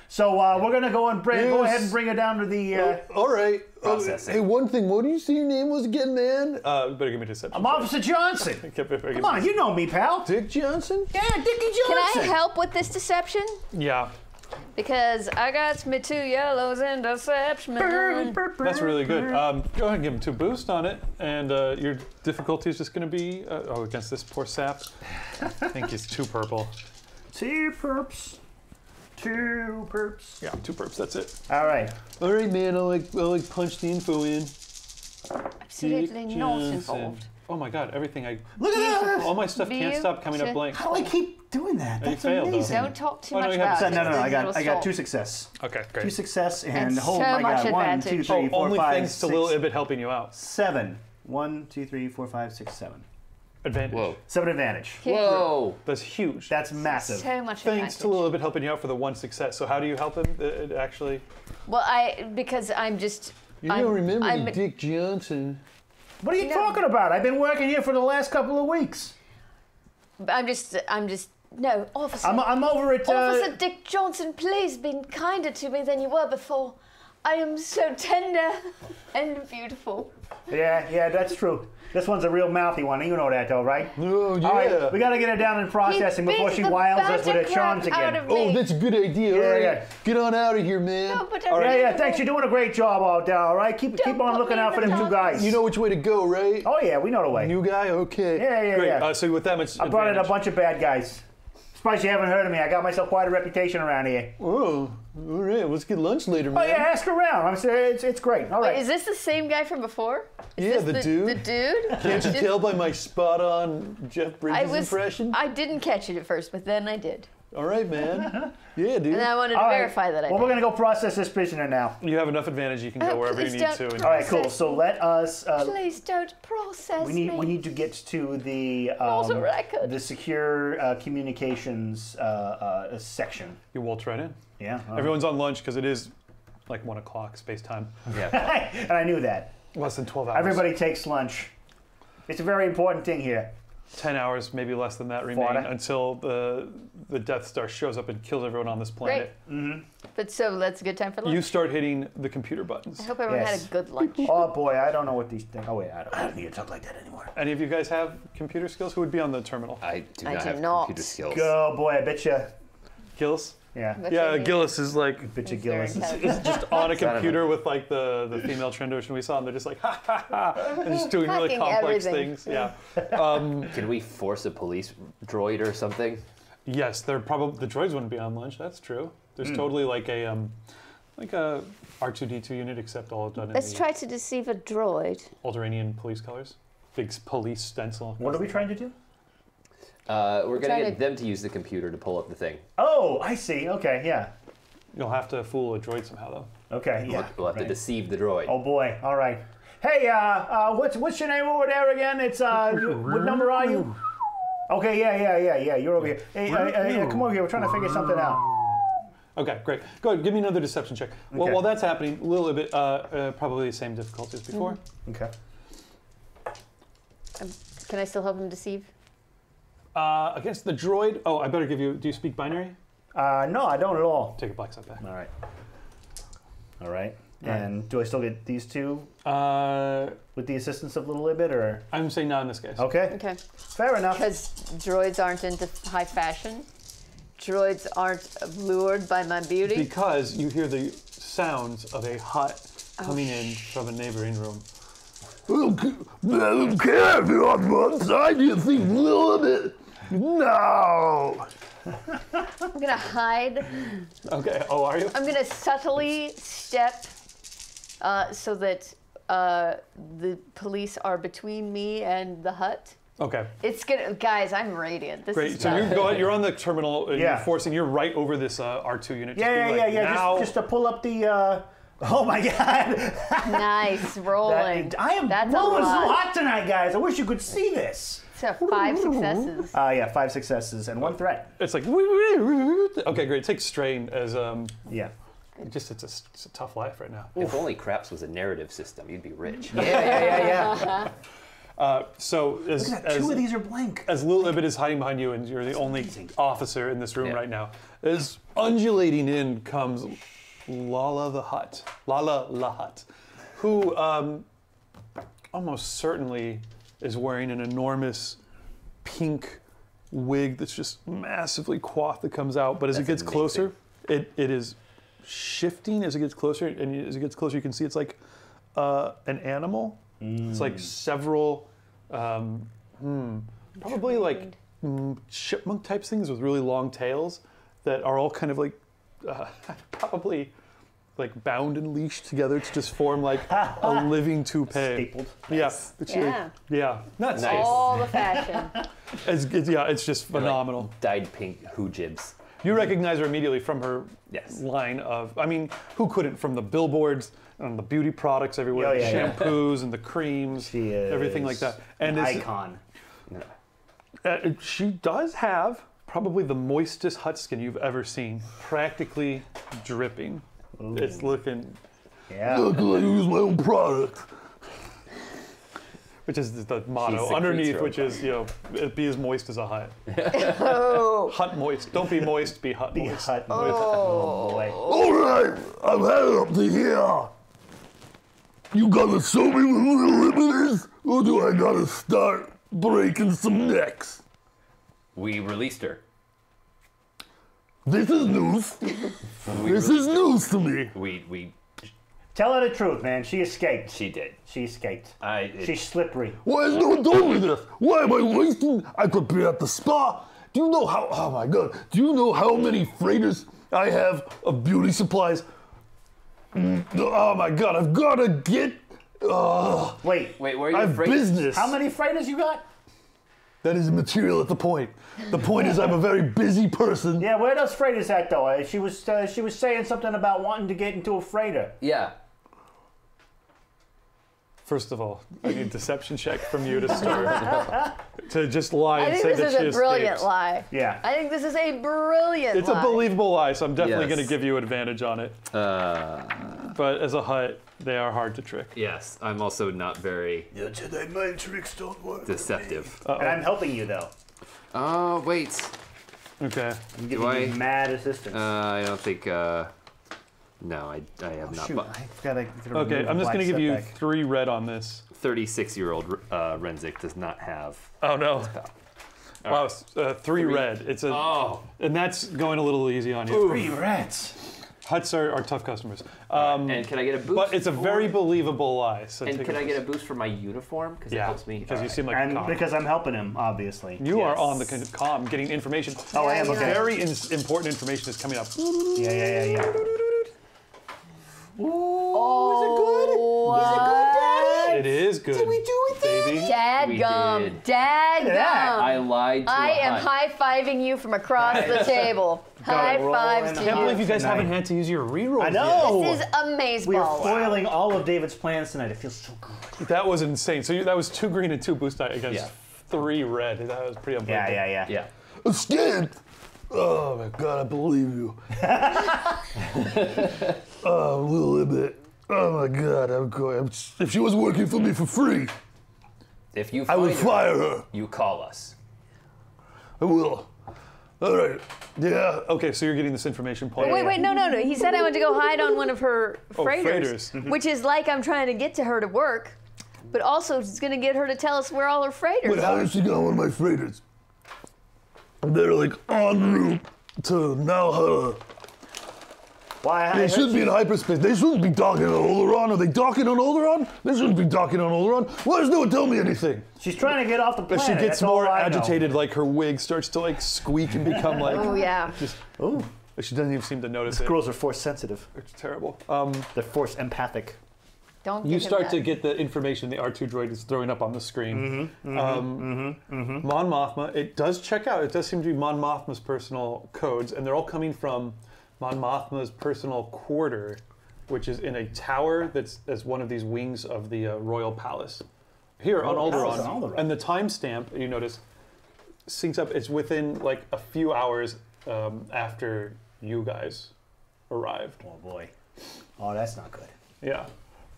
So we're gonna go and go Yes. ahead and bring her down to the. All right. Processing. Hey, one thing, what did you say your name was again, man? Better give me deception. I'm Officer Johnson. Come on, you know me, pal. Dick Johnson? Yeah, Dickie Can Johnson. I help with this deception? Yeah, Because I got me 2 yellows in deception. that's really good. Go ahead and give him 2 boosts on it, and your difficulty is just going to be against this poor sap. I think he's 2 purple. 2 perps. 2 perps. Yeah, 2 perps. That's it. All right. All right, man, I'll punch the info in. Absolutely Dick not Johnson. involved. Oh my God! Everything I Look at that. all my stuff can't stop coming up blank. How do I keep doing that? You That's failed, though. amazing. Don't talk too Oh, no, much you have about to- it. No, I It'll got stall. 2 success. Okay, 2 great. success and And oh so my much god, 1, 2, advantage. 3, 4, Only 5, thanks to 6, Lil Ibit helping you out. 7. 1, 2, 3, 4, 5, 6, 7. Advantage. Whoa. 7 advantage. Whoa. That's huge. That's massive. So much Thanks advantage. to Lil Ibit helping you out for the 1 success. So how do you help him? It actually. Well, because I'm just. You don't remember I'm, the Dick Johnson. What are you No. talking about? I've been working here for the last couple of weeks. I'm just. No, Officer. I'm over at. Officer Dick Johnson, please be kinder to me than you were before. I am so tender and beautiful. Yeah, that's true. This one's a real mouthy one. You know that, though, right? Oh, yeah. All right, we got to get her down in processing He before beat she the wiles us with her banter charms crap out again. of me. Oh, that's a good idea. Yeah, All right. yeah. Get on out of here, man. No, but Yeah, thanks. You're doing a great job out there, all right? Keep Don't on put looking me out for in them the 2 dark. guys. You know which way to go, right? Oh, yeah, we know the way. New guy? Okay. Yeah. Great. So with that much I brought in a advantage. bunch of bad guys. Surprised you haven't heard of me. I got myself quite a reputation around here. Oh, all right. Let's get lunch later, man. Oh, yeah, ask around. I'm saying it's great. All right. Wait, is this the same guy from before? Is Yeah, this the dude. The dude? Can't you tell by my spot-on Jeff Bridges impression? I didn't catch it at first, but then I did. All right, man. Yeah, dude. And I wanted to All right. verify that I Well, did. we're going to go process this prisoner now. You have enough advantage. You can go Oh, wherever you please need don't to. And All right, cool. So let us. Please don't process We me. need to get to the Rules of record. the secure communications section. you waltz right in. Yeah. Everyone's on lunch because it is like 1 o'clock space time. Yeah. and I knew that. Less than 12 hours. Everybody takes lunch. It's a very important thing here. 10 hours, maybe less than that, remain Forty. until the Death Star shows up and kills everyone on this planet. But so that's a good time for lunch. You start hitting the computer buttons. I hope everyone Yes. had a good lunch. Oh boy, I don't know what these things. Oh wait, I don't need to talk like that anymore. Any of you guys have computer skills? Who would be on the terminal? I do I not do have not. computer skills. Go boy, I bet you. Gillis? Yeah, But Yeah, maybe- Gillis is like bet you He's very Gillis. intelligent. just on a Son of a- computer with like the female Trandoshan we saw, and they're just like ha ha ha, and just doing really Hacking complex everything. things. Yeah. Can we force a police droid or something? Yes, they're probably the droids wouldn't be on lunch. That's true. There's totally like a R2D2 unit, except all done in Let's the try to deceive a droid. Alderanian police colors. Big police stencil. What are we trying to do? We're going trying to to- get them to use the computer to pull up the thing. Oh, I see. Okay, yeah. You'll have to fool a droid somehow, though. Okay, yeah. We'll have to right. deceive the droid. Oh boy. All right. Hey, what's your name over there again? It's what number are you? Okay, yeah. You're over here. Hey, come over here. We're trying to figure something out. Okay, great. Go ahead, give me another deception check. Well, Okay. while that's happening, a little bit, probably the same difficulty as before. Okay. Can I still help him deceive? Against the droid, oh, I better give you, do you speak binary? No, I don't at all. Take a black side back. All right. All right. And do I still get these two with the assistance of Little Ibit, or? I'm saying not in this case. Okay. Okay. Fair enough. Because droids aren't into high fashion. Droids aren't lured by my beauty. Because you hear the sounds of a hut coming in from a neighboring room. I don't care if you're on one side, you think a little bit. No. I'm gonna hide. Okay, oh, are you? I'm gonna subtly step so that the police are between me and the hut. Okay, It's gonna, guys. I'm radiant. This great. is So you're on the terminal, and Yeah. you're right over this R2 unit. Just Yeah. being like, now, Just to pull up the. Oh my God! nice rolling. I am That's a rolling so lot. hot tonight, guys. I wish you could see this. So 5 successes. Yeah, 5 successes and 1 threat. it's like, okay, great. Take strain as, Yeah. it's a tough life right now. If only Craps was a narrative system, you'd be rich. Yeah. So as, Look at that. 2 of these are blank. as Lil Ibit is hiding behind you, and you're the only officer in this room Yeah. right now, as undulating in comes Lala the Hut, who almost certainly is wearing an enormous pink wig that's just massively coiffed that comes out. But as it That's gets closer, it is shifting as it gets closer, and as it gets closer, you can see it's like an animal. It's like several, probably like chipmunk type things with really long tails that are all kind of like probably like bound and leashed together to just form like a living toupee. Stapled. Yeah, Yeah. not Nice. nice. All the fashion. It's just phenomenal. Dyed pink hoo jibs. You recognize her immediately from her Yes. line of, I mean, who couldn't? From the billboards and the beauty products everywhere, Oh, the yeah, yeah. shampoos and the creams, She is everything like that. And an it's- icon. she does have probably the moistest hut skin you've ever seen, practically dripping. It's looking, Yeah. Look, I use my own product. which is the motto secretes underneath, her which is, be as moist as a hut. Oh. Hut moist. Don't be moist, be hut The moist. hut. Oh boy. All right, I'm headed up to here. You gonna show me what Little Ibit is, or do I gotta start breaking some necks? We released her. This is news. This is news to me. We Tell her the truth, man. She escaped. she did. She escaped. It- She's slippery. Why has no one told me this? Why am I wasting? I could be at the spa. Do you know how? Oh my God! Do you know how many freighters I have of beauty supplies? Oh my God! I've gotta get. Wait. Wait, where are you I have afraid? business. How many freighters you got? That is immaterial at the point. The point is, I'm a very busy person. Yeah, where are those freighters at though? She was saying something about wanting to get into a freighter. Yeah. First of all, I need a deception check from you to start. To just lie I and think say this that is she a brilliant escaped. lie. Yeah. I think this is a brilliant It's lie. a believable lie, so I'm definitely Yes. going to give you advantage on it. But as a hut, they are hard to trick. Yes. I'm also not very Your Jedi mind tricks don't work. deceptive. And I'm helping you though. Oh wait. Okay. I'm giving I- you mad assistance. I don't think. No, I have not. Shoot, But I gotta Okay, I'm just going to give you 3 red on this. 36-year-old Renzik does not have. Oh no. Wow, 3 red. It's a, Oh. and that's going a little easy on you. 3 rats. Huts are tough customers. And can I get a boost? But it's a very for- believable lie. So And take can I get a boost? boost for my uniform? Because it Yeah, helps me. because you Alright. seem like a And cop. because I'm helping him, obviously. You are Yes. on the comm, getting information. Oh, I am, Yeah, okay. Very important information is coming up. Yeah. Oh, It is good. Did we do it, baby? Dad Dadgum. Dadgum. I lied to I a am hut. high-fiving you from across the table. High fives to I can't believe you you. guys Tonight. haven't had to use your reroll. I know. This is amazing. We are foiling all of David's plans tonight. It feels so good. That was insane. So that was 2 green and 2 boost die against Yeah. 3 red. That was pretty unbelievable. Yeah. I'm scared. Oh my god, I believe you. Oh, a little bit. Oh my god, I'm going. If she was working for me for free, If you I find would her, fire her. you call us. I will. All right. Yeah. Okay, so you're getting this information, Paul. Wait, no. He said I went to go hide on one of her freighters, freighters. which is like I'm trying to get to her to work, but also it's going to get her to tell us where all her freighters But how are. is she get on one of my freighters? They're like en route to Malhara. Why? They should be in hyperspace. They shouldn't be docking on Alderaan. Are they docking on Alderaan? They shouldn't be docking on Alderaan. Why does no one tell me anything? She's trying to get off the But planet. she gets That's all more I know. agitated, like her wig starts to like squeak and become like. Oh yeah. Just, Ooh, she doesn't even seem to notice it. girls are force sensitive. It's terrible. They're force empathic. Don't. You give him start that. to get the information the R2 droid is throwing up on the screen. Mon Mothma, it does check out. It does seem to be Mon Mothma's personal codes, and they're all coming from Mon Mothma's personal quarter, which is in a tower that's as one of these wings of the Royal Palace. Here on Royal Palace Alderaan. on Alderaan. And the timestamp, you notice, syncs up. It's within like a few hours after you guys arrived. Oh boy. Oh, that's not good. Yeah.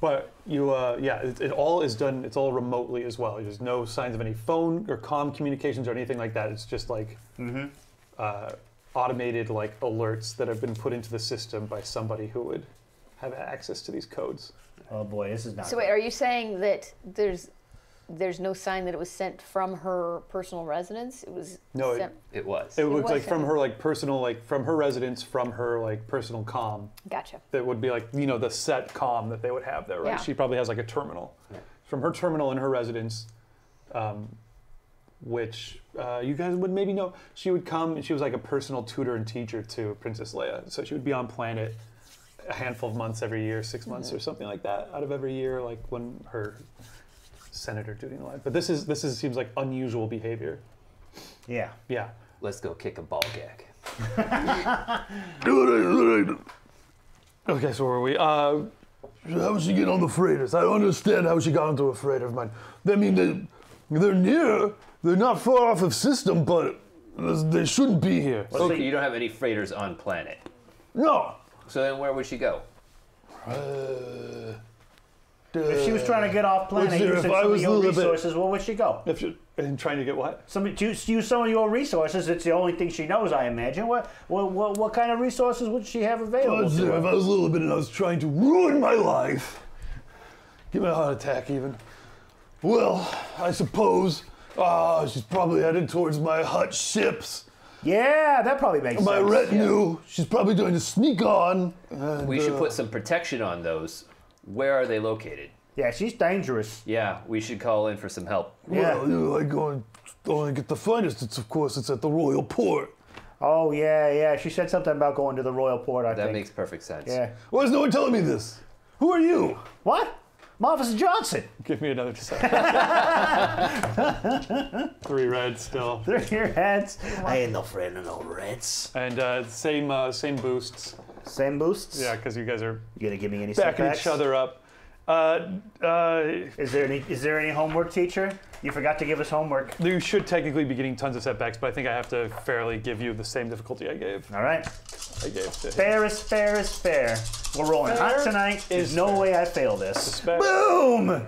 But you, it all is done, it's all remotely as well. There's no signs of any phone or comm communications or anything like that. It's just like automated like alerts that have been put into the system by somebody who would have access to these codes. Oh boy, this is not So good. wait, are you saying that there's no sign that it was sent from her personal residence? It was No, sent. It was. It was was like from sent. her like personal, like from her residence, from her like personal comm. Gotcha. That would be like, you know, the set comm that they would have there, right? Yeah. She probably has like a terminal. From her terminal in her residence, which you guys would maybe know. She would come and she was like a personal tutor and teacher to Princess Leia. So she would be on planet a handful of months every year, 6 months or something like that out of every year, like when her senator duty in life. But this seems like unusual behavior. Yeah. Yeah. Let's go kick a ball gag. All right. Okay, so where were we? How would she get on the freighters? I don't understand how she got onto a freighter of mine. I mean, they're near. They're not far off of system, but they shouldn't be here. Okay, you don't have any freighters on planet. No. So then where would she go? If she was trying to get off planet, Let's see, use if some I of was a your little bit- resources, where would she go? If you and trying to get what? Use some of your resources. It's the only thing she knows, I imagine. What kind of resources would she have available Let's see, to if her? I was a little bit and I was trying to ruin my life, give me a heart attack even. Well, I suppose she's probably headed towards my hut ships. Yeah, that probably makes My sense. retinue. She's probably going to sneak on. And, We should put some protection on those. Where are they located? Yeah, she's dangerous. Yeah, we should call in for some help. Yeah. Well, you know, I go and only get the finest. It's of course it's at the Royal Port. Oh, yeah. She said something about going to the Royal Port, I That think. makes perfect sense. Yeah. Why is no one telling me this? Who are you? What? Officer Johnson. Give me another second. 3 red still. Through your heads. I ain't no friend of no reds. And same boosts. Same boosts? Yeah, because you guys are You gonna give me any backing setbacks? each other up. Is there any homework, teacher? You forgot to give us homework. You should technically be getting tons of setbacks, but I think I have to fairly give you the same difficulty I gave. All right. To Fair is fair is fair. We're rolling hot Fair tonight. There's is no fair. way I fail this. Spec- Boom!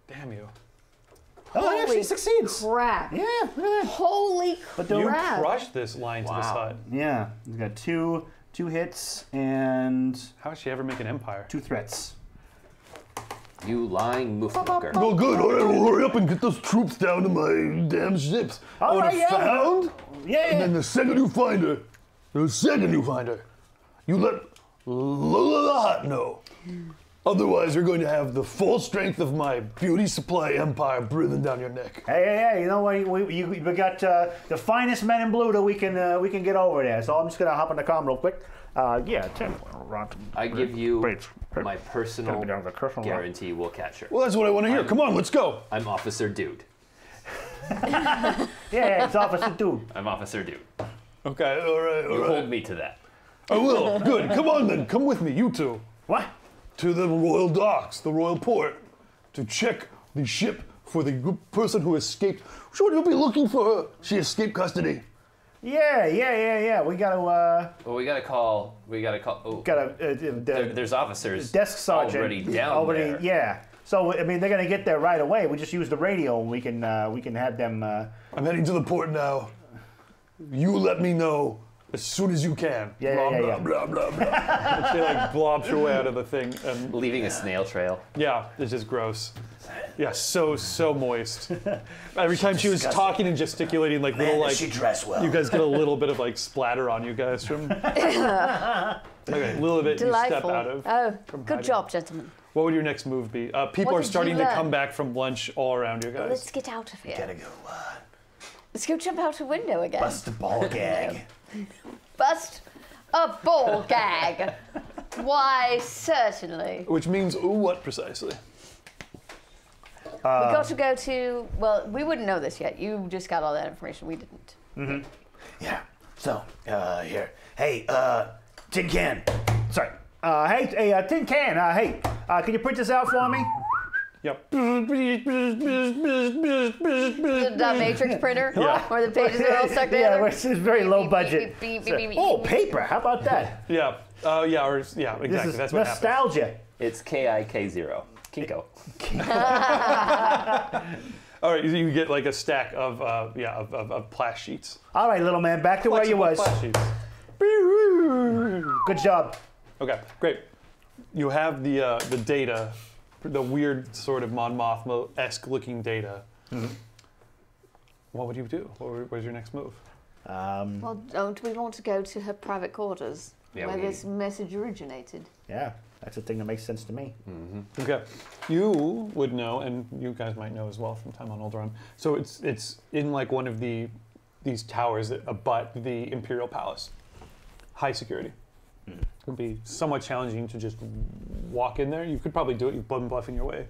Damn you. Oh, it actually Holy succeeds. Crap. Yeah, yeah. Holy But You crap. crushed this line to the side. Yeah, we got two hits and How did she ever make an empire? 2 threats. You lying mooflooker. Well, good. All right, well, hurry up and get those troops down to my damn ships. I All want right, her yeah. found, Yeah. and then the second you find her, you let Lola the Hut know. Otherwise, you're going to have the full strength of my beauty supply empire breathing down your neck. Hey, you know what? We got the finest men in blue that we can get over there. So I'm just gonna hop on the comm real quick. Yeah, 10. I give you Wait. my personal Gotta be down to the personal guarantee we'll catch her. Well, that's what I want to hear. Come on, let's go. I'm Officer Dude. Yeah, it's Officer Dude. I'm Officer Dude. Okay, all right, You all right. hold me to that. I will. Good. Come on then. Come with me, you two, What? to the royal docks, the royal port, to check the ship for the person who escaped. Should you be looking for her? She escaped custody. Yeah. We gotta, Well, we gotta call. Oh, there's officers. desk sergeant already down there. Yeah. So I mean, they're gonna get there right away. We just use the radio, and we can have them. I'm heading to the port now. You let me know as soon as you can. Yeah, blah, yeah, blah, yeah. blah, blah, blah. She like blobs your way out of the thing, and Leaving a snail trail. yeah, it's just gross. Yeah, so moist. Every time she was talking and gesticulating, like little like dress well. you guys get a little bit of like splatter on you guys from. Okay, a little bit you step Delightful. out of. Oh, from good hiding. job, gentlemen. What would your next move be? People What are did you starting to learn? come back from lunch all around you guys. Let's get out of here. Gotta go. Let's go jump out a window again. Bust a ball gag. Bust a ball gag. Why, certainly. Which means what precisely? We got to go to, well, we wouldn't know this yet. You just got all that information. We didn't. Yeah. So, here. Hey, Tin Can. Sorry. Hey, Tin Can. Hey, can you print this out for me? Yep. The matrix printer, Yeah. where the pages are all stuck together. Yeah, it's very low budget. Beep, beep, beep, beep, Oh, beep. paper. How about that? Yeah. Yeah. Exactly. This is That's what happens. nostalgia. It's KIK0. Kinko. All right, you get like a stack of Plash sheets. All right, little man, back to where you was. Flexible Plash sheets. Good job. Okay, great. You have the data, the weird sort of Mon Mothma-esque looking data. What would you do? What was your next move? Well, don't we want to go to her private quarters, Yeah, where we- this message originated? Yeah, that's the thing that makes sense to me. Okay, you would know, and you guys might know as well from time on Alderaan. So it's in like one of these towers that abut the Imperial Palace. High security. It would be somewhat challenging to just walk in there. You could probably do it. You've been bluffing your way.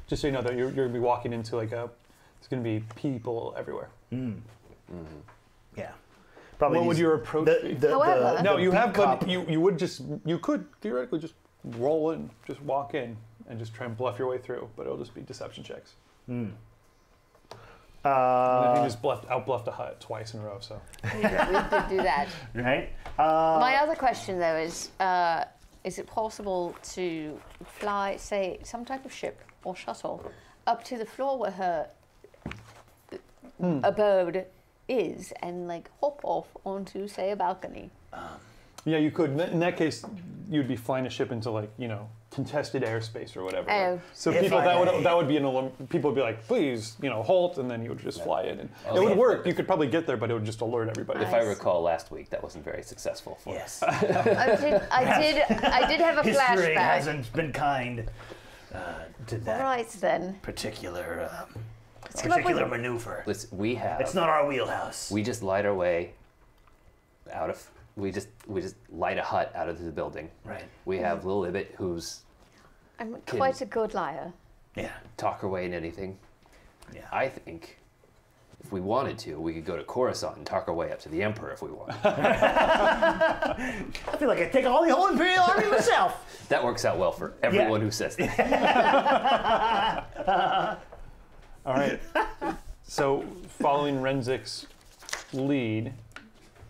Just so you know that you're going to be walking into like it's going to be people everywhere. Yeah. Probably. What would your approach be? However- No, you have, cop. but you could theoretically just roll in, just walk in, and just try and bluff your way through. But it'll just be deception checks. And then you just out-bluffed a hut twice in a row. So We did do that. Right. My other question, though, is it possible to fly, say, some type of ship or shuttle up to the floor where her abode is and, like, hop off onto, say, a balcony? yeah, you could. In that case, you'd be flying a ship into like contested airspace or whatever. Oh. So If people I- that would be people would be like, please, halt, and then you would just fly in. And it would work. You could probably get there, but it would just alert everybody. If I recall, last week that wasn't very successful for us. Yes. I did have a History flashback. hasn't been kind to that Right, then. particular come up with- maneuver. Listen, we have. It's not our wheelhouse. We just light our way out of. We just light a hut out of the building. Right. We have Lil Ibbot, who's I'm quite a good liar. Yeah. talk her way in anything. Yeah. I think if we wanted to, we could go to Coruscant and talk our way up to the Emperor if we want. I feel like I take all the whole Imperial Army myself. That works out well for everyone who says that. All right. So following Renzik's lead,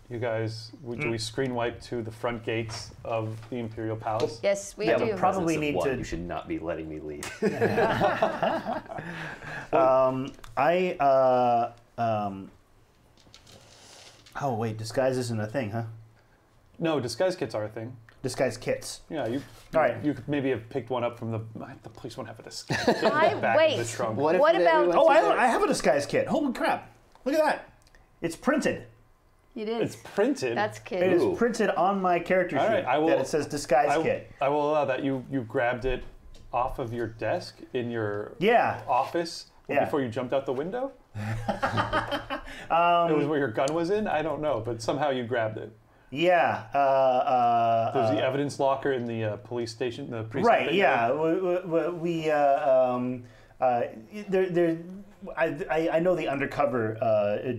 you guys, do we screen wipe to the front gates of the Imperial Palace? Yes, we have do. a Probably presence of need one. to- You should not be letting me lead. Oh wait, disguise isn't a thing, huh? No, disguise kits are a thing. Disguise kits. Yeah, you. All right. You could maybe have picked one up from the police won't have a disguise kit in the back of the Wait. trunk. What if What they- we about- went Oh, to I have a disguise kit. Holy crap! Look at that. It's printed. It is. It's printed. That's It kid. is Ooh. printed on my character All sheet right, I will- that it says disguise kit. I will allow that. You grabbed it off of your desk in your Yeah. office Yeah. before you jumped out the it was where your gun was in? I don't know, but somehow you grabbed it. Yeah. There's the evidence locker in the police station, the precinct. Right. that you Yeah. had. I know the undercover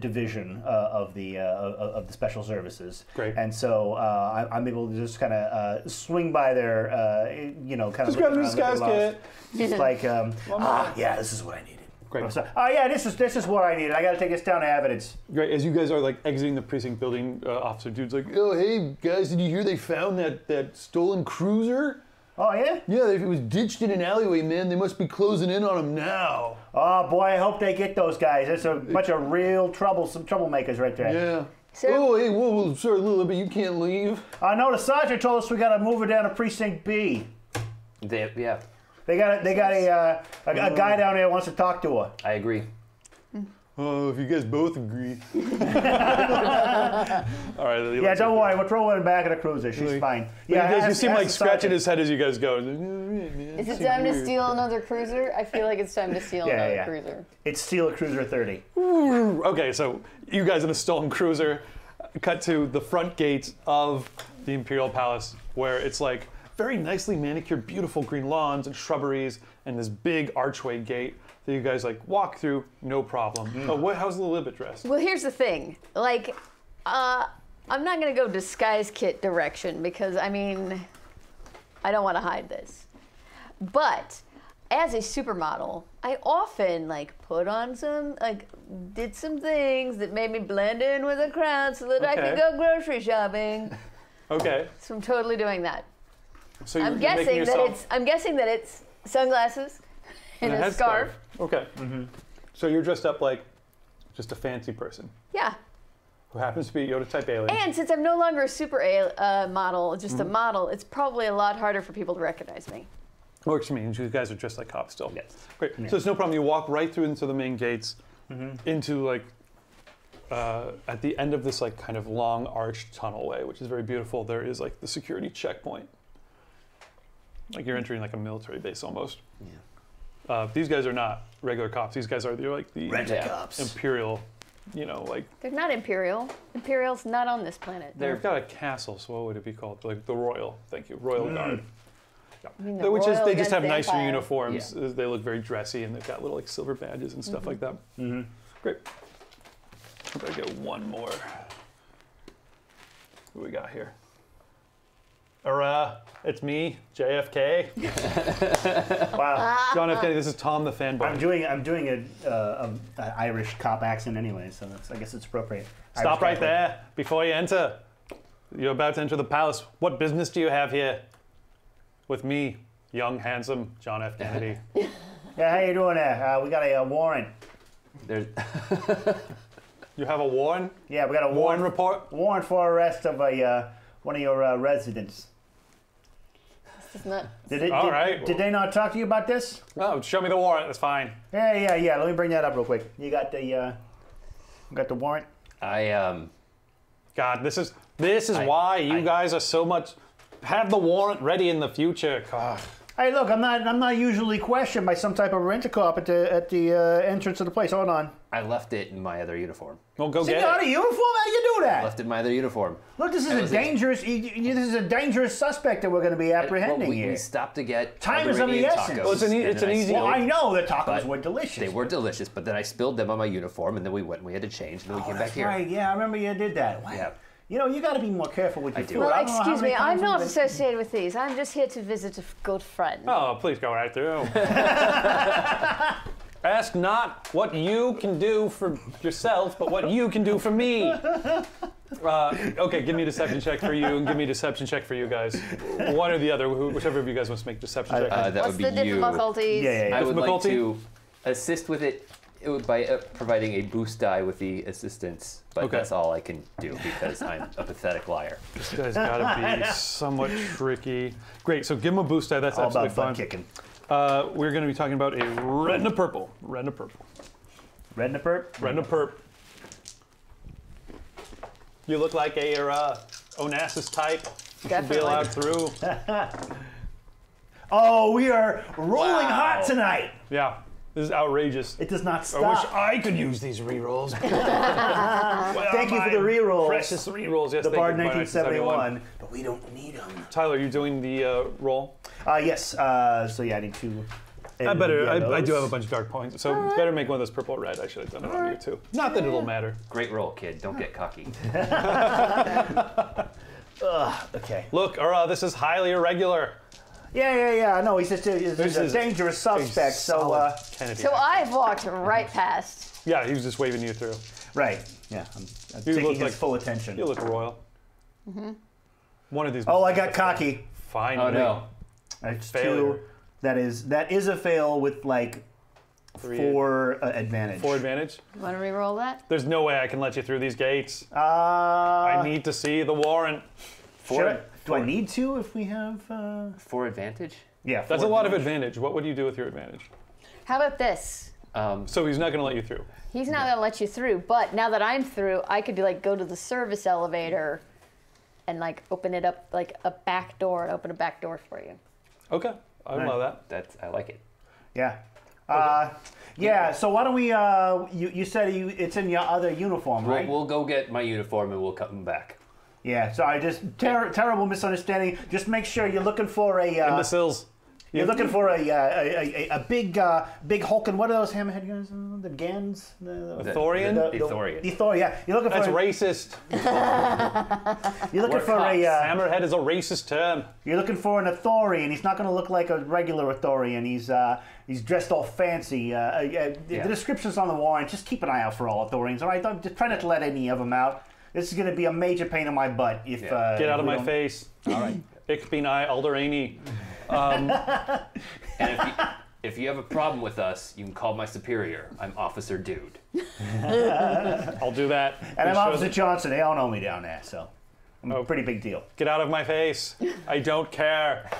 division of the special services. Great. And so I'm able to just kind of swing by there, kind of. Just grab the disguise kit. Just like, yeah, this is what I needed. Great. Oh yeah, this is what I needed. I got to take this down to evidence. Great. As you guys are like exiting the precinct building, officer dude's like, "Oh hey guys, did you hear they found that stolen cruiser? Oh yeah? Yeah, it was ditched in an alleyway, man. They must be closing in on him now." Oh boy, I hope they get those guys. There's a bunch of real troublemakers right there. Yeah. So- Oh hey, whoa, sorry, Lila, but you can't leave. I know the sergeant told us we got to move her down to precinct B. Yeah, They got a guy down there who wants to talk to her. I agree. Oh, if you guys both agree. All right. Yeah, don't worry. We'll throw her in the back of the cruiser. She's fine. Yeah, You seem like the scratching sergeant. his head as you guys go. Is it time to steal another cruiser? I feel like it's time to steal another cruiser. It's Steel Cruiser 30. Okay, so you guys in a stolen cruiser cut to the front gates of the Imperial Palace, where it's like very nicely manicured, beautiful green lawns and shrubberies, and this big archway gate that you guys like walk through, no problem. Oh, how's the Libet dressed? Well, here's the thing. Like, I'm not going to go disguise kit direction because, I mean, I don't want to hide this. But as a supermodel, I often, like, put on some, like, did some things that made me blend in with the crowd so that I could Okay. go grocery shopping. Okay, So I'm totally doing that. so you're I'm making guessing yourself that it's sunglasses and a headscarf. scarf. Okay, so you're dressed up like just a fancy person Yeah. who happens to be a Yoda-type alien. And since I'm no longer a super model, just a model, it's probably a lot harder for people to recognize me. Works for me. You guys are dressed like cops still. Yes. Great. So it's no problem. You walk right through into the main gates, into like at the end of this like kind of long arched tunnelway, which is very beautiful. There is like the security checkpoint. Like you're entering like a military base almost. Yeah. These guys are not regular cops. These guys are like the Rent-a-cops. Imperial. Like They're not Imperial. Imperial's not on this planet. they've got a castle. So what would it be called? Like the Royal. Thank you, Royal Guard. I mean, the Which is Royal they just have against nicer Empire. uniforms. They look very dressy and they've got little like silver badges and stuff like that. Great. I'm gonna get one more. What we got here? It's me, JFK. Wow. John F. Kennedy. This is Tom the fanboy. I'm doing an Irish cop accent anyway, so I guess it's appropriate. Stop Irish right cop. there before you enter. You're about to enter the palace. What business do you have here? With me, young, handsome John F. Kennedy. Yeah, how you doing there? We got a warrant. There's You have a warrant? Yeah, we got a Warrant warrant. report? Warrant for arrest of one of your residents. This is not. All right. Did they not talk to you about this? Oh, show me the warrant. That's fine. Yeah. Let me bring that up real quick. You got the warrant? God, this is why you I- guys are so much. Have the warrant ready in the future. God. Hey, look, I'm not usually questioned by some type of rent-a-cop at the entrance of the place. Hold on. I left it in my other uniform. Well, go So you get got it. a uniform? How you do that? Left it in my other uniform. Look, this is That a was it. dangerous. This is a dangerous suspect that we're going to be apprehending Well, here. we stopped to get Time is of the Alderaan essence. tacos, Well, it's an and then I easy- Well, spilled- I know the tacos But were delicious. They were delicious, but then I spilled them on my uniform, and then we went and we had to change, and then we came back That's here. right. Yeah, I remember you did that. Wow. Yeah. You know, you got to be more careful with your do. food. Well, I don't know how excuse many me, I'm times not we've associated with these. I'm just here to visit a good friend. Oh, please go right through. Ask not what you can do for yourself, but what you can do for me. Okay, give me a deception check for you, and give me a deception check for you guys. One or the other, whichever of you guys wants to make a deception check. That What's would be the you. difficulties? Yeah. I would like Difficulty? to assist with it by providing a boost die with the assistance, but Okay. that's all I can do because I'm a pathetic liar. This guy's gotta be somewhat tricky. Great, so give him a boost die. That's All absolutely about fine. butt kicking. We're going to be talking about a red and a purple. Red and a purple. Red and a perp? Red and a perp. You look like a Onassis type. You should be Definitely. allowed through. Oh, we are rolling hot tonight. Yeah, this is outrageous. It does not I stop. wish I could use these rerolls. Thank you for the rerolls. Precious rerolls. Yes, The thank Bard you, 1971, but we don't need them. Tyler, you're doing the roll. Yes. So yeah, I need to I better. I do yellows. have a bunch of dark points, so better make one of those purple or red. I should have done it on you too. Not that it'll matter. Great roll, kid. Don't get cocky. Okay. Look, this is highly irregular. Yeah. No, he's just he's This a is dangerous suspect. So, Solid Kennedy. So I've walked right past. yeah, he was just waving you through. right. Yeah, I'm You taking look his like- full attention. You look royal. One of these. Oh, I got cocky. Finally. Oh no. That's Failure. 2. That is a fail with like 4 advantage. 4 advantage. Want to re-roll that? There's no way I can let you through these gates. I I need to see the warrant. Do I need to if we have? 4 advantage? Yeah. That's 4 a lot of advantage. What would you do with your advantage? How about this? So he's not going to let you through. He's not gonna let you through, but now that I'm through, I could like go to the service elevator and like open it up like a back door and open a back door for you. Okay, I allow that. I like it. Yeah. Yeah. So why don't we? You said it's in your other uniform, right? We'll go get my uniform and we'll come back. Yeah. Sorry, just terrible misunderstanding. Just make sure you're looking for a. Imbeciles. You're looking for a big hulking. What are those hammerhead guys? The Gans? A Thorian? The Thorian. The Thorian. Yeah. You're looking for. That's racist. You're looking for a. Hammerhead is a racist term. You're looking for an Athorian. He's not going to look like a regular Athorian. He's dressed all fancy. The description's on the warrant. Just keep an eye out for all Athorians. All right, just try not to let any of them out. This is going to be a major pain in my butt. If Get out of my face. All right. Ich bin Alderaani. And if you have a problem with us, you can call my superior. I'm Officer Dude. I'll do that. And I'm He Officer shows- Johnson. They all know me down there, so I'm a Oh. pretty big deal. Get out of my face. I don't care.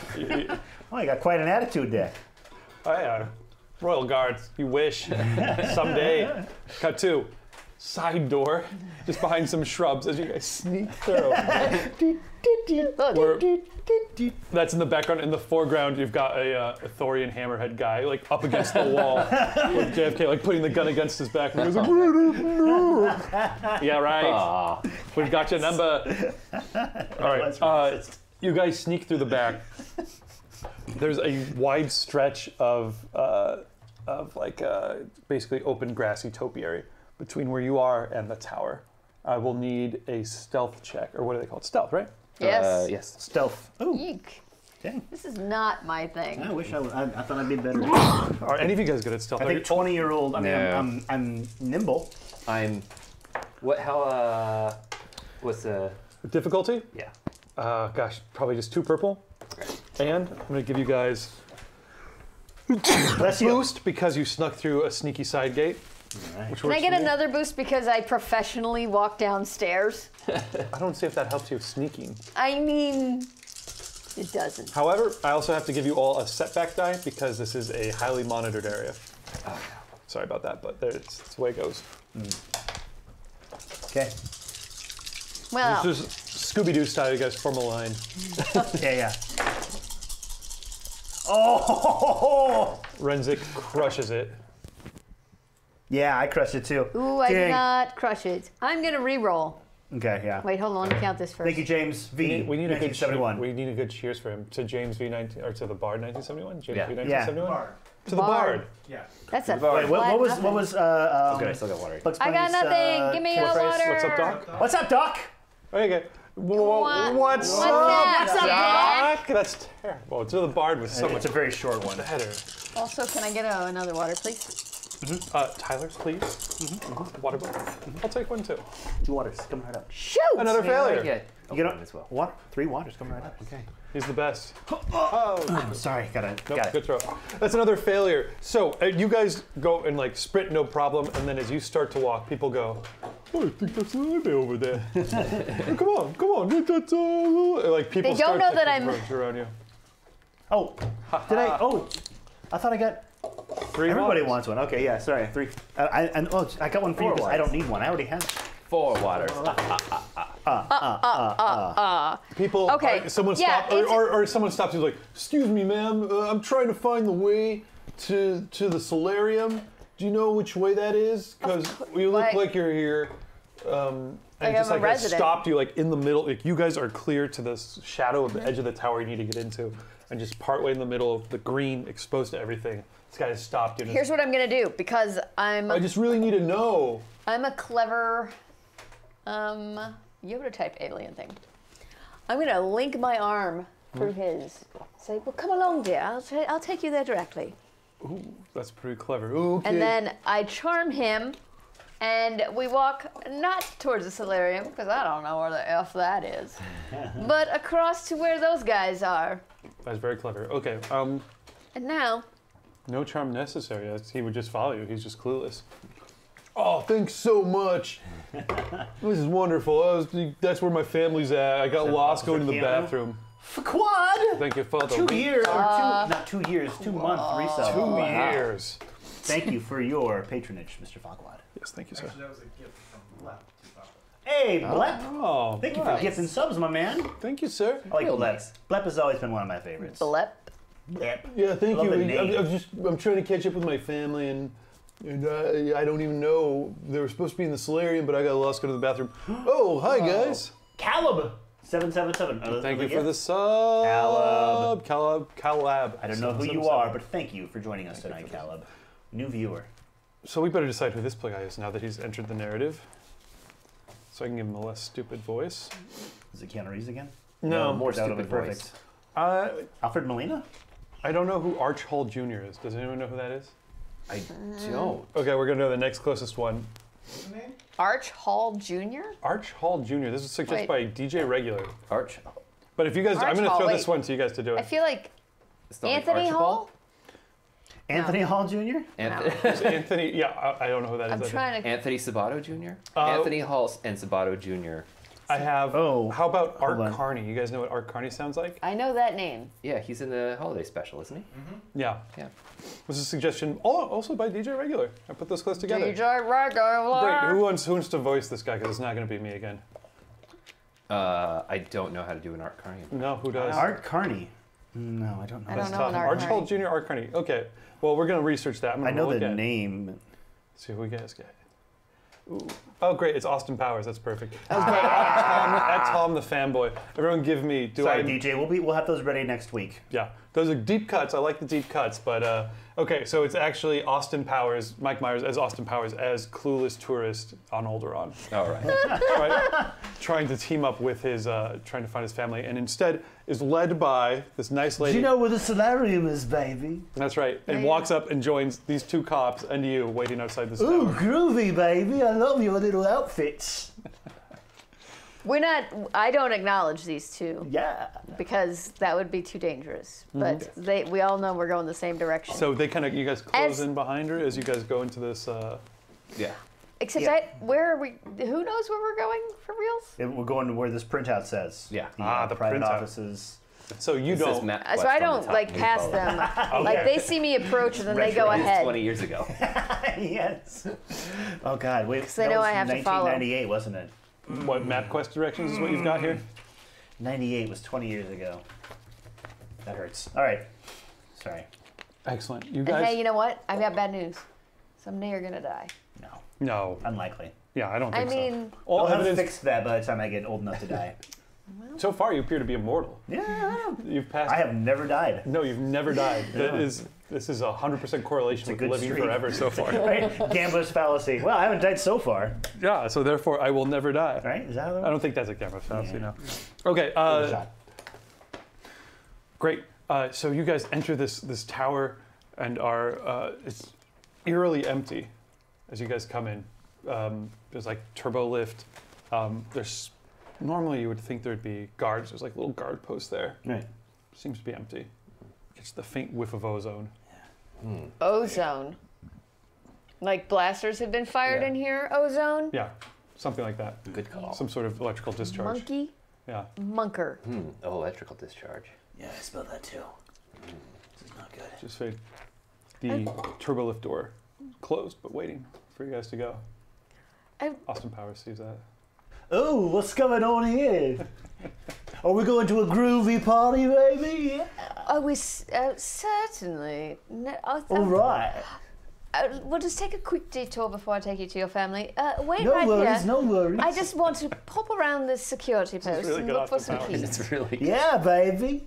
Oh, you got quite an attitude there. Royal Guards, you wish. Someday. Cut 2. Side door, just behind some shrubs as you guys sneak through. Look, That's in the background. In the foreground, you've got a Thorian hammerhead guy, like up against the wall, with JFK, like putting the gun against his back. And he goes like, yeah, right. Aw. We've got your number. All right. You guys sneak through the back. There's a wide stretch of basically open grassy topiary between where you are and the tower. I will need a stealth check, or what do they call it? Stealth, right? yes. Yes. Stealth. Oh, Eek. dang. This is not my thing. I wish I thought I'd be better. Are any of you guys good at stealth? I think 20-year-old. I mean, No. I'm nimble. I'm. What? How? What's the? Difficulty? Yeah. Gosh, probably just 2 purple. And I'm going to give you guys Bless you. boost because you snuck through a sneaky side gate. Which Can I works get for me. another boost because I professionally walk downstairs? I don't see if that helps you with sneaking. I mean, it doesn't. However, I also have to give you all a setback die because this is a highly monitored area. Sorry about that, but it's the way it goes. Okay. Well, This is Scooby-Doo style. You guys form a line. Yeah. Oh! Renzik crushes it. Yeah, I crushed it too. ooh, I did Dang. not crush it. I'm gonna re-roll. Okay, yeah. Wait, hold on. Let me count this first. Thank you, James V. We need a good 1971. We need a good cheers for him to James V 19 or to the Bard 1971. James Yeah. V Yeah. 1971. Bard. To the Bard. Bard. Yeah. That's a Wait, what flat was nothing. Good. I still got water. Bugs I got Bunny's, nothing. Give me a catchphrase? water. What's up, Doc? What's up, Doc? Okay. What- What's what's up, that? What's up, Doc? That's terrible. To the Bard was so much It's a very short one. better. Also, can I get another water, please? Tyler's, please. Water bottle. I'll take one too. 2 waters. Come right up. Shoot! Another failure. Yeah. You get one as well. What? 3 waters. Come right up. Okay. He's the best. Oh, Sorry. Gotta. nope, Got it. good throw. That's another failure. So you guys go and like sprint, no problem, and then as you start to walk, people go, "Oh, I think that's an enemy over there." Come on, that's like people. They don't start know to that I'm- converge around you. Oh. Did I? Oh. I thought I got. 3 Everybody waters. wants one. Okay. Yeah. Sorry. 3. I got one for you 4 because I don't need one. I already have it. 4 waters. People. Okay, someone yeah, stops, it's- or someone stops you like, "Excuse me, ma'am. I'm trying to find the way to the solarium. Do you know which way that is? Because you look Like- like you're here." And Like just I'm a like I resident. stopped you like in the middle. Like you guys are clear to the shadow of the edge of the tower you need to get into. and just partway in the middle of the green exposed to everything, this guy has stopped you. Here's what I'm gonna do because I just really need to know. I'm a clever Yoda type alien thing. I'm gonna link my arm through his. Say, well, come along, dear. I'll take you there directly. Ooh, that's pretty clever. Ooh, okay. And then I charm him, and we walk not towards the solarium because I don't know where the f that is, but across to where those guys are. That's very clever. Okay. And now. No charm necessary. He would just follow you. He's just clueless. Oh, thanks so much. This is wonderful. That's where my family's at. I got lost going to the bathroom. Quad! Thank you, Father. 2 years, or not 2 years, 2 month resub. 2 years. Thank you for your patronage, Mr. Farquaad. Yes, thank you, sir. Actually, that was a gift from Blep to Papa. Hey, Blep! Oh, Thank you for gifting subs, my man. thank you, sir. I like Real Blep. nice. Blep has always been one of my favorites. Blep. Blep. Yeah, thank Love you. the name. I'm trying to catch up with my family, and I don't even know they were supposed to be in the solarium, but I got lost going to the bathroom. Oh, hi guys. Caleb! 777. Thank you for gift. the sub. Caleb. Calab. I don't know who you are, but thank you for joining us tonight, Caleb. New viewer. So we better decide who this guy is now that he's entered the narrative. So I can give him a less stupid voice. Is it Keanu Reeves again? No, more stupid stupid voice. perfect. Alfred Molina? I don't know who Arch Hall Jr. is. Does anyone know who that is? I don't. Okay, we're gonna know the next closest one. What's the name? Arch Hall Jr. Arch Hall Jr. This is suggested by DJ Regular. Arch. But if you guys, I'm Arch gonna Hall, throw this wait. one to you guys to do I it. feel like It's not like Anthony Archibald? Hall. Anthony Hall Jr.? Anthony, yeah, I don't know who that is. I'm trying to. Anthony Sabato Jr. Anthony Hall and Sabato Jr. I have. Oh, How about Art on. Carney? You guys know what Art Carney sounds like? I know that name. Yeah, he's in the holiday special, isn't he? Yeah. Yeah. Was a suggestion also by DJ Regular. I put those close together. DJ Regular. Great. Who wants to voice this guy? Because it's not going to be me again. I don't know how to do an Art Carney. No, who does? Art Carney. No, I don't know. I That's don't know tough. an Art Arch Hall Carney. Jr. Art Carney. Okay. Well, we're going to research that. I'm I going know to the look at name. See who we guys get. Ooh. Oh, great. It's Austin Powers. That's perfect. At Tom the fanboy. Everyone give me. Sorry, DJ. We'll have those ready next week. Yeah. Those are deep cuts. I like the deep cuts. But, okay, so it's actually Austin Powers, Mike Myers as Austin Powers as clueless tourist on Alderaan. All right. Right? Trying to team up with his, trying to find his family. And instead is led by this nice lady. Do you know where the solarium is, baby? That's right. And Yeah. walks up and joins these two cops and you waiting outside this Ooh, tower. groovy, baby. I love your little outfits. We're not. I don't acknowledge these two Yeah. because that would be too dangerous. But we all know we're going the same direction. So they kind of, you guys close As- in behind her as you guys go into this. Yeah. Except Yeah. where are we? Who knows where we're going for reals? We're going to where this printout says. Yeah. The private printout. offices. So you It says don't. Matt So Quest I on the don't top like and we pass follow. them. Like they see me approach and then they go Retro. It was ahead. 20 years ago. Yes. Oh God, wait. 'Cause they that know was I have to follow. 1998, wasn't it? What, MapQuest directions is what you've got here? 98 was 20 years ago. That hurts. All right. Sorry. Excellent. You And guys. hey, you know what? I've got bad news. Someday you're gonna die. No. No. Unlikely. Yeah, I don't I think so. mean, All I'll have evidence. fixed that by the time I get old enough to die. So far, you appear to be immortal. Yeah. You've passed. I have never died. No, you've never died. This is 100% correlation a with good living streak. forever so far. Right? Gambler's fallacy. Well, I haven't died so far. Yeah, so therefore I will never die. Right? Is that I don't think that's a gambler's fallacy, Yeah. no. Okay, shot? great. So you guys enter this tower and are it's eerily empty as you guys come in. There's like turbo lift. There's normally you would think there'd be guards. There's like little guard posts there. Right. Seems to be empty. It's the faint whiff of ozone. ozone. Like blasters have been fired Yeah. in here. Ozone. Yeah, something like that. Good call. Some sort of electrical discharge. Monkey. Yeah. Munker. Oh, electrical discharge. Yeah, I spelled that too. This is not good. Just fade. The turbo lift door closed, but waiting for you guys to go. Austin Powers sees that. Oh, what's going on here? Are we going to a groovy party, baby? Oh, we certainly. No, All right. We'll just take a quick detour before I take you to your family. Wait No right worries, here. no worries. I just want to pop around this security post really and good look for Austin some Powers. keys. It's really Yeah, baby.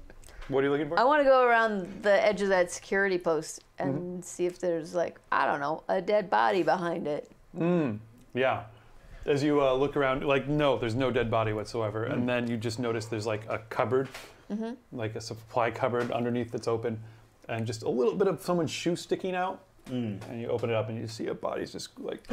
What are you looking for? I want to go around the edge of that security post and see if there's like, I don't know, a dead body behind it. Yeah. As you look around, like, no, there's no dead body whatsoever. And then you just notice there's like a cupboard, like a supply cupboard underneath that's open, and just a little bit of someone's shoe sticking out. And you open it up and you see a body's just like,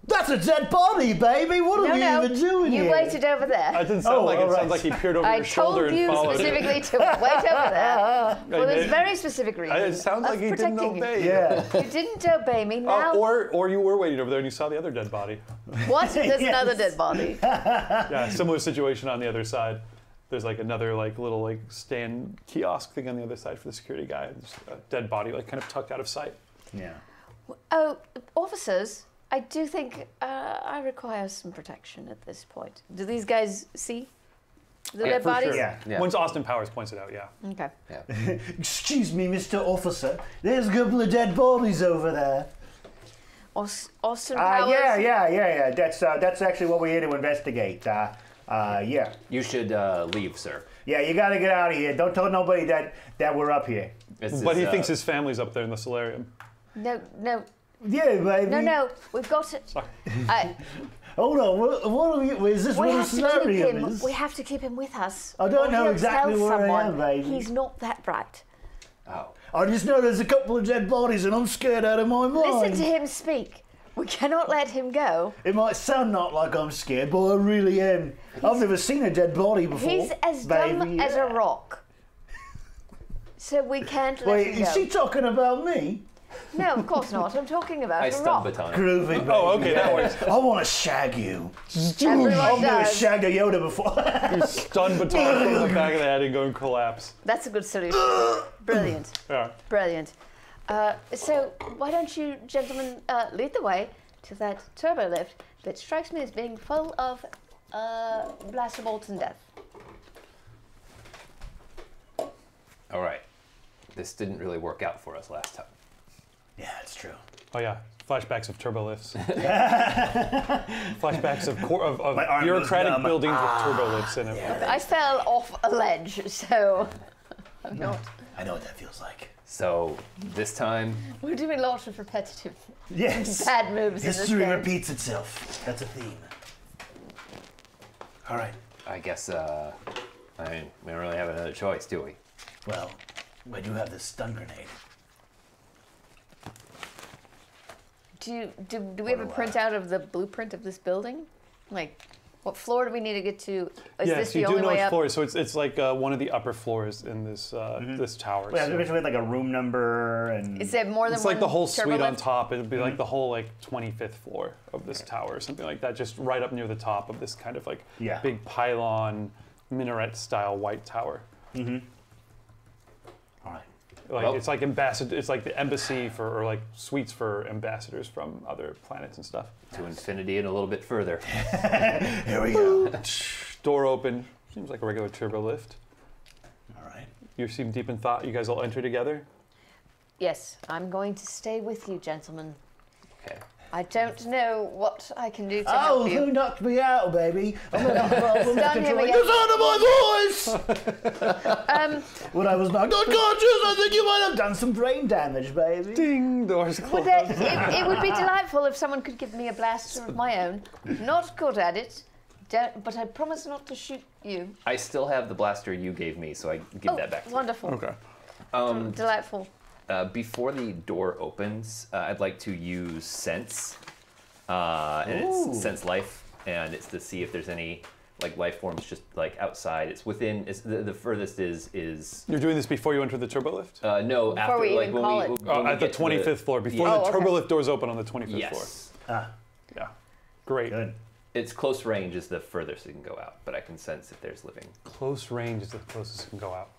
That's a dead body, baby. What are we even doing you here? waited over there. That didn't sound like it. right. Sounds like he peered over I your shoulder told and you followed specifically to wait over there for this it. very specific reason. It sounds like of he didn't protecting you. obey. Yeah. You didn't obey me. Now, Or you were waiting over there and you saw the other dead body. what? There's Yes. another dead body. Yeah, similar situation on the other side. There's like another like little like stand kiosk thing on the other side for the security guy. Just a dead body like kind of tucked out of sight. Yeah. Oh, officers, I do think I require some protection at this point. Do these guys see the dead for bodies? sure. Yeah. Yeah. Once Austin Powers points it out, yeah. Okay. Yeah. Excuse me, Mr. Officer. There's a couple of dead bodies over there. Austin Powers. Yeah. That's actually what we're here to investigate. Yeah. You should leave, sir. Yeah, you gotta get out of here. Don't tell nobody that we're up here. But he thinks his family's up there in the solarium. No. Yeah, baby. No, we've got to. Hold on, what are we? Is this We what a have to keep solarium him. is? We have to keep him with us. I don't or know he'll exactly tell where I someone am, baby. He's not that bright. Oh. I just know there's a couple of dead bodies and I'm scared out of my mind. Listen to him speak. We cannot let him go. It might sound not like I'm scared, but I really am. I've never seen a dead body before. He's as baby. dumb as a rock. So we can't let Wait, him is go. she talking about me? No, of course not. I'm talking about I a stun rock. baton. Groovy, baby. Oh, okay, that works. I want to shag you. Everyone I've never does. shagged a Yoda before. You stun baton from the back of the head and go and collapse. That's a good solution. Brilliant. Yeah. Brilliant. So why don't you gentlemen lead the way to that turbo lift that strikes me as being full of blaster bolts and death. All right. This didn't really work out for us last time. Yeah, it's true. Oh yeah, flashbacks of turbo lifts. Flashbacks of My arm bureaucratic goes numb. buildings with turbo lifts in it. I fell off a ledge, so I'm not. I know what that feels like. So this time, We're doing lots of repetitive Yes. bad moves in this History game. repeats itself. That's a theme. All right. I guess, I mean, we don't really have another choice, do we? Well, I do have this stun grenade. Do we have a printout of the blueprint of this building? Like, what floor do we need to get to? Is Yes, this the you do only know way which up? floor. So it's like one of the upper floors in this this tower. Yeah, so eventually like a room number and. Is there more than it's one like the whole turbo suite on lift? top. It'd be like the whole like 25th floor of this tower or something like that, just right up near the top of this kind of like Yeah. big pylon minaret style white tower. All right. Like Well- it's like it's like the embassy for or like suites for ambassadors from other planets and stuff. To infinity and a little bit further. Here we go. Door open. Seems like a regular turbo lift. All right. You seem deep in thought. You guys all enter together. Yes, I'm going to stay with you, gentlemen. Okay. I don't know what I can do to Oh, help who you. knocked me out, baby? I'm gonna have problems Stun him controlling again. the sound of my voice. When I was knocked unconscious, I think you might have done some brain damage, baby. Ding! Doors closed. Would it would be delightful if someone could give me a blaster of my own. Not good at it, but I promise not to shoot you. I still have the blaster you gave me, so I give that back to you. Wonderful. Okay. Delightful. Before the door opens, I'd like to use sense, and it's sense life, and it's to see if there's any like life forms just like outside. It's within. It's the furthest is. You're doing this before you enter the turbo lift? No, after we like even when call we it. when we At the get to 25th floor, before Yeah. the Oh, turbo okay. lift doors open on the 25th floor. Yes, Yeah. Great. Good. it's close range is the furthest it can go out, but I can sense if there's living. Close range is the closest it can go out.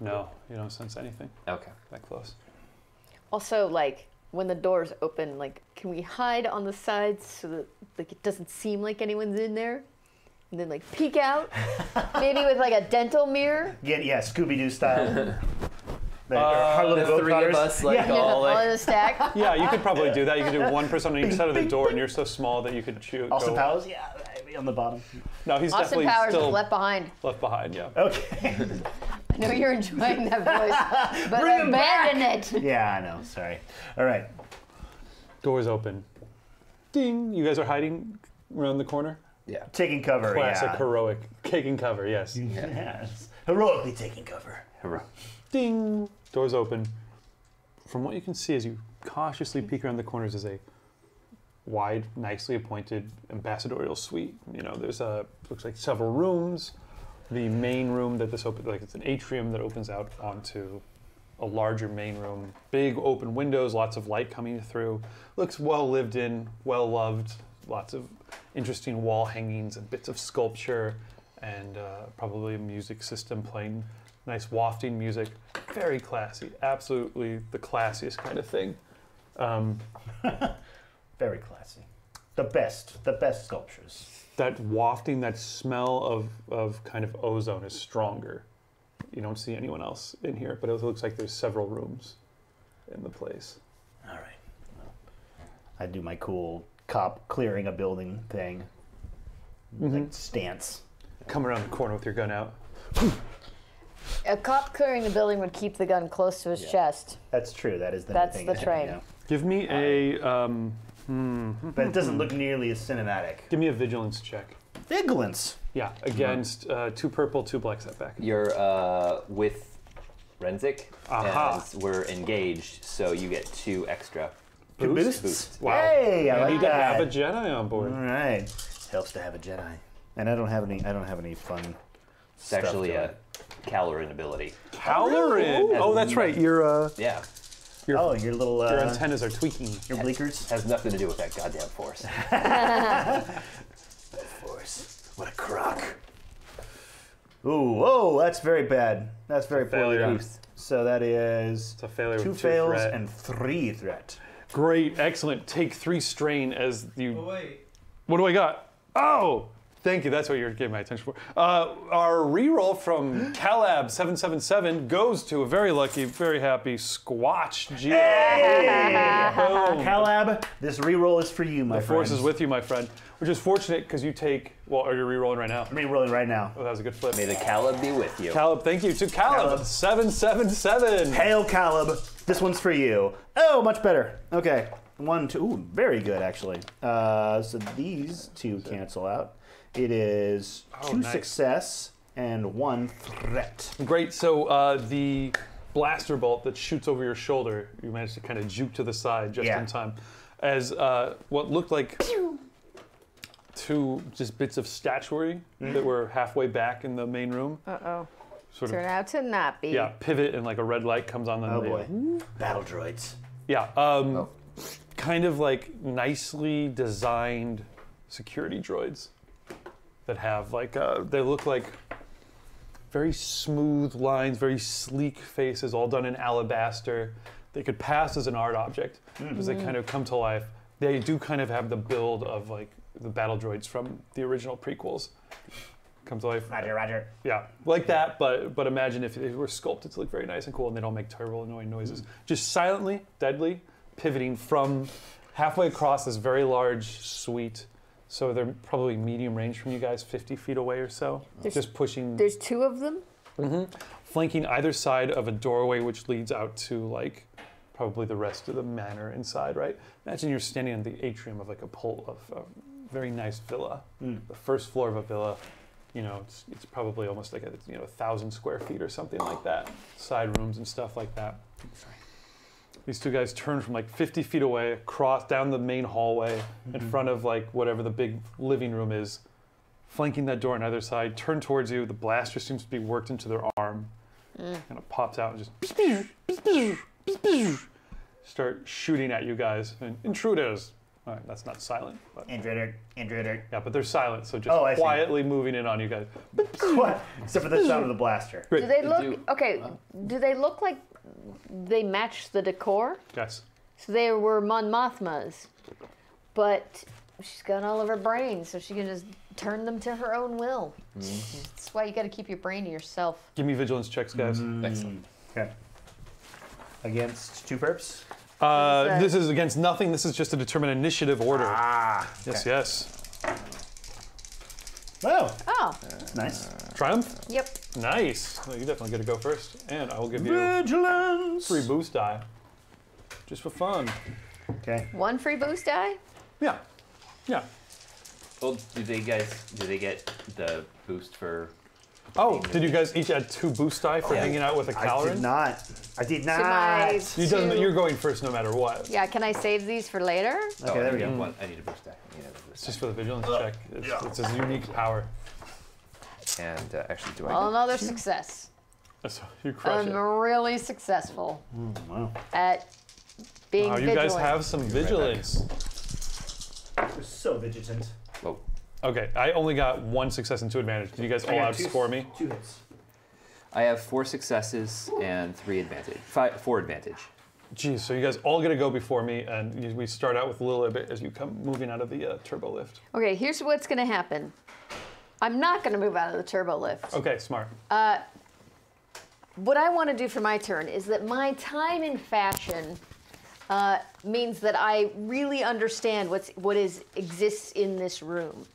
No, you don't sense anything Okay. that close. Also, like when the doors open, like can we hide on the sides so that like it doesn't seem like anyone's in there, and then like peek out, maybe with like a dental mirror. Yeah, Scooby-Doo style. The three of us like Yeah. all All like. in a stack. Yeah, you could probably do that. You could do one person on each side of the door, and you're so small that you could shoot. Austin go- Powers, yeah, baby. on the bottom. No, he's Austin definitely Powers still is left behind. left behind. Yeah. Okay. I know you're enjoying that voice, but Bring him abandon it. Yeah, I know. Sorry. All right. Doors open. Ding! You guys are hiding around the corner. Yeah. Taking cover. Classic Yeah. heroic taking cover. Yes. Yes. Heroically taking cover. Hurrah. Ding! Doors open. From what you can see as you cautiously peek around the corners is a wide, nicely appointed ambassadorial suite. You know, there's looks like several rooms. The main room that this opens, like it's an atrium that opens out onto a larger main room. Big open windows, lots of light coming through. Looks well lived in, well loved. Lots of interesting wall hangings and bits of sculpture, and probably a music system playing nice wafting music. Very classy, absolutely the classiest kind of thing. Very classy. The best sculptures. That wafting, that smell of kind of ozone is stronger. You don't see anyone else in here, but it looks like there's several rooms in the place. All right. Well, I do my cool cop clearing a building thing. Like stance. Come around the corner with your gun out. A cop clearing the building would keep the gun close to his chest. That's true. That is the That's thing. the train. Yeah. Give me a But it doesn't look nearly as cinematic. give me a vigilance check. Vigilance. Yeah, against 2 purple, 2 black setback. You're with Renzik, Aha. and we're engaged, so you get 2 extra. Two Boost? boosts. Wow. Hey, I You like need to that. have a Jedi on board. All right. Helps to have a Jedi. And I don't have any fun It's actually a Caloran ability. Halloran! Oh, that's right. Your Yeah. Oh, your little your antennas are tweaking. your bleakers. Has nothing to do with that goddamn force. Force. What a crock. Ooh, whoa, that's very bad. That's very poorly failure. done. So that is It's a failure 2 with 2 fails threat. and 3 threat. Great, excellent. Take 3 strain as you. Oh, wait. What do I got? Oh, thank you. That's what you're getting my attention for. Our reroll from Calab777 goes to a very lucky, very happy Squatch G. Boom. Calab, this reroll is for you, my The force friends. is with you, my friend. Which is fortunate because you take. Well, are you rerolling right now? I'm rerolling right now. Oh, that was a good flip. May the Caleb be with you. Caleb, thank you to Caleb. Calab777. Hail, Caleb. This one's for you. Oh, much better. Okay. 1, 2. Ooh, very good, actually. So these 2 cancel out. It is 2 nice. success and 1 threat. Great. So the blaster bolt that shoots over your shoulder, you managed to kind of juke to the side just Yeah. in time, as what looked like 2 just bits of statuary that were halfway back in the main room. Uh-oh. Sort Turn of, out to not be. yeah, pivot and like a red light comes on. Oh boy. Battle droids. Yeah. Kind of like nicely designed security droids that have like they look like very smooth lines, very sleek faces, all done in alabaster. They could pass as an art object because they kind of come to life. They do kind of have the build of like the battle droids from the original prequels. Come to life. Roger, roger. Yeah, like that, but imagine if they were sculpted to look very nice and cool and they don't make terrible annoying noises. Just silently, deadly, pivoting from halfway across this very large suite. So they're probably medium range from you guys, 50 feet away or so. Just pushing, There's 2 of them? flanking either side of a doorway which leads out to like probably the rest of the manor inside, right? Imagine you're standing in the atrium of like a very nice villa, the first floor of a villa. You know, it's probably almost like 1,000 square feet or something like that. Side rooms and stuff like that. These 2 guys turn from like 50 feet away, across down the main hallway in front of like whatever the big living room is, flanking that door on either side, turn towards you. The blaster seems to be worked into their arm. Kind of pops out and just start shooting at you guys. And intruders. All right, that's not silent. But Intruder. yeah, but they're silent, so just Oh, I see. quietly moving in on you guys. What? Except for the sound of the blaster. Great. Do they look do- okay? Do they look like they match the decor? Yes. So they were Mon Mothmas, but she's got all of her brains, so she can just turn them to her own will. That's why you got to keep your brain to yourself. Give me vigilance checks, guys. Excellent. Okay. Against 2 perps? This is against nothing. This is just to determine initiative order. Ah. Yes, yes. Oh, Oh, nice. Triumph? yep. Nice. Well, you definitely get to go first. And I will give you Vigilance. 3 boost die. Just for fun. Okay. 1 free boost die? Yeah. Yeah. Well, do they get the boost for? Oh, did you guys each add 2 boost die for hanging out with a I Caloran? did not. I did To not. my You're two- going first no matter what. Yeah, can I save these for later? Okay, there we go. One. I need a boost die. I need a It's boost just for the vigilance check. It's a unique power. die. And actually, do I? Well, get- another success. So you crush I'm it. really successful Wow. at being Wow, you vigilant. guys have some vigilance. You're so vigilant. Whoa. Okay, I only got 1 success and 2 advantage. Did you guys all I got outscore me? 2 hits. I have 4 successes and 3 advantage. 4 advantage. Geez, so you guys all get to go before me, and we start out with a little bit as you come moving out of the turbo lift. Okay, here's what's going to happen. I'm not going to move out of the turbo lift. Okay, smart. What I want to do for my turn is that my time in fashion means that I really understand what exists in this room.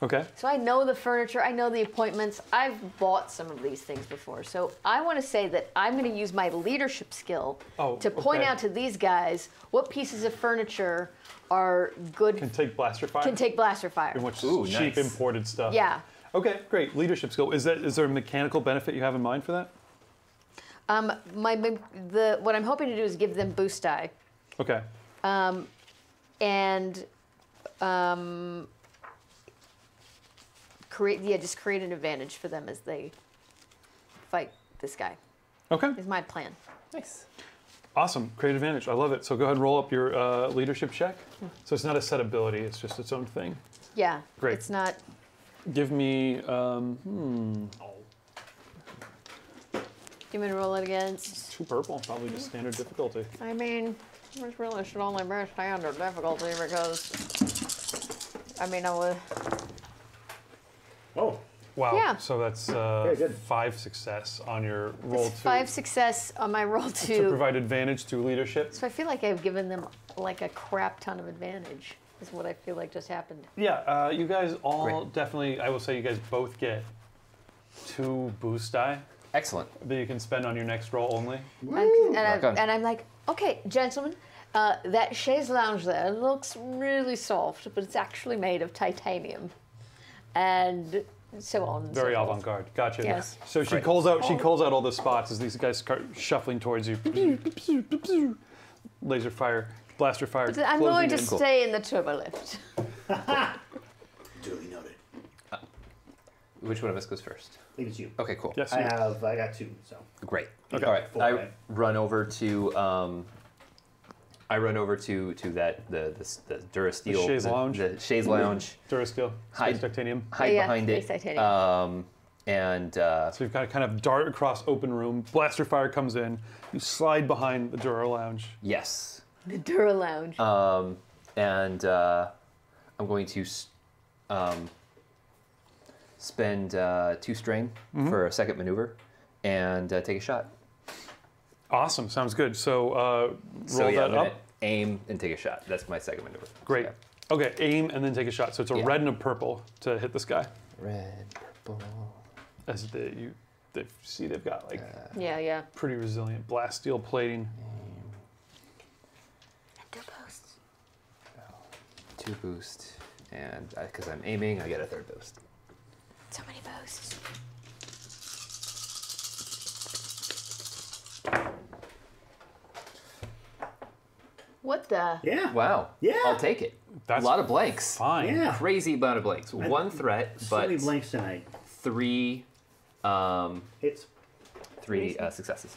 Okay. So I know the furniture, I know the appointments. I've bought some of these things before. So I want to say that I'm going to use my leadership skill to point okay. out to these guys what pieces of furniture are good, Can take blaster fire. can take blaster fire. And which Ooh, cheap nice. imported stuff. Yeah. Okay, great. Leadership skill. Is there a mechanical benefit you have in mind for that? What I'm hoping to do is give them boost die. Okay. And just create an advantage for them as they fight this guy. Okay. Is my plan. Nice. Awesome. Create advantage. I love it. So go ahead and roll up your leadership check. So it's not a set ability. It's just its own thing. Yeah. Great. It's not. Give me. Give me to roll it against. 2 purple. Probably just standard difficulty. I mean, this really should only be standard difficulty because. I mean, I would. Oh. Wow. Yeah. So that's Very good. 5 success on your roll It's to 5 success on my roll to to. provide advantage to leadership. So I feel like I've given them like a crap ton of advantage. Is what I feel like just happened. Yeah. You guys all Great. definitely. I will say you guys both get 2 boost die Excellent. that you can spend on your next roll only. Rock on. And I'm like, okay, gentlemen, that chaise lounge there looks really soft, but it's actually made of titanium, and so on. And Very so forth. avant-garde. Gotcha. Yes. So she Right. calls out. She calls out all the spots as these guys start shuffling towards you. Laser fire, blaster fire. But I'm closing going to in. stay in the turbo lift. Duly noted. Which one of us goes first? I think it's you. Okay, cool. Yes. I got 2, so. Great. Okay. All right. Four, I right? run over to. I run over to that the Durasteel. The chaise lounge? The chaise lounge. Durasteel, Hide. space titanium. Hide Yeah, behind it. space titanium. And So you've got to kind of dart across open room. Blaster fire comes in. You slide behind the Dura lounge. yes. The Dura lounge. And I'm going to spend 2 strain for a second maneuver and take a shot. Awesome. Sounds good. So roll So yeah, I'm that gonna up. aim and take a shot. That's my second maneuver. Great. So, Okay. Aim and then take a shot. So it's a Yeah. red and a purple to hit this guy. yeah. Red, purple. As they see they've got like yeah. pretty resilient blast steel plating. 2 boost, and because I'm aiming, I get a 3rd boost. So many boosts. What the? Yeah. Wow. Yeah. I'll take it. That's a lot of blanks. Fine. Yeah. Crazy amount of blanks. 1 threat, So many but blanks tonight. 3 Hits. successes.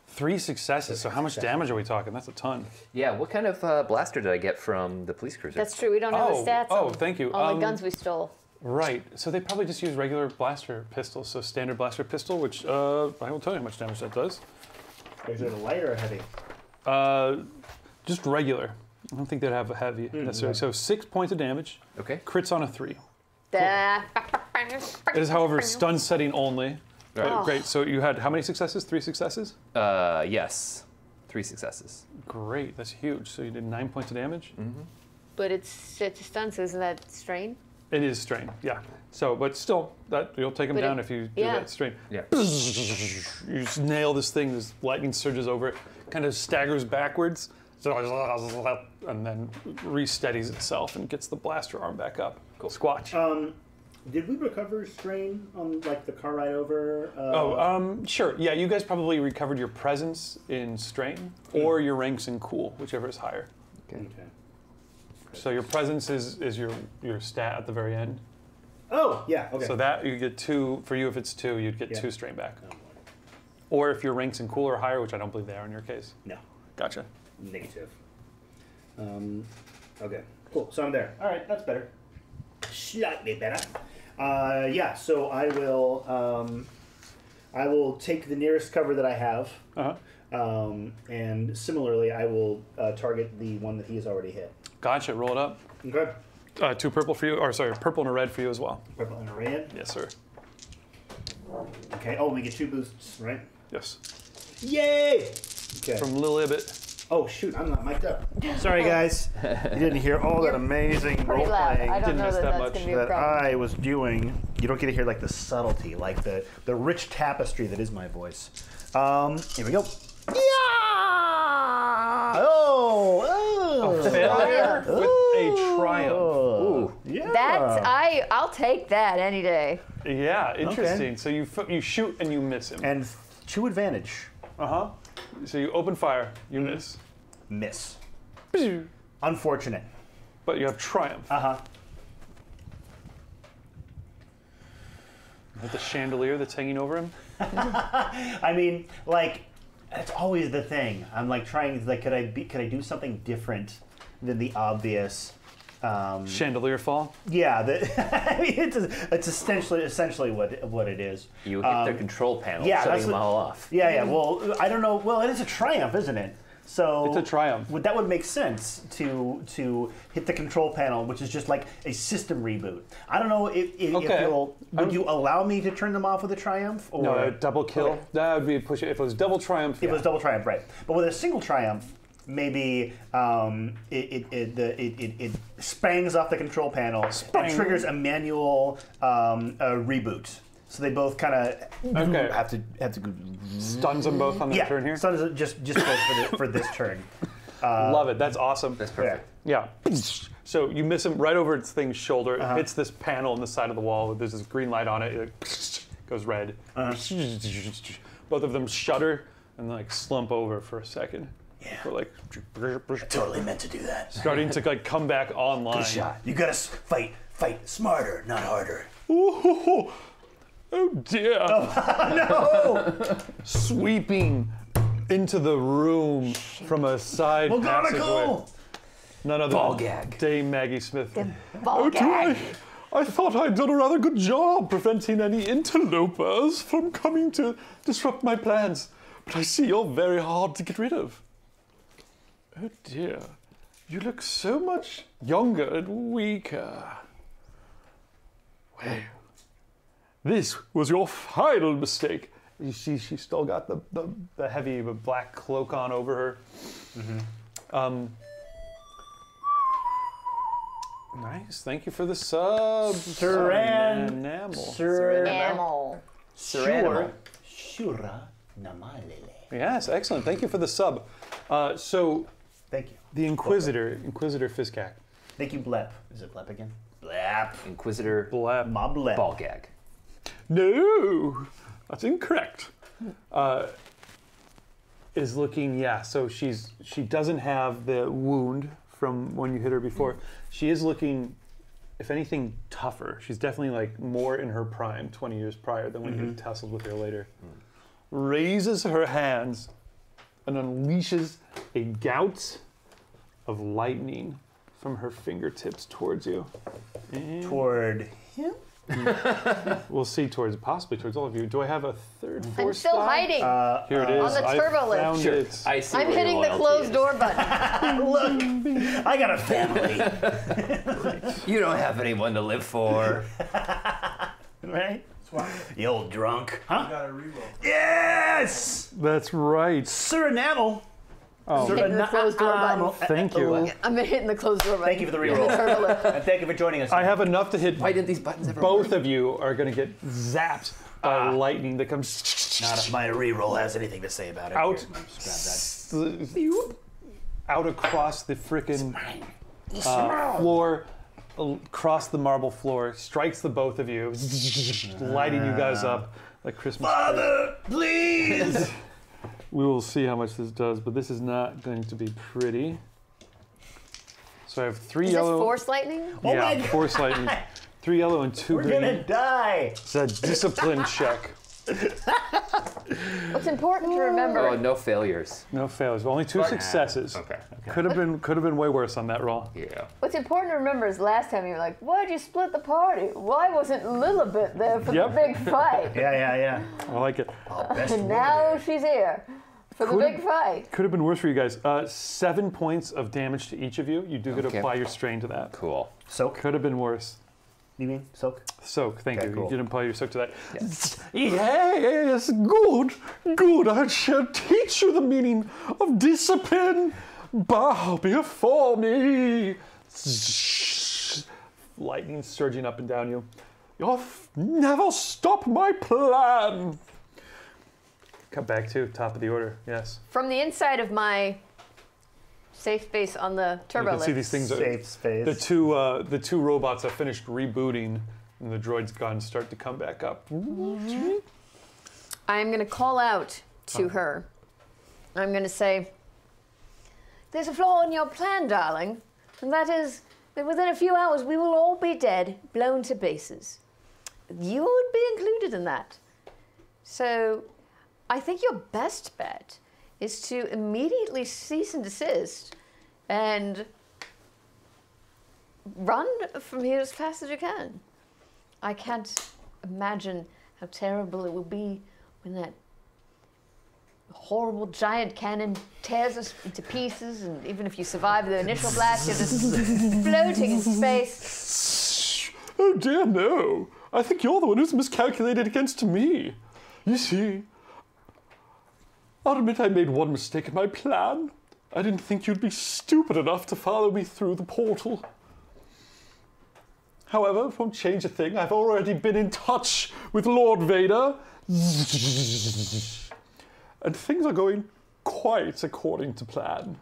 3 successes. So how much damage are we talking? That's a ton. Yeah. What kind of blaster did I get from the police cruiser? That's true. We don't have the stats. Oh, on thank you. all the guns we stole. Right. So they probably just use regular blaster pistols. So standard blaster pistol, which I will tell you how much damage that does. Is it a light or a heavy? Just regular. I don't think they'd have a heavy necessarily. So 6 points of damage. Okay. Crits on a 3. The- It is, however, stun setting only. Right. Great. So you had how many successes? 3 successes? Yes. 3 successes. Great. That's huge. So you did 9 points of damage? But it's a stun, so isn't that strain? It is strain, yeah. So, but still, that you'll take him But down it- if you do yeah. that strain. Yeah. You just nail this thing. This lightning surges over it, kind of staggers backwards, and then re-steadies itself and gets the blaster arm back up. Cool. Squatch. Did we recover strain on like the car ride over? Sure. Yeah, you guys probably recovered your presence in strain or your ranks in cool, whichever is higher. Okay. So your presence is your stat at the very end. Oh, yeah. Okay. So that you get 2 for you. If it's 2, you'd get Yeah. 2 strain back. Oh, boy. Or if your ranks in cool or higher, which I don't believe they are in your case. No. Gotcha. Negative. Okay. Cool. So I'm there. All right. That's better. Slightly better. Yeah. So I will take the nearest cover that I have. And similarly, I will target the one that he has already hit. Gotcha. Roll it up. Okay. 2 purple for you, or sorry, purple and a red for you as well. Purple and a red. Yes, sir. Okay. Oh, we get 2 boosts, right? Yes. Yay! Okay. From Lil Ibbot. Oh shoot! I'm not mic'd up. Sorry, guys. You didn't hear all that amazing role Pretty loud. playing I don't Didn't know miss that that that's much going to be a that problem. I was doing. You don't get to hear like the subtlety, like the rich tapestry that is my voice. Here we go. Yeah! Oh! Failure with a triumph. Ooh. Yeah. I'll take that any day. Yeah, interesting. So you shoot and you miss him. And to advantage. So you open fire, you miss. Miss. Unfortunate. But you have triumph. With the chandelier that's hanging over him. I mean, like, that's always the thing. I'm like trying, like, could I do something different than the obvious? Chandelier fall. Yeah, I mean, it's essentially what it is. You hit the control panel, yeah, shutting that's them what- all off. Yeah. Well, I don't know. Well, it is a triumph, isn't it? So It's a triumph. That would make sense to hit the control panel, which is just like a system reboot. I don't know if Okay. would you allow me to turn them off with a triumph? Or No, a double kill. Okay. That would be a push. If it was double triumph, If it was double triumph, right? But with a single triumph, maybe it spangs off the control panel and triggers a manual reboot. So they both kind of Okay. have to go. stuns them both on their turn here. So just for this turn. Love it. That's awesome. That's perfect. Yeah. So you miss him right over its thing's shoulder. It hits this panel on the side of the wall. There's this green light on it. It goes red. Both of them shudder and like slump over for a second. Yeah. For like Totally meant to do that. starting to like come back online. You gotta fight smarter, not harder. Ooh, oh dear. No! Sweeping into the room from a side passageway. McGonagall! None other Ball than gag. Dame Maggie Smith. Ball gag. I thought I'd done a rather good job preventing any interlopers from coming to disrupt my plans. But I see you're very hard to get rid of. Oh dear. You look so much younger and weaker. Well, this was your final mistake. You see, she's still got the heavy black cloak on over her. Nice. Thank you for the sub. Enamel. Animal. Serenimal. Shura namalele. Yes, excellent. Thank you for the sub. So Thank you. the Inquisitor Fiskak. Thank you, Blep. Is it Blep again? Blep. Inquisitor. Blab. My Blep. Ball gag. No, that's incorrect. Is looking, yeah. So she doesn't have the wound from when you hit her before. She is looking, if anything, tougher. She's definitely like more in her prime, 20 years prior than when you tussled with her later. Raises her hands and unleashes a gout of lightning from her fingertips towards you. Toward him? We'll see possibly towards all of you. Do I have a third I'm force still spell? hiding. Here it is. On the turbo lift. Found Sure. it. I see I'm where hitting your the loyalty closed is. door button. Look, I got a family. You don't have anyone to live for. Right? You old drunk. Huh? Got a reroll. Yes! That's right. Sir Enamel. Oh, hitting the closed door button. thank you. I'm hitting the closed door button. Thank you for the reroll. And thank you for joining us. I have enough to hit. Why didn't these buttons ever Both work? of you are going to get zapped by lightning that comes Not if my reroll has anything to say about it. out, Here, just grab that. out across the frickin' floor, across the marble floor, strikes the both of you, lighting you guys up like Christmas. Father, please! We will see how much this does, but this is not going to be pretty. So I have 3 Is yellow. this force lightning? Oh my yeah, God. force lightning. 3 yellow and 2 We're green. gonna die! It's a discipline check. What's important to remember? Oh, no failures. No failures. Only 2 successes. Okay. Could have been way worse on that roll. Yeah. What's important to remember is last time you were like, why'd you split the party? Why wasn't Lilibet there for Yep. the big fight? Yeah. I like it. Oh, best And now she's here for the Could've- big fight. Could have been worse for you guys. 7 points of damage to each of you. You do get to Okay. apply your strain to that. Cool. Soak? Could have been worse. You mean soak? Soak, thank Okay, you. cool. You didn't apply your soak to that. Yes, good. I shall teach you the meaning of discipline. Bow before me. Lightning surging up and down you. You'll never stop my plan. Cut back to top of the order. Yes. From the inside of my safe space on the You turbo can see lift, these things. Safe space. The two robots have finished rebooting, and the droid's guns start to come back up. I'm going to call out to her. I'm going to say, there's a flaw in your plan, darling, and that is that within a few hours we will all be dead, blown to pieces. You would be included in that. So I think your best bet is to immediately cease and desist and run from here as fast as you can. I can't imagine how terrible it will be when that horrible giant cannon tears us into pieces, and even if you survive the initial blast, you're just floating in space. Oh dear, no. I think you're the one who's miscalculated against me. You see, I'll admit I made one mistake in my plan. I didn't think you'd be stupid enough to follow me through the portal. However, it won't change a thing. I've already been in touch with Lord Vader. And things are going quite according to plan.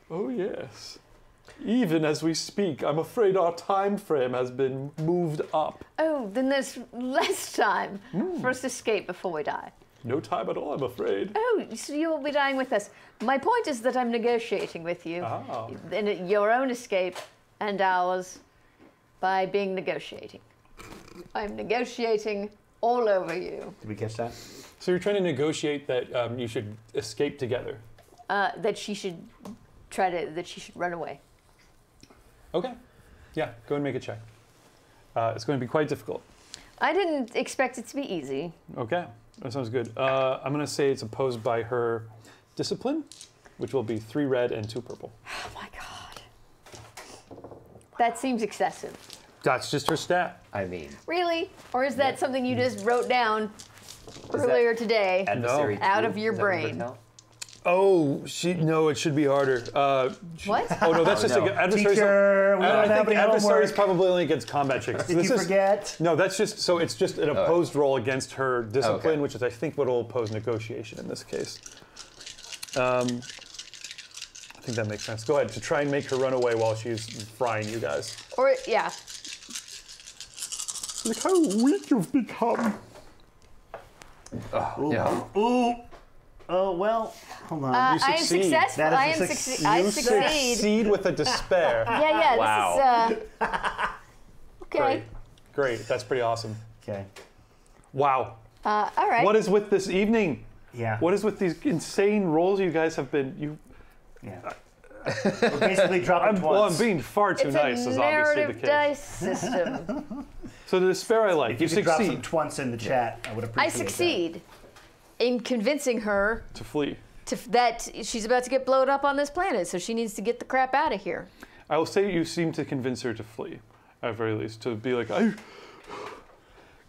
Oh, yes. Even as we speak, I'm afraid our time frame has been moved up. Oh, then there's less time for us to escape before we die. No time at all, I'm afraid. Oh, so you will be dying with us. My point is that I'm negotiating with you Oh. in your own escape and ours by being negotiating. I'm negotiating all over you. Did we catch that? So you're trying to negotiate that you should escape together. That she should run away. Okay. Yeah, go and make a check. It's going to be quite difficult. I didn't expect it to be easy. Okay, that sounds good. I'm going to say it's opposed by her discipline, which will be 3 red and 2 purple. Oh my god. That seems excessive. That's just her stat. I mean, Really? Or is that something you just wrote down earlier today adversary out two, of your is that what brain? they tell? Oh, no, it should be harder. What? Oh no, that's just no. adversaries. Teacher, we don't I have think any adversaries homework. probably only against combat checks. Did you forget? No, that's just so it's just an opposed roll against her discipline, Okay. which is I think what will oppose negotiation in this case. I think that makes sense. Go ahead to try and make her run away while she's frying you guys. Or, yeah. Look how weak you've become. Yeah. Ooh. Oh, well, hold on. I am succeed. successful. That is I a am suc- succeed. I you succeed. Succeed with a despair. Yeah, Wow. this is, okay. Great, great. That's pretty awesome. Okay. Wow. All right. What is with this evening? Yeah. What is with these insane rolls you guys have been? Yeah. We're basically dropping Well, I'm once. being far too It's nice, a is obviously the narrative case. dice system. So the despair I like. If you You could drop some succeed twants in the chat, I would appreciate I succeed in convincing her to flee. that she's about to get blown up on this planet, so she needs to get the crap out of here. I will say you seem to convince her to flee, at very least, to be like, I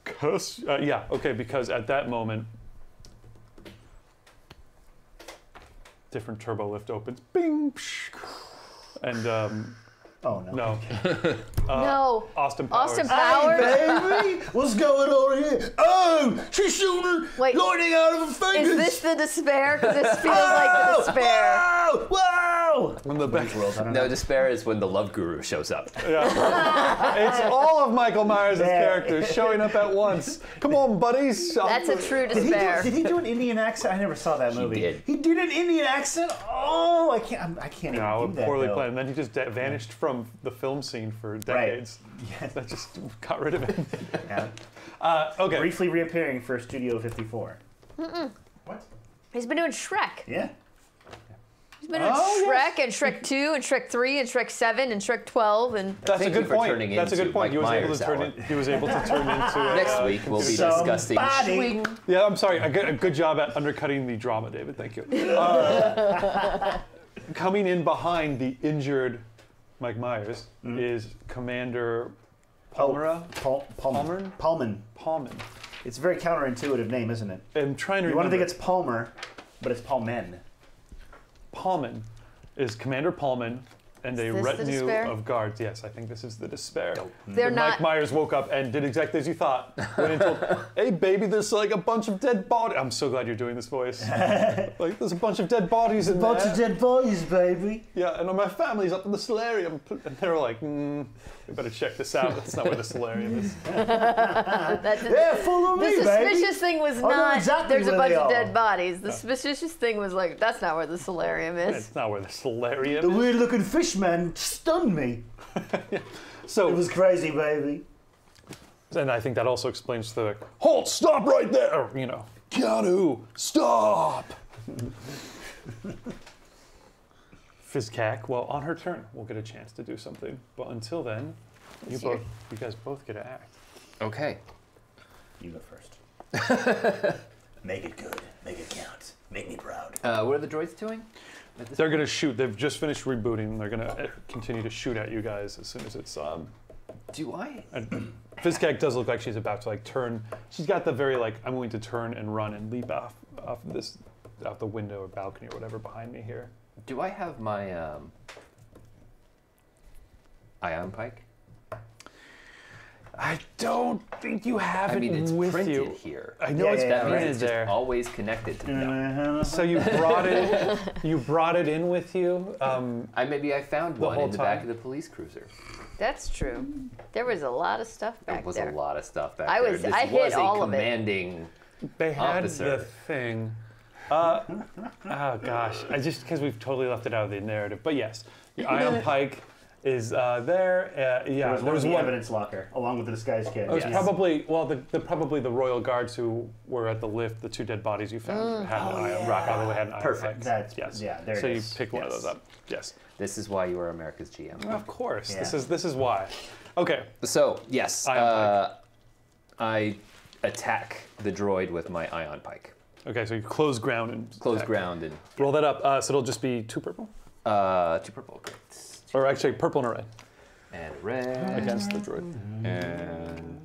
curse. Yeah, okay, because at that moment, different turbo lift opens. Bing! And Oh no. no, No. Austin Powers. Austin Powers? Baby, what's going on here? Oh, she's shooting Wait. lightning out of her fingers. Is this the despair? Because this feels like the despair. Whoa! Whoa! On the back. World, I don't No, know. despair is when the love guru shows up. It's all of Michael Myers' characters showing up at once. Come on, buddies. That's a true Did he, do, despair. did he do an Indian accent? I never saw that movie. did. He did an Indian accent? Oh, I can't No, even do that. poorly though. played. And then he just vanished from the film scene for decades. Yes. That just got rid of him. Yeah. Okay. Briefly reappearing for Studio 54. What? He's been doing Shrek. Yeah. He's been doing Shrek and Shrek 2 and Shrek 3 and Shrek 7 and Shrek 12 and That's a Thank you good for point. turning That's a good into point. Mike He was able to Myers turn hour. it. He was able to turn into a, Next week we'll be Somebody. discussing swing. Yeah, I'm sorry. A good job at undercutting the drama, David. Thank you. Coming in behind the injured Mike Myers is Commander Palmera. Palmer. Palmer? Palman. Palman. It's a very counterintuitive name, isn't it? I'm trying to You want remember. to think it's Palmer, but it's Palmen. Palman is Commander Palman and a Is this the retinue despair? of guards. Yes, I think this is the despair. they're And not. Mike Myers woke up and did exactly as you thought. Went and told, hey, baby, there's like a bunch of dead bodies. I'm so glad you're doing this voice. Like, there's a bunch of dead bodies in there. dead boys, baby. Yeah, and my family's up in the solarium. And they were like, we better check this out. That's not where the solarium is. That's Yeah, follow the me, suspicious thing was know not exactly there's a where bunch they of are. dead bodies. The suspicious thing was like, that's not where the solarium is. It's not where the solarium The is. weird-looking fish man stunned me. So, It was crazy, baby. and I think that also explains the, halt, stop right there. You know, Keanu, stop. Fizcac, well, on her turn, we'll get a chance to do something. But until then, you guys both get to act. Okay. You go first. Make it good. Make it count. Make me proud. What are the droids doing? They're gonna shoot. They've just finished rebooting. They're gonna continue to shoot at you guys as soon as it's. Do I? And Fizcac does look like she's about to like turn. She's got the very like I'm going to turn and run and leap out the window or balcony or whatever behind me here. Do I have my ion pike? I don't think you have I mean, it it's with printed you. here. I know Yeah, it's yeah, That yeah, means printed it's just there. always connected to me. So you brought it. You brought it in with you. Maybe I found The one whole in the back time? of the police cruiser. That's true. There was a lot of stuff There back was there. a lot of stuff back I there. was- This I hit was a all of it. commanding. They had Officer. the thing. Oh gosh, I just because we've totally left it out of the narrative. But yes, the Ion Pike is there. Yeah, There was one in the evidence locker, along with the disguise kit. It was Yes. probably probably the royal guards who were at the lift. The two dead bodies you found had an ion. Rock probably had an ion. Perfect. Pike. That's, Yes. yeah, there So it you is. pick one of Yes. those up. Yes. This is why you are America's GM. Of course. Yeah. This is why. Okay. So yes, Ion I attack the droid with my ion pike. Okay. So you close ground and Close attack. ground and Roll that up. So it'll just be 2 purple, 2 purple, great. or actually purple and a red And red. against the droid. And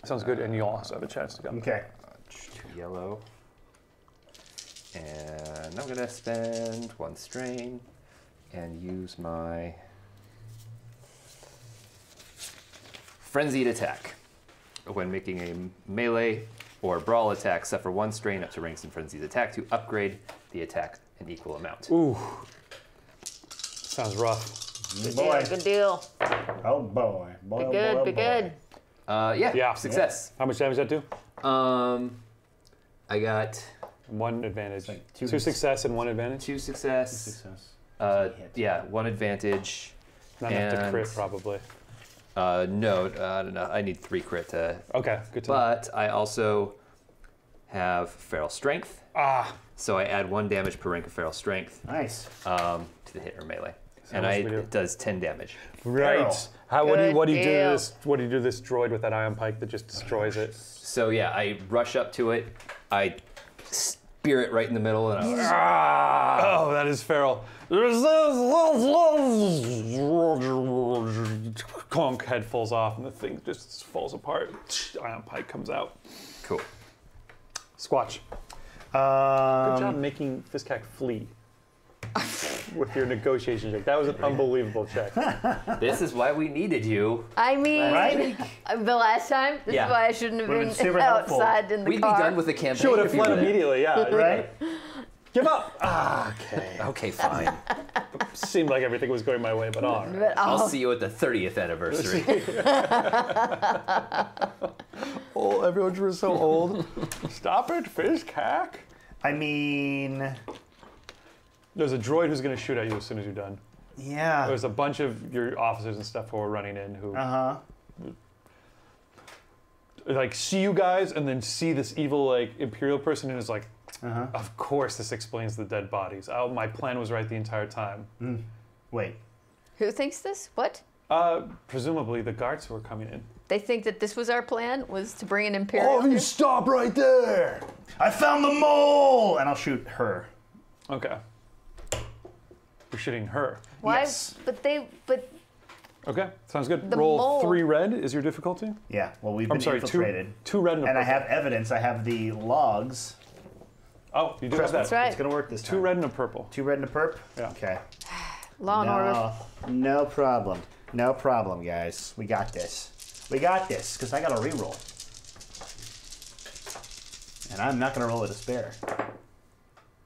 Sounds good. And you also have a chance to go. Okay. 2 yellow. And I'm gonna spend 1 strain and use my frenzied attack. When making a melee or brawl attack, suffer 1 strain up to ranks in frenzied attack to upgrade the attack an equal amount. Ooh. Sounds rough. Boy. Yeah, good deal. Oh boy. Boy, Be oh, good, boy, be oh, good. Yeah, success. How much damage does that do? I got 1 advantage. like 2 2 success and 1 advantage. 2 success. Success. Yeah, 1 advantage. Not enough to crit, and- probably. No, I don't know. I need 3 crit to. Okay, good to know. But I also have feral strength, so I add 1 damage per rank of feral strength Nice. to the hit or melee, and much we do? it does 10 damage. Right. Feral. What do you do to deal. this? What do you do to this droid with that ion pike that just destroys it? So yeah, I rush up to it, I spear it right in the middle, and Oh, that is feral. Conk head falls off and the thing just falls apart. Ion pike comes out. cool. Squatch. Good job Um, making Fizcac flee. with your negotiation check. That was an unbelievable check. This is why we needed you. I mean, Right? the last time. This Yeah. is why I shouldn't have Would've been been super helpful. outside in the We'd car. be done with the campaign. She would have if you fled were there. immediately, yeah. Right? Give up! Ah, okay. Okay, fine. Seemed like everything was going my way, but all right. But I'll see you at the 30th anniversary. Oh, everyone's just so old. Stop it, Fizzcack. I mean, There's a droid who's going to shoot at you as soon as you're done. yeah. There's a bunch of your officers and stuff who are running in who like see you guys and then see this evil like Imperial person and is like, of course this explains the dead bodies. Oh, my plan was right the entire time. Wait. Who thinks this? What? Presumably the guards who were coming in. They think that this was our plan, was to bring an Imperial. Oh, you stop right there! I found the mole! And I'll shoot her. Okay. You're shooting her. Why? Yes. But Okay, sounds good. The Roll mole- 3 red is your difficulty. Yeah, well, we've I'm been sorry, infiltrated. two red and a And I purple. have evidence. I have the logs. Oh, you do have Trust me, that. That's right. It's going to work this time. 2 red and a purple. 2 red and a perp? Yeah. Okay. Law and order. No problem. No problem, guys. We got this. We got this, because I got a reroll. And I'm not going to roll a despair.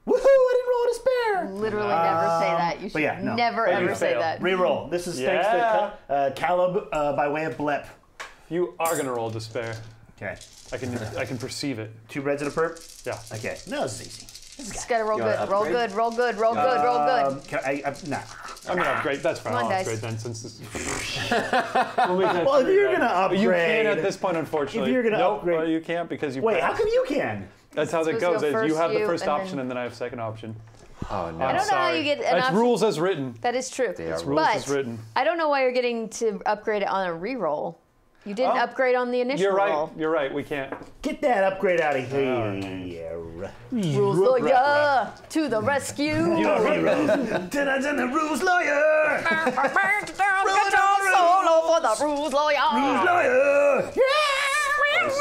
Woohoo! I didn't roll a despair! Literally never say that. You should but yeah, no. never But ever you say fail. that. Reroll. This is thanks Yeah. to Caleb by way of blep. You are gonna roll despair. Okay. I can perceive it. 2 reds and a perp? Yeah. Okay. No, this is easy. Just gotta roll You good. wanna Roll upgrade? good. Roll good. Roll good. Roll good. Can nah. I'm gonna upgrade. That's fine. Come on, I'll dice. upgrade then since this. We'll make that Well, if true you're then. gonna upgrade, You can't at this point, unfortunately. If you're gonna nope, upgrade- you can't because you. Wait, how passed. come you can? That's how that Supposed to goes. go Is you first, have the you, first and option, then- and then I have second option. Oh, no. I don't know how you get an That's option. rules as written. That is true. They are Rules But as written. I don't know why you're getting to upgrade it on a reroll. You didn't Oh. upgrade on the initial You're right. roll. You're right. We can't. Get that upgrade out of here. Rules lawyer to the rescue. Dun-dun-dun, the rules lawyer! Solo for the rules lawyer. Lawyer!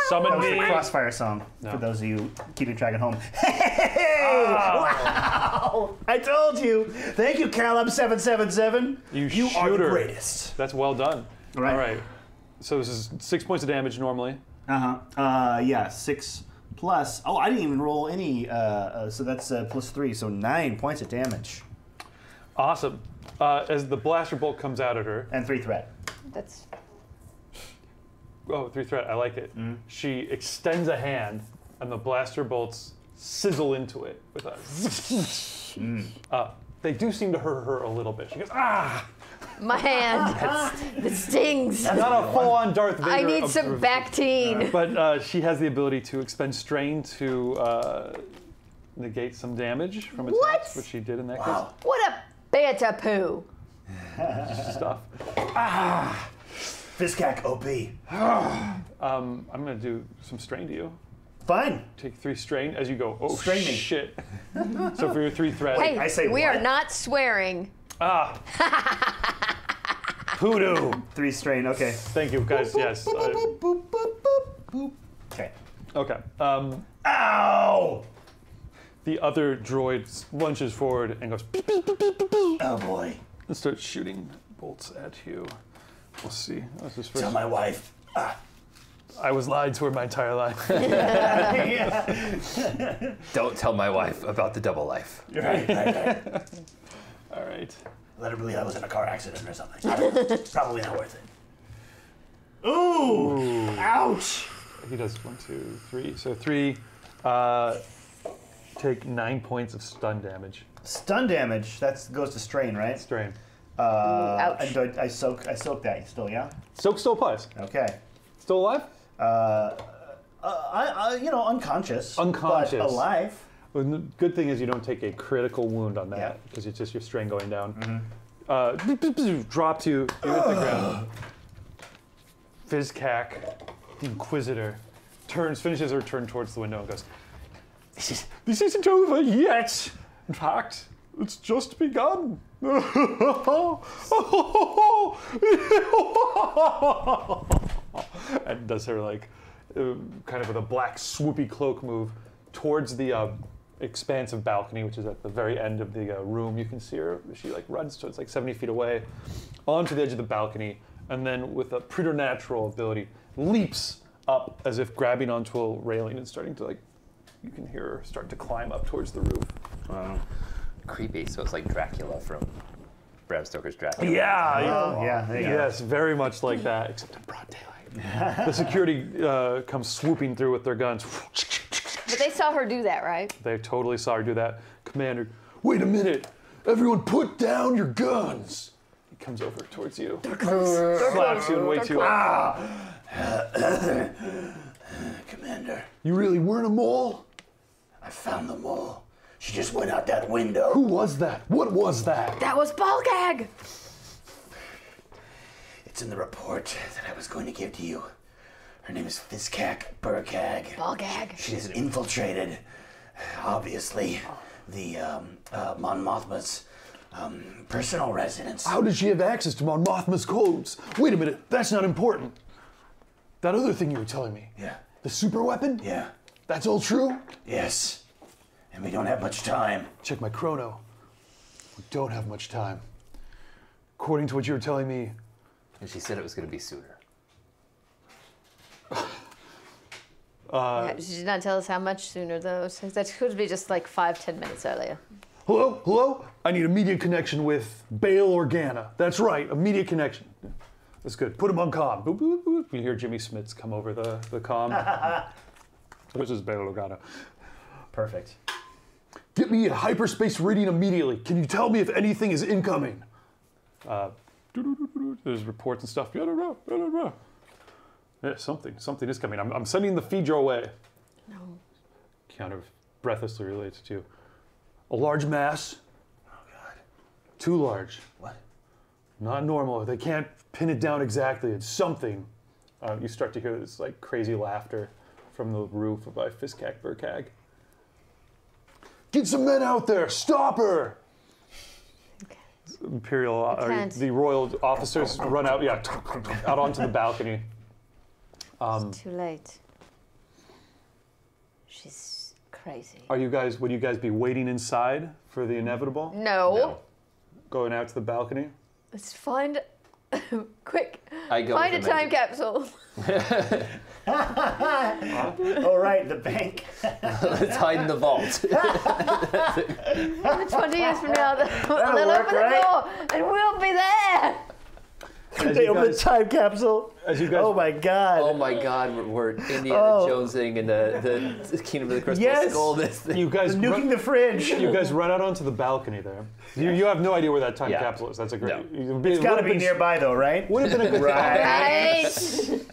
Summon That was the me. Crossfire song, No. for those of you keeping track at home. Hey! Wow! I told you! Thank you, Caleb777. You are the shooter. greatest. That's well done. Right. All right. So this is 6 points of damage normally. Yeah, 6 plus. Oh, I didn't even roll any, so that's plus 3, so 9 points of damage. Awesome. As the blaster bolt comes out at her. And 3 threat. That's Oh, 3 threat. I like it. She extends a hand, and the blaster bolts sizzle into it with a. They do seem to hurt her a little bit. She goes, ah! my hand. It stings. Not a full-on Darth Vader. I need some Bactine. But she has the ability to expend strain to negate some damage from attacks, What? which she did in that What a beta poo. case. Stuff. Fizzcack OP. I'm gonna do some strain to you. Fine. Take 3 strain as you go. Oh Strain me. shit! So for your 3 threat. Hey, I say we what? are not swearing. Ah. Hoodoo. 3 strain, okay. Thank you, guys. Yes. Boop, boop, boop, boop, boop. Okay. Okay. Ow! The other droid lunges forward and goes Oh boy. and starts shooting bolts at you. We'll see. That's his first. Tell my wife. I was lied to her my entire life. Don't tell my wife about the double life. Right. All right. Let her believe I was in a car accident or something. Probably not worth it. Ooh! Ouch! He does 1, 2, 3. So 3. Take 9 points of stun damage. Stun damage. That goes to strain, right? Strain. Ouch. And do I soak that still, yeah? Soak still applies. Okay. Still alive? Unconscious. Unconscious. But alive. Well, the good thing is you don't take a critical wound on Yeah. that because it's just your strain going down. Drops you. You hit the ground. Fizzcack, the Inquisitor, finishes her turn towards the window and goes, This isn't over yet. In fact, it's just begun. And does her like kind of with a black swoopy cloak move towards the expansive balcony, which is at the very end of the room. You can see her. She like runs towards like 70 feet away, onto the edge of the balcony, and then with a preternatural ability, leaps up as if grabbing onto a railing and starting to like. You can hear her start to climb up towards the roof. Wow. Creepy. So it's like Dracula from Bram Stoker's Dracula. Yeah. Oh, yeah. There you go. Yes, very much like that, except in broad daylight. The security comes swooping through with their guns. But they saw her do that, right? They totally saw her do that. Commander, wait a minute. Everyone put down your guns. He comes over towards you. Slaps you and waits you up. Commander. You really weren't a mole? I found the mole. She just went out that window. Who was that? What was that? That was Balgag! It's in the report that I was going to give to you. Her name is Fiskak Burkag. Balgag. She has infiltrated, obviously, the Mon Mothma's personal residence. How did she have access to Mon Mothma's codes? Wait a minute, that's not important. That other thing you were telling me. Yeah. The super weapon? Yeah. That's all true? Yes. And we don't have much time. Check my chrono. We don't have much time. According to what you were telling me. And she said it was going to be sooner. Yeah, she did not tell us how much sooner, though. So that could be just like 5-10 minutes earlier. Hello? Hello? I need immediate connection with Bail Organa. That's right, immediate connection. That's good. Put him on comm. Boop, boop, boop. You hear Jimmy Smits come over the comm. This is Bail Organa. Perfect. Get me a hyperspace reading immediately. Can you tell me if anything is incoming? There's reports and stuff. Yeah, something is coming. I'm sending the feed your way. No. Counter breathlessly relates to you. A large mass? Oh, God. Too large. What? Not normal. They can't pin it down exactly. It's something. You start to hear this like crazy laughter from the roof by Fiskak Burkag. Get some men out there! Stop her! Imperial, the royal officers run out, out onto the balcony. It's too late. She's crazy. Would you guys be waiting inside for the inevitable? No. Going out to the balcony? Let's find, quick, I go find a with the time capsule. Oh, right, the bank. Let's hide in the vault. 20 years from now, they'll work, open the right? door and we'll be there. They open the time capsule. As you guys, Oh my God. Oh my God, we're Indiana Jonesing and the Kingdom of the Crystal Yes. Skull. This thing. you guys Nuking the fridge. You guys run out onto the balcony there. You have no idea where that time Yeah. capsule is. That's a great. It's got to be nearby, though, right? Would have been a good Right. Right.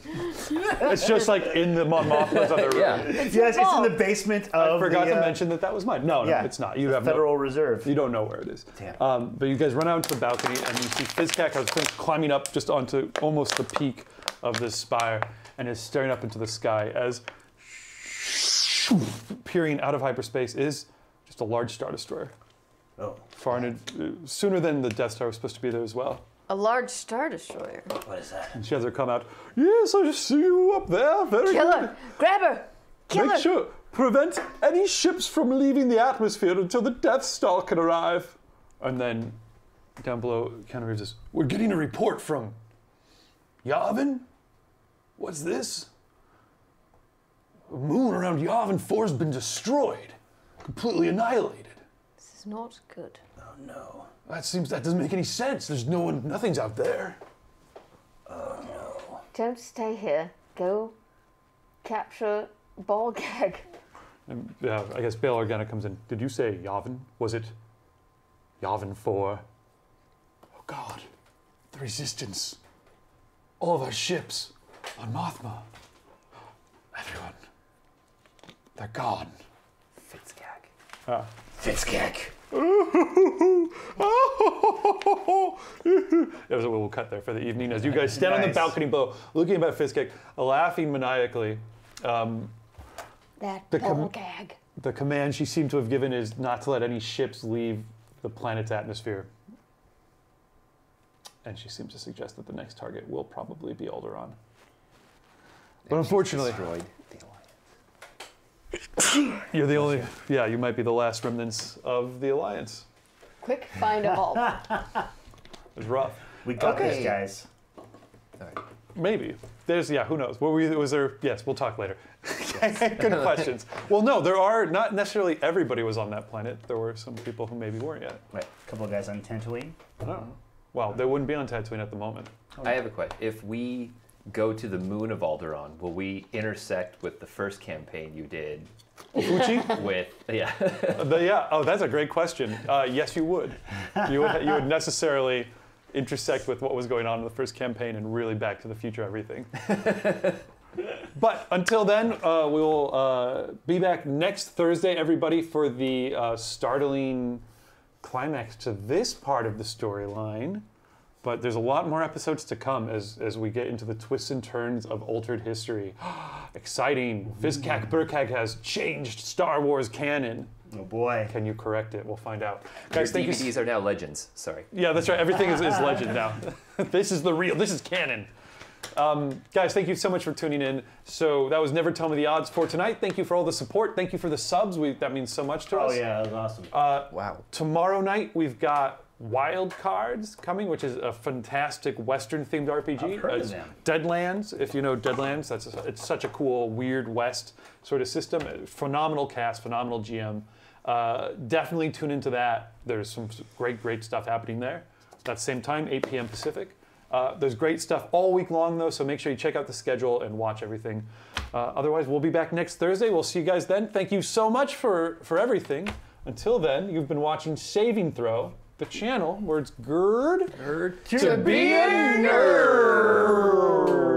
It's just like in the Mon Mothma's other room. Yeah. Yes, it's in the basement of I forgot the, to mention that was mine. No, yeah, it's not. You have Federal Reserve. You don't know where it is. Damn. But you guys run out into the balcony and you see Fiskak has been climbing up just onto almost the peak of this spire and is staring up into the sky as peering out of hyperspace is just a large Star Destroyer. Oh, Far sooner than the Death Star was supposed to be there as well. A large Star Destroyer. what is that? And she has her come out. Yes, I see you up there. Very Kill good. her. Grab her. Kill Make her. sure. Prevent any ships from leaving the atmosphere until the Death Star can arrive. And then down below, Keanu Reeves says, We're getting a report from Yavin? What's this? The moon around Yavin 4 has been destroyed. Completely annihilated. This is not good. Oh no. That doesn't make any sense. There's nothing's out there. Oh no. Don't stay here. Go capture Balgag. and, I guess Bail Organa comes in. Did you say Yavin? Was it Yavin 4? Oh God, the Resistance. All of our ships on Mothma. Everyone. They're gone. Fitzgag. Fitzgag. We'll cut there for the evening as you guys stand on the Nice. balcony below, looking at Fiskak, laughing maniacally. That The com- Balgag. The command she seemed to have given is not to let any ships leave the planet's atmosphere. And she seems to suggest that the next target will probably be Alderaan. But unfortunately, Destroyed the Alliance. You're the only. Yeah, you might be the last remnants of the Alliance. Quick, find a vault. It was rough. We got Okay. this, guys. All right. Maybe. There's, yeah, who knows? Was there, yes, we'll talk later. Good questions. Well, no, there are, not necessarily everybody was on that planet. There were some people who maybe weren't yet. Right. A couple of guys on Tatooine. Oh. Well, they wouldn't be on Tatooine at the moment. I have a question. If we go to the moon of Alderaan, will we intersect with the first campaign you did Fuji? with, yeah. Yeah, oh, that's a great question. Yes, you would. You would necessarily intersect with what was going on in the first campaign and really Back to the Future everything. But until then, we'll be back next Thursday, everybody, for the startling climax to this part of the storyline. But there's a lot more episodes to come as we get into the twists and turns of altered history. Exciting. Fizcak Burkak has changed Star Wars canon. Oh boy. Can you correct it? We'll find out. Your Guys, thank you. DVDs are now legends. Sorry. Yeah, that's right. Everything is legend now. This is the real. This is canon. Guys, thank you so much for tuning in. So that was Never Tell Me the Odds for tonight. Thank you for all the support. Thank you for the subs. That means so much to us. Oh yeah, that was awesome. Wow. Tomorrow night we've got Wild Cards coming, which is a fantastic Western-themed RPG. I've heard of It's them. Deadlands, if you know Deadlands, it's such a cool, weird West sort of system. Phenomenal cast, phenomenal GM. Definitely tune into that. There's some great stuff happening there. That same time, 8 p.m. Pacific. There's great stuff all week long, though, so make sure you check out the schedule and watch everything. Otherwise, we'll be back next Thursday. We'll see you guys then. Thank you so much for everything. Until then, you've been watching Saving Throw, the channel where it's GERD to be a nerd.